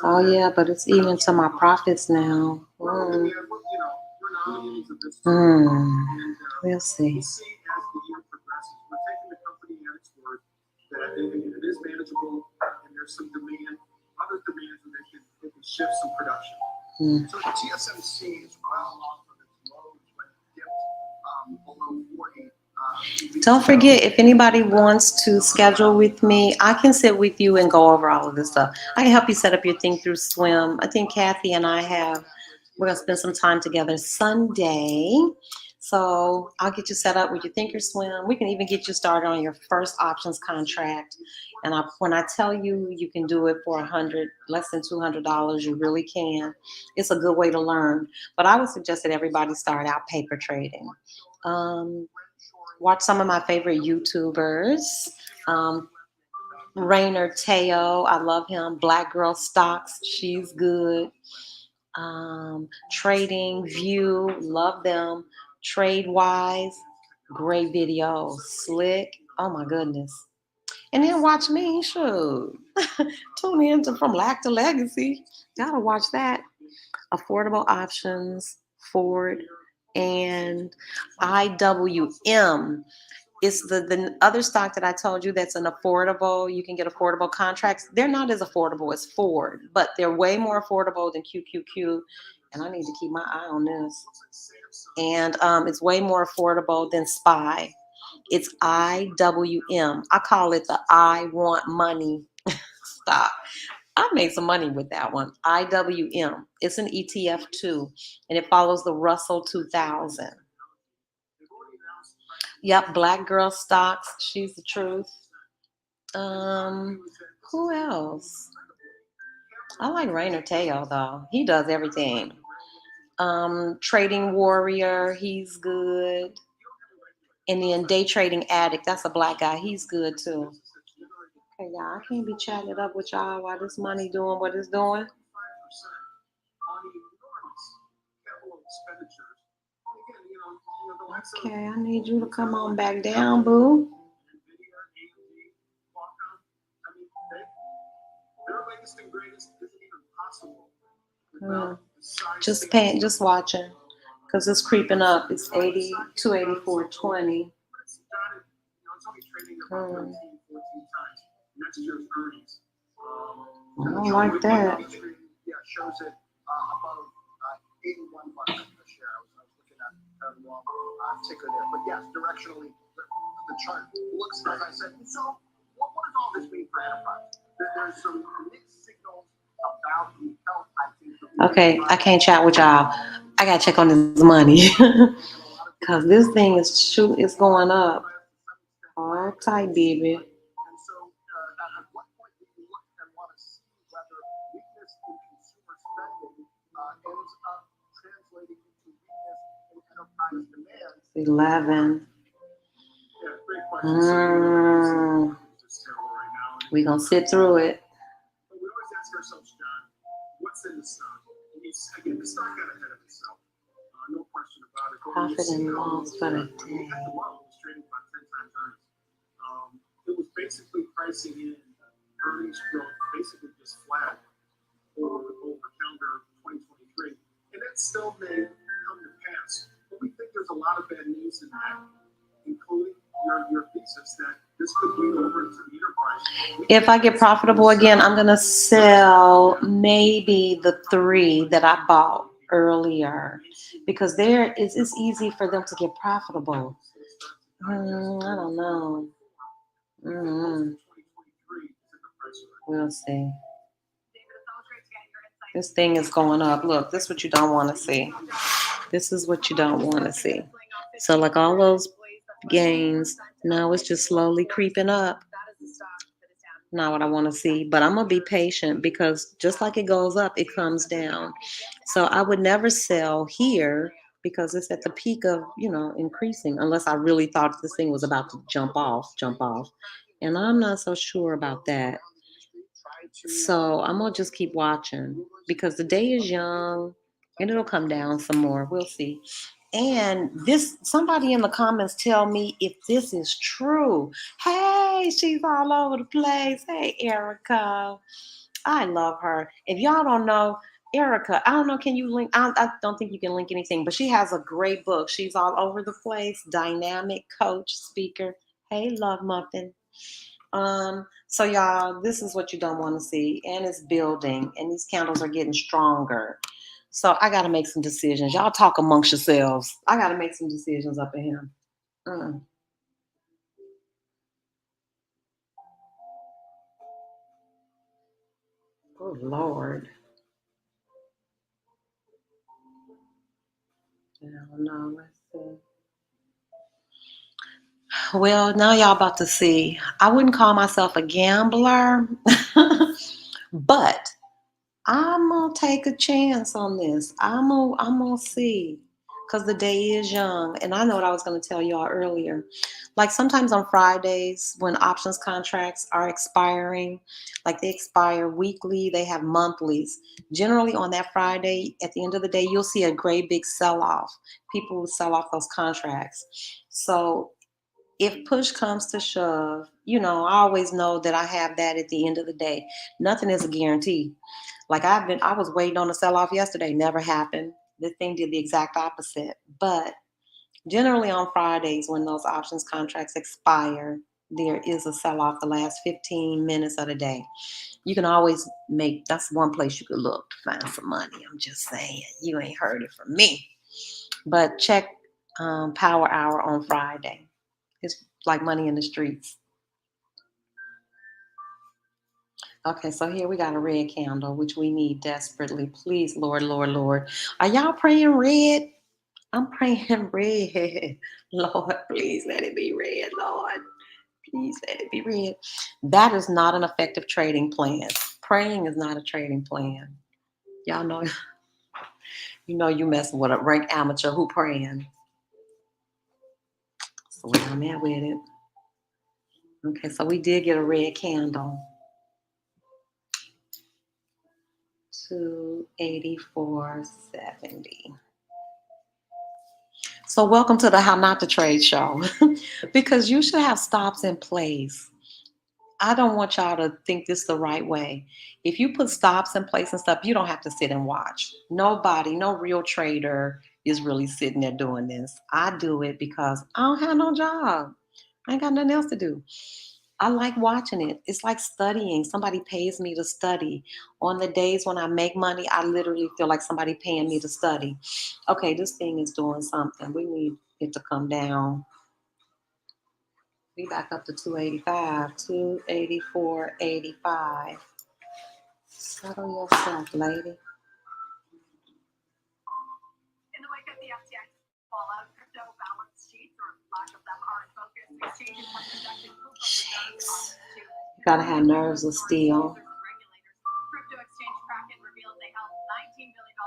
Oh yeah, but it's even to my profits now. We'll see. That it is manageable and there's some demand, other demands where they can shift some production. So the TSMC is well off of its lows when it dipped below 40. Don't forget, if anybody wants to schedule with me, I can sit with you and go over all of this stuff. I can help you set up your Think Through Swim. I think Kathy and we're going to spend some time together Sunday. So I'll get you set up with your Thinkorswim. We can even get you started on your first options contract. And when I tell you, you can do it for less than $200, you really can. It's a good way to learn. But I would suggest that everybody start out paper trading. Watch some of my favorite YouTubers. Rainer Teo, I love him. Black Girl Stocks, she's good. Trading View, love them. Trade Wise, great videos. Slick, oh my goodness. And then watch me, shoot. Tune in to From Lack to Legacy. Gotta watch that. Affordable Options, Ford, and IWM. It's the other stock that I told you that's an affordable, you can get affordable contracts. They're not as affordable as Ford, but they're way more affordable than QQQ. And I need to keep my eye on this. And it's way more affordable than SPY. It's IWM. I call it the I Want Money stock. I made some money with that one. IWM. It's an ETF too, and it follows the Russell 2000. Yep, Black Girl Stocks. She's the truth. Who else? I like Rainer Teo though. He does everything. Trading Warrior. He's good. And then Day Trading Addict, that's a black guy. He's good too. Okay, y'all, I can't be chatting it up with y'all while this money doing what it's doing. Okay, I need you to come on back down, boo. Just watching, because it's creeping up. It's 80, 284.20. I don't like that. Yeah, shows it above $81 a share. I was looking at the wrong ticker there, but yes, directionally, the chart looks like I said. So, what does all this mean for enterprise? There's some mixed signals about the health. I think. Okay, I can't chat with y'all. I gotta check on this money because this thing is going up. All tight, baby. And so, at what point do you look and want to see whether weakness in consumer spending ends up translating into weakness in enterprise demand? 11. Yeah, great question. We're gonna sit through it. But we always ask ourselves, John, what's in the stock? Again, the stock got ahead of itself. No question about it. Profit and loss for the day. It was trading about 10 times earnings. It was basically pricing in earnings growth, basically just flat over calendar 2023. And that still may come to pass. But we think there's a lot of bad news in that, including your thesis that this could bleed over into the enterprise. If I get profitable again, I'm gonna sell maybe the 3 that I bought earlier, because it's easy for them to get profitable. I don't know. We'll see. This thing is going up. Look, this is what you don't want to see. This is what you don't want to see. So like all those gains, now it's just slowly creeping up. Not what I want to see, but I'm gonna be patient, because just like it goes up, it comes down. So I would never sell here because it's at the peak of, increasing, unless I really thought this thing was about to jump off. And I'm not so sure about that. So I'm gonna just keep watching, because the day is young and it'll come down some more. We'll see. And somebody in the comments tell me if this is true. Hey, she's all over the place. Hey, Erica. I love her. If y'all don't know, Erica, I don't know, can you link? I don't think you can link anything, but she has a great book. She's all over the place. Dynamic coach, speaker. Hey, Love Muffin. So y'all, this is what you don't want to see. And it's building, and these candles are getting stronger. So I got to make some decisions. Y'all talk amongst yourselves. I got to make some decisions up in here. Oh, Lord. I don't know. Let's see. Well, now y'all about to see. I wouldn't call myself a gambler, but I'm gonna take a chance on this. I'm gonna see, because the day is young, and I know what I was gonna tell y'all earlier. Like sometimes on Fridays when options contracts are expiring, like they expire weekly, they have monthlies. Generally on that Friday, at the end of the day, you'll see a great big sell-off. People will sell off those contracts. So if push comes to shove, I always know that I have that at the end of the day. Nothing is a guarantee. Like I was waiting on a sell-off yesterday, never happened. This thing did the exact opposite. But generally on Fridays when those options contracts expire, there is a sell-off the last 15 minutes of the day. You can always that's one place you could look to find some money. I'm just saying, you ain't heard it from me. But check Power Hour on Friday. It's like money in the streets. Okay, so here we got a red candle, which we need desperately. Please, Lord, Lord, Lord. Are y'all praying red? I'm praying red. Lord, please let it be red, Lord. Please let it be red. That is not an effective trading plan. Praying is not a trading plan. Y'all know, you messing with a rank amateur who praying. So where I'm at with it. Okay, so we did get a red candle. 284.70. So welcome to the How Not to Trade show. Because you should have stops in place. I don't want y'all to think this the right way. If you put stops in place and stuff, you don't have to sit and watch. Nobody, no real trader is really sitting there doing this. I do it because I don't have no job. I ain't got nothing else to do. I like watching it. It's like studying. Somebody pays me to study. On the days when I make money, I literally feel like somebody paying me to study. Okay, this thing is doing something. We need it to come down. We back up to 285, 284.85. Settle yourself, lady. In the wake of the FTX fallout, crypto balance sheets or lack of them are in focus. Exchanges have conducted proof of reserves audits to You gotta have nerves of steel. users and regulators. Crypto exchange Kraken revealed they held $19 billion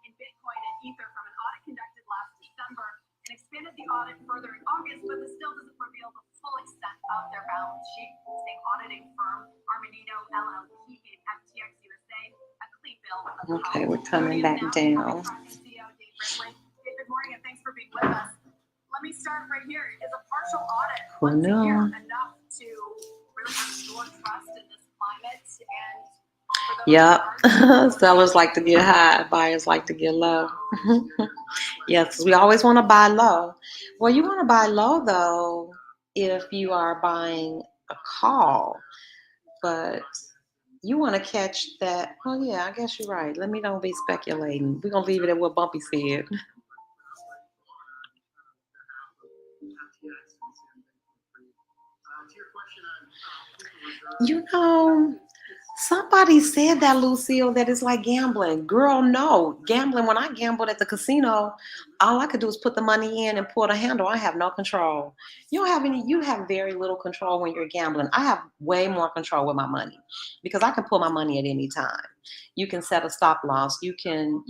in Bitcoin and Ether from an audit conducted last December and expanded the audit further in August, but this still doesn't reveal the full extent of their balance sheet. The same auditing firm, Armanino LLP, gave FTX USA a clean bill of health. Okay, we're coming back down. CEO Dave Ridley. Dave, good morning and thanks for being with us. Let me start right here. Is a partial audit once a year enough to really restore trust in this climate? And for those Yep. Sellers like to get high, buyers like to get low. Yes, we always want to buy low. Well, you want to buy low though if you are buying a call, but you want to catch that. Oh yeah, I guess you're right. Let me don't be speculating. We're gonna leave it at what Bumpy said. You know, somebody said that, Lucille, that it's like gambling. Girl, no. Gambling, when I gambled at the casino, all I could do was put the money in and pull the handle. I have no control. You have very little control when you're gambling. I have way more control with my money because I can pull my money at any time. You can set a stop loss. You can,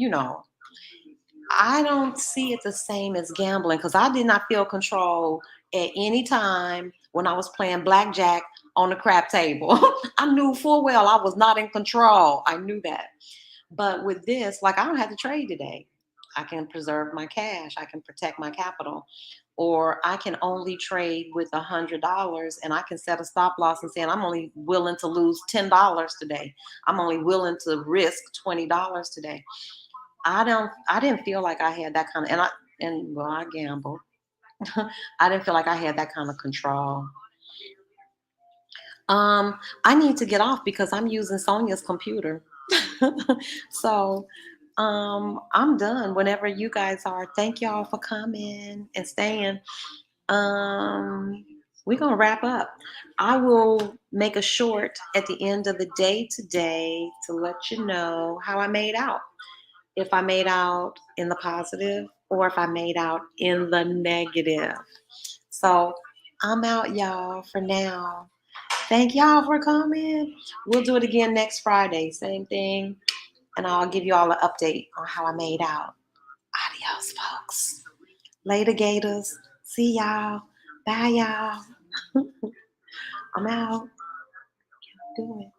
I don't see it the same as gambling because I did not feel control at any time when I was playing blackjack on the crap table. I knew full well I was not in control. I knew that. But with this, like I don't have to trade today. I can preserve my cash. I can protect my capital. Or I can only trade with $100 and I can set a stop loss and say, I'm only willing to lose $10 today. I'm only willing to risk $20 today. I didn't feel like I had that kind of, I gamble. I didn't feel like I had that kind of control. I need to get off because I'm using Sonia's computer. So, I'm done whenever you guys are. Thank y'all for coming and staying. We're gonna wrap up. I will make a short at the end of the day today to let you know how I made out. If I made out in the positive or if I made out in the negative. So I'm out, y'all, for now. Thank y'all for coming. We'll do it again next Friday. Same thing. And I'll give you all an update on how I made out. Adios, folks. Later, Gators. See y'all. Bye, y'all. I'm out. Do it.